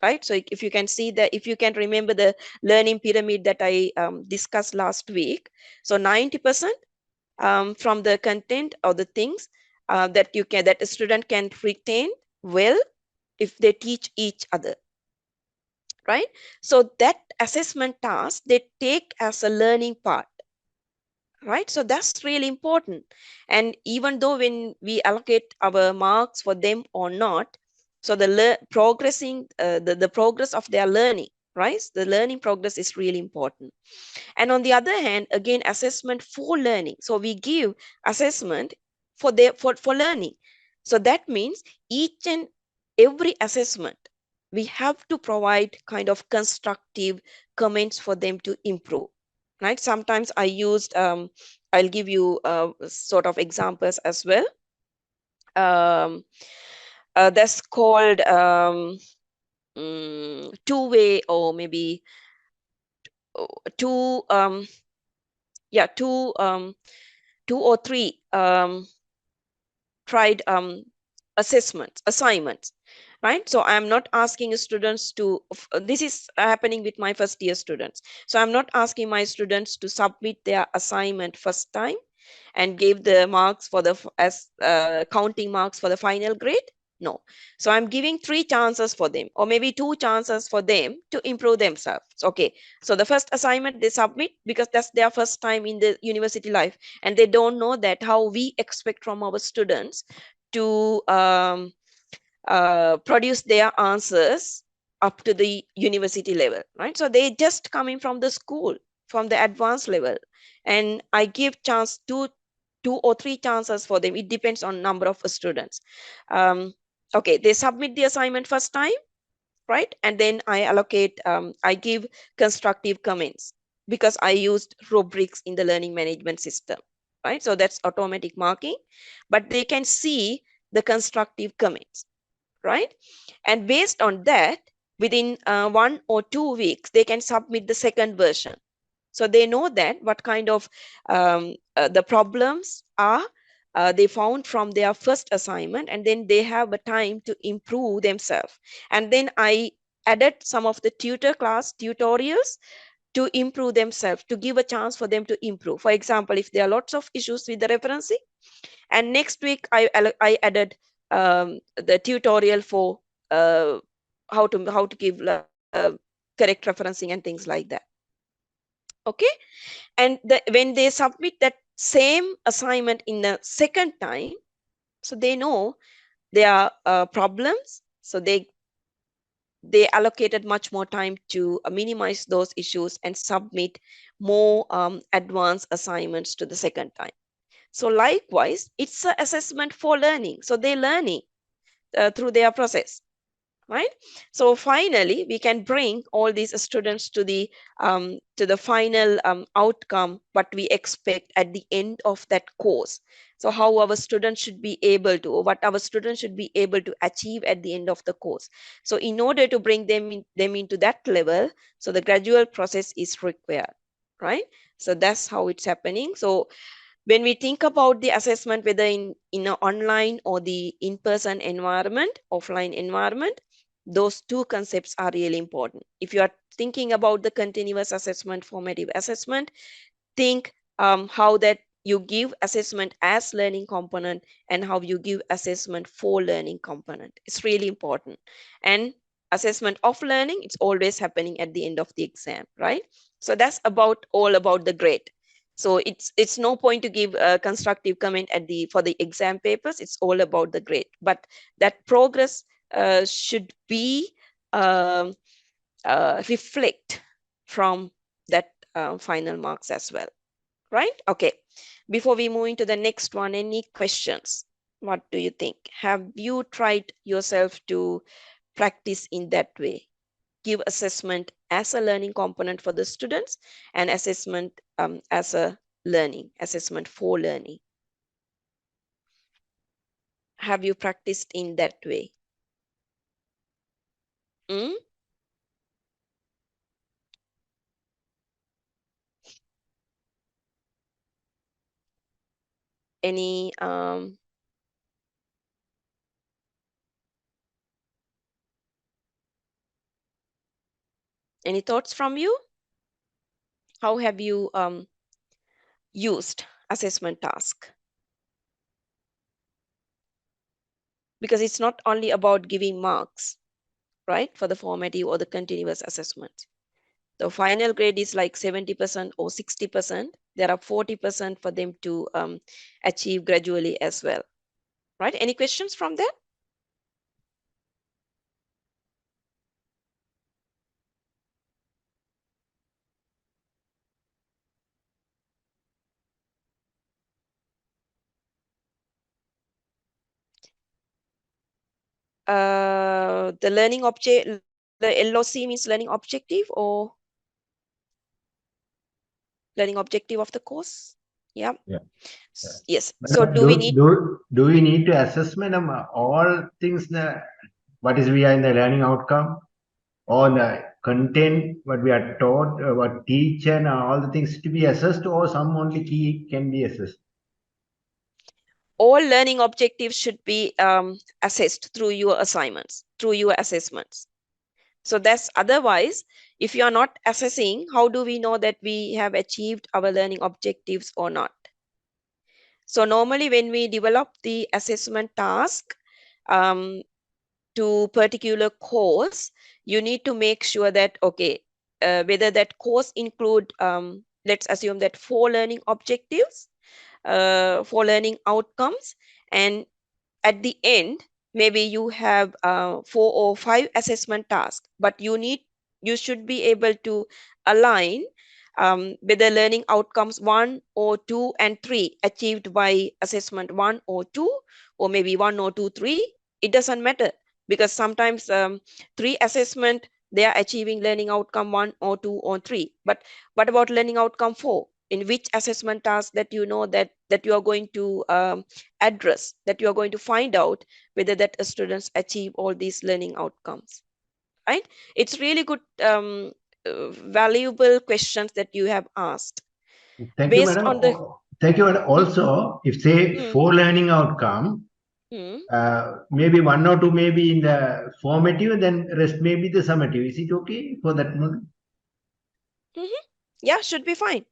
right? So if you can see that, if you can remember the learning pyramid that I discussed last week, so 90% from the content or the things that a student can retain well if they teach each other, right? So that assessment task they take as a learning part, right? So that's really important. And even though when we allocate our marks for them or not, so the progressing the progress of their learning, right? The learning progress is really important. And on the other hand, again, assessment for learning. So we give assessment for learning. So that means each and every assessment, we have to provide kind of constructive comments for them to improve, right? Sometimes I used, I'll give you sort of examples as well. That's called two-way, or maybe two, yeah, two or three tried assignments, right? So I'm not asking students to, this is happening with my first year students. So I'm not asking my students to submit their assignment first time and give the marks for the as counting marks for the final grade. No. So I'm giving 3 chances for them, or maybe 2 chances for them to improve themselves. Okay. So the first assignment they submit because that's their first time in the university life, and they don't know that how we expect from our students to produce their answers up to the university level, right? So they just coming from the school, from the advanced level, and I give chance to 2 or 3 chances for them. It depends on number of students. Okay, they submit the assignment first time, right? And then I allocate, I give constructive comments because I used rubrics in the learning management system, right? So that's automatic marking, but they can see the constructive comments, right? And based on that, within 1 or 2 weeks, they can submit the second version. So they know that what kind of the problems are they found from their first assignment, and then they have a time to improve themselves. And then I added some of the tutor class tutorials to improve themselves, to give a chance for them to improve. For example, if there are lots of issues with the referencing, and next week I added the tutorial for how to give correct referencing and things like that. Okay. And when they submit that same assignment in the second time, so they know their problems, so they allocated much more time to minimize those issues and submit more advanced assignments to the second time. So likewise, it's an assessment for learning, so they're learning through their process, right? So finally, we can bring all these students to the final outcome, what we expect at the end of that course. So how our students should be able to, or what our students should be able to achieve at the end of the course. So in order to bring them into that level, so the gradual process is required, right? So that's how it's happening. So when we think about the assessment, whether in an online or the in-person environment, offline environment, those two concepts are really important. If you are thinking about the continuous assessment, formative assessment, think how that you give assessment as learning component and how you give assessment for learning component. It's really important. And assessment of learning, it's always happening at the end of the exam, right? So that's about all about the grade. So it's no point to give a constructive comment at the for the exam papers. It's all about the grade, but that progress should be um, reflect from that final marks as well, right? Okay. Before we move into the next one, any questions? What do you think? Have you tried yourself to practice in that way? Give assessment as a learning component for the students and assessment as a learning, assessment for learning. Have you practiced in that way? Mm? Any Any thoughts from you? How have you used assessment task? Because it's not only about giving marks, right, for the formative or the continuous assessment. The final grade is like 70% or 60%. There are 40% for them to achieve gradually as well, right? Any questions from that? The learning object, the LOC means learning objective or learning objective of the course. Yeah. Yeah. Yes. So Madam, do we need? do we need to assess, madam, all things what is we are in the learning outcome, or the content what we are taught, what teach, and all the things to be assessed, or some only key can be assessed? All learning objectives should be assessed through your assignments, through your assessments. So that's otherwise, if you are not assessing, how do we know that we have achieved our learning objectives or not? So normally when we develop the assessment task to particular course, you need to make sure that, okay, whether that course include, let's assume that 4 learning objectives, 4 learning outcomes, and at the end, maybe you have 4 or 5 assessment tasks, but you should be able to align whether learning outcomes 1 or 2 and 3 achieved by assessment 1 or 2, or maybe 1 or 2, 3. It doesn't matter, because sometimes 3 assessment, they are achieving learning outcome 1 or 2 or 3. But what about learning outcome 4? In which assessment task that you know that you are going to address, that you are going to find out whether that students achieve all these learning outcomes, right? It's really good, valuable questions that you have asked. Thank you, Based madam. on the Thank you, madam. Also, if say Hmm. 4 learning outcome, Hmm. maybe 1 or 2 may be in the formative, then rest may be the summative. Is it okay for that one? Yeah, should be fine.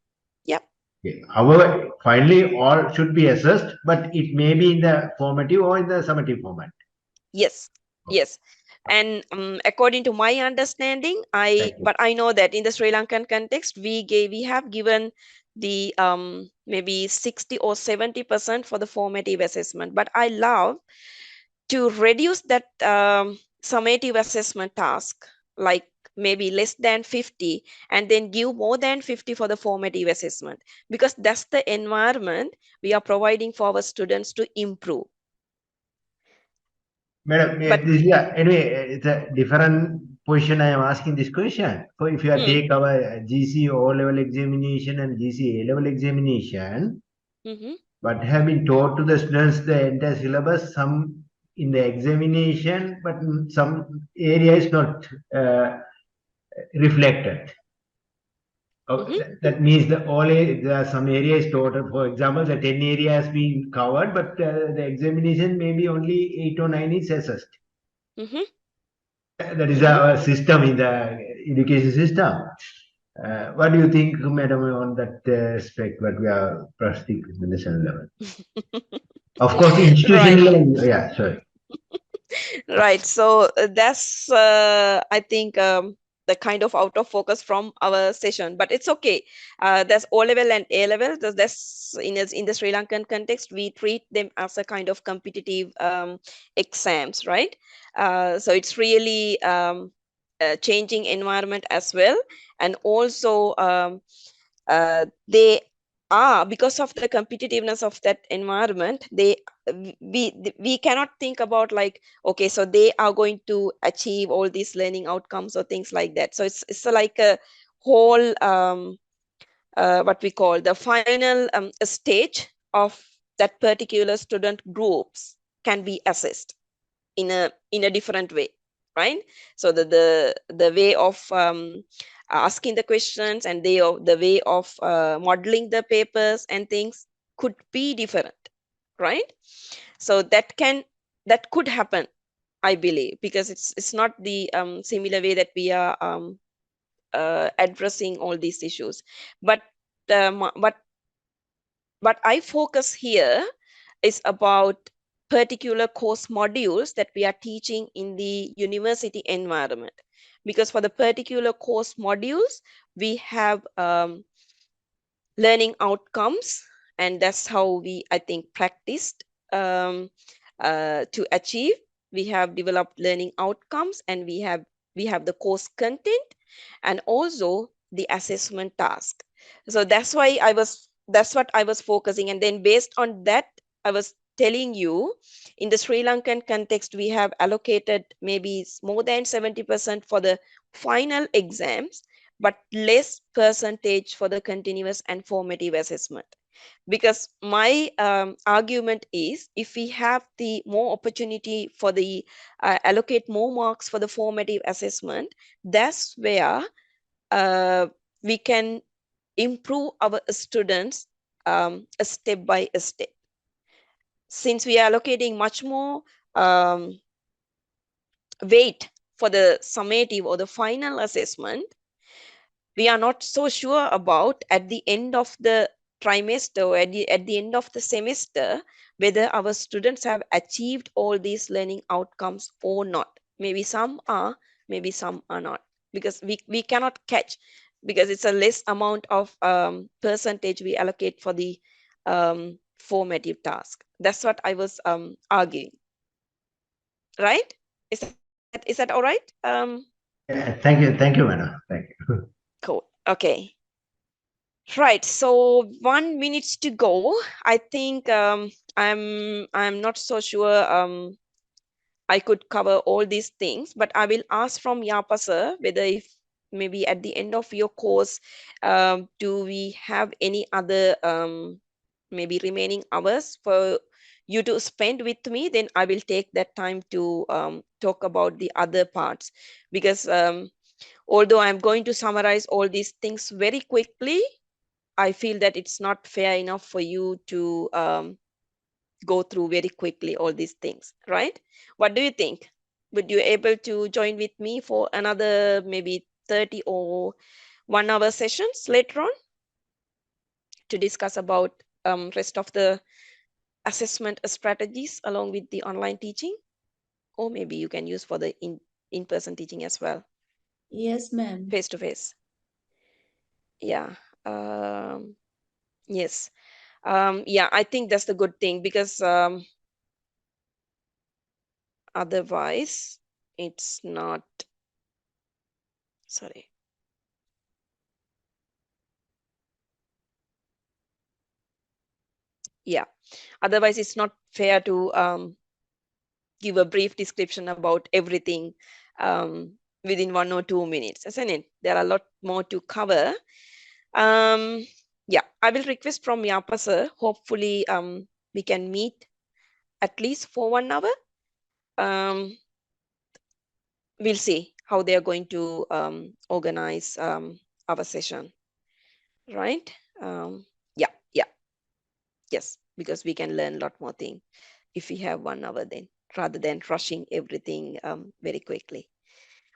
Yep. Okay. However, finally, all should be assessed, but it may be in the formative or in the summative format. Yes. Yes. And according to my understanding, Thank you. but I know that in the Sri Lankan context, we have given the maybe 60 or 70% for the formative assessment. But I love to reduce that summative assessment task, like maybe less than 50, and then give more than 50 for the formative assessment, because that's the environment we are providing for our students to improve. Madam, But this is anyway, it's a different position I am asking this question. So if you take our GC O-level examination and GC A-level examination, but have been taught to the students the entire syllabus, some in the examination, but in some area is not reflected. That means there are some areas taught. For example, the 10 area has been covered, but the examination maybe only 8 or 9 is assessed. That is our system in the education system. What do you think, madam, on that aspect? What we are practicing at the national level? Of course, institutional level. Yeah, sorry. Right. So that's I think the kind of out of focus from our session, but it's okay. That's O level and A level. That's in the Sri Lankan context, we treat them as a kind of competitive exams, right? So it's really a changing environment as well, and also they are, because of the competitiveness of that environment, we cannot think about like, okay, so they are going to achieve all these learning outcomes or things like that. So it's like a whole what we call the final stage of that particular student groups can be assessed in a different way, right? So the way of asking the questions and the way of modeling the papers and things could be different, right? So that could happen, I believe, because it's not the similar way that we are addressing all these issues. But what I focus here is about particular course modules that we are teaching in the university environment. Because for the particular course modules, we have learning outcomes, and that's how we, I think, practiced to achieve. We have developed learning outcomes, and we have the course content and also the assessment task. So that's why that's what I was focusing. And then based on that, I was telling you, in the Sri Lankan context, we have allocated maybe more than 70% for the final exams, but less percentage for the continuous and formative assessment. Because my argument is, if we have the more opportunity for the allocate more marks for the formative assessment, that's where we can improve our students a step by a step. Since we are allocating much more weight for the summative or the final assessment, we are not so sure about at the end of the trimester or at the end of the semester whether our students have achieved all these learning outcomes or not. Maybe some are, maybe some are not, because we cannot catch, because it's a less amount of percentage we allocate for the formative task. That's what I was arguing. Right? Is that all right? Yeah, thank you, madam. Thank you. Cool. Okay. Right. So 1 minute to go. I think I'm not so sure I could cover all these things, but I will ask from Yapa sir whether if maybe at the end of your course, do we have any other maybe remaining hours for you to spend with me? Then I will take that time to talk about the other parts, because although I'm going to summarize all these things very quickly, I feel that it's not fair enough for you to go through very quickly all these things, right? What do you think? Would you able to join with me for another maybe 30 or 1 hour sessions later on to discuss about rest of the assessment strategies along with the online teaching? Or maybe you can use for the in-person teaching as well, Yes, ma'am. face to face. Yeah. Yes. Yeah, I think that's the good thing, because otherwise it's not, sorry. Yeah, otherwise it's not fair to give a brief description about everything within 1 or 2 minutes, isn't it? There are a lot more to cover. Yeah, I will request from Yapa sir, hopefully we can meet at least for 1 hour. We'll see how they are going to organize our session, right? Yeah, yes, because we can learn a lot more thing if we have 1 hour then, rather than rushing everything very quickly.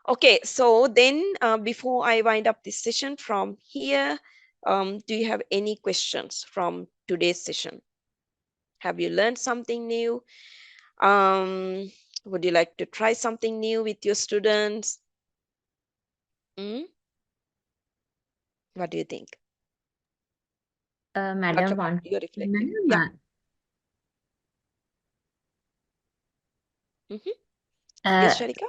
Okay, so then before I wind up this session from here, do you have any questions from today's session? Have you learned something new? Would you like to try something new with your students? What do you think? Madam, one you're reflecting. madam, Yes, Sharika?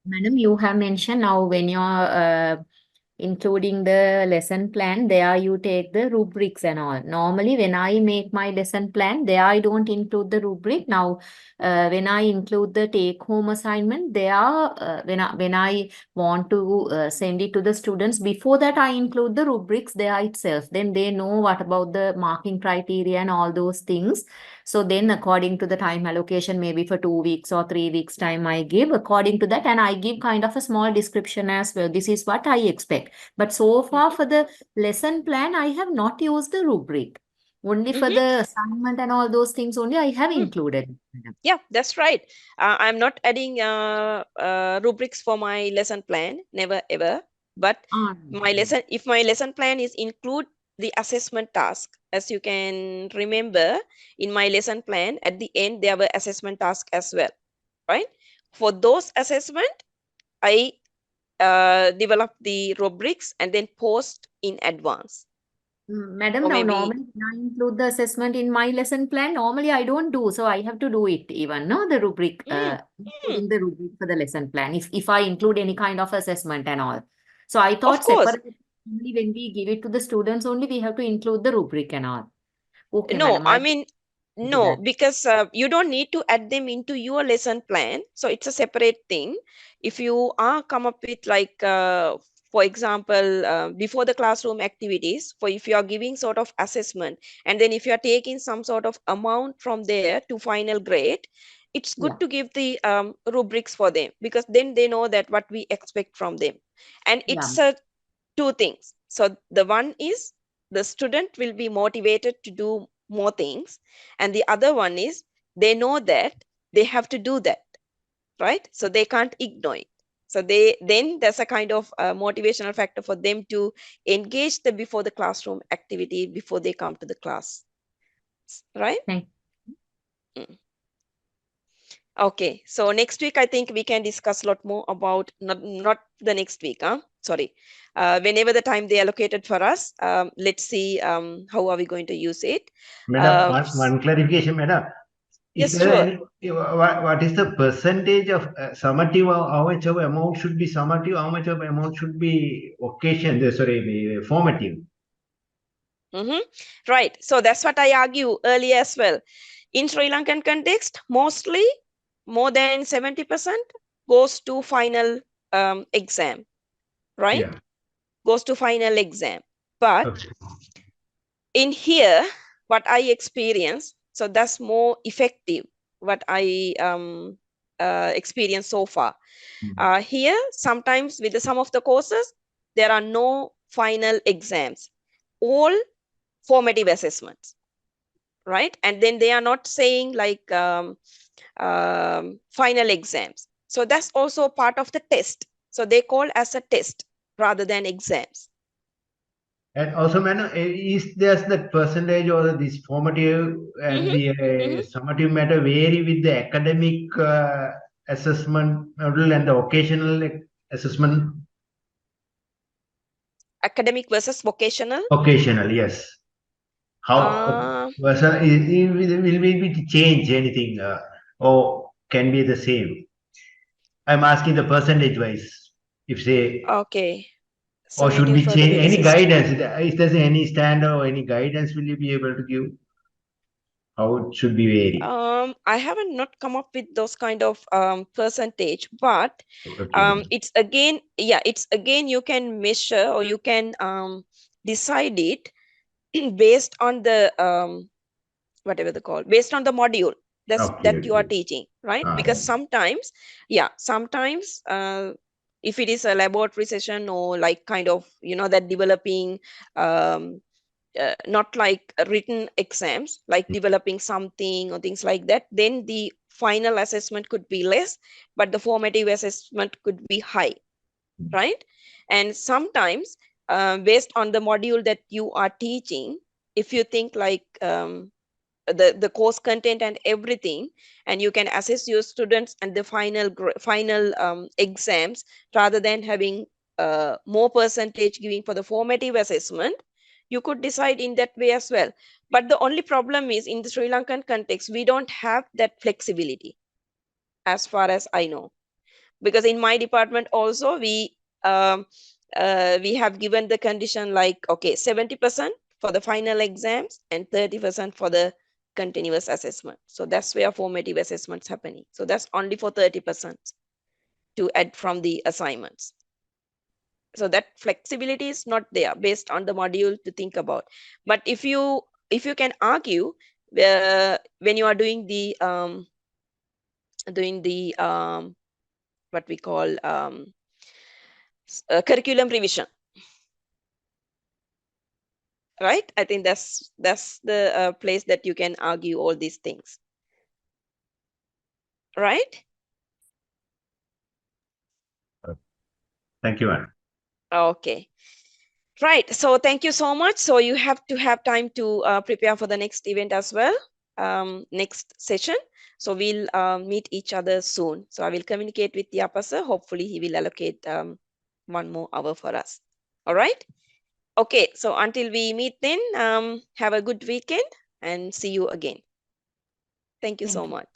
Madam, you have mentioned now when you're including the lesson plan, there you take the rubrics and all. Normally, when I make my lesson plan, there I don't include the rubric. Now, when I include the take-home assignment, when I want to send it to the students, before that I include the rubrics there itself. Then they know what about the marking criteria and all those things. So then according to the time allocation, maybe for 2 weeks or 3 weeks time I give according to that, and I give kind of a small description as well. This is what I expect. But so far for the lesson plan, I have not used the rubric. Only for the assignment and all those things only I have included. Yeah, that's right. I'm not adding rubrics for my lesson plan, never ever. But Mm. if my lesson plan is include the assessment task, as you can remember, in my lesson plan at the end there were assessment tasks as well, right? For those assessment, I develop the rubrics and then post in advance. Madam, Or now maybe normally when I include the assessment in my lesson plan, normally I don't do, so I have to do it even, no? The rubric, including the rubric for the lesson plan, if I include any kind of assessment and all. So I of thought course. separately, only when we give it to the students, only we have to include the rubric and all. Okay, No, madam, I I mean, do no, that. because you don't need to add them into your lesson plan. So it's a separate thing. If you are come up with like, for example, before the classroom activities, for if you are giving sort of assessment, and then if you are taking some sort of amount from there to final grade, it's good Yeah. to give the rubrics for them, because then they know that what we expect from them. And Yeah. it's two things. So the one is the student will be motivated to do more things, and the other one is they know that they have to do that, right? So they can't ignore it. So then there's a kind of motivational factor for them to engage the before the classroom activity before they come to the class, right? Thank Mm. Okay, so next week I think we can discuss a lot more about not the next week, sorry, whenever the time they allocated for us. Let's see how are we going to use it. Madam, one clarification, madam. Is Yes, there sure. any, what is the percentage of summative, how much of amount should be summative, how much of amount should be formative? Right. So that's what I argue earlier as well. In Sri Lankan context, mostly more than 70% goes to final exam, right? Yeah. Goes to final exam. But Okay. in here, what I experience, so that's more effective, what I experienced so far. Here, sometimes with some of the courses, there are no final exams, all formative assessments, right? And then they are not saying like final exams. So that's also part of the test. So they call as a test rather than exams. And also, madam, is there that percentage or this formative and the summative matter vary with the academic assessment model and the occasional assessment? Academic versus vocational? Occasional, yes. How will we change anything or can be the same? I'm asking the percentage wise. If say, Okay. or should Summative we further change any assessment. guidance? Is there any standard or any guidance will you be able to give? How it should be vary? I haven't not come up with those kind of percentage, but Okay. it's again, yeah, it's again you can measure or you can decide it based on the whatever they call, based on the module that you are teaching, right? Because sometimes, yeah, sometimes if it is a laboratory session or like kind of, you know, that developing not like written exams, like developing something or things like that, then the final assessment could be less, but the formative assessment could be high, right? And sometimes based on the module that you are teaching, if you think like the course content and everything, and you can assess your students and the final exams rather than having more percentage giving for the formative assessment, you could decide in that way as well. But the only problem is in the Sri Lankan context, we don't have that flexibility as far as I know, because in my department also we have given the condition like, okay, 70% for the final exams and 30% for the continuous assessment. So that's where formative assessments happening. So that's only for 30% to add from the assignments. So that flexibility is not there based on the module to think about. But if you can argue when you are doing the what we call curriculum revision, right? I think that's the place that you can argue all these things, right? Thank you, madam. Okay. Right. So thank you so much. So you have to have time to prepare for the next event as well, next session. So we'll meet each other soon. So I will communicate with Yapa sir. Hopefully he will allocate 1 more hour for us. All right. Okay. So until we meet then, have a good weekend and see you again. Thank you Thank so you. much.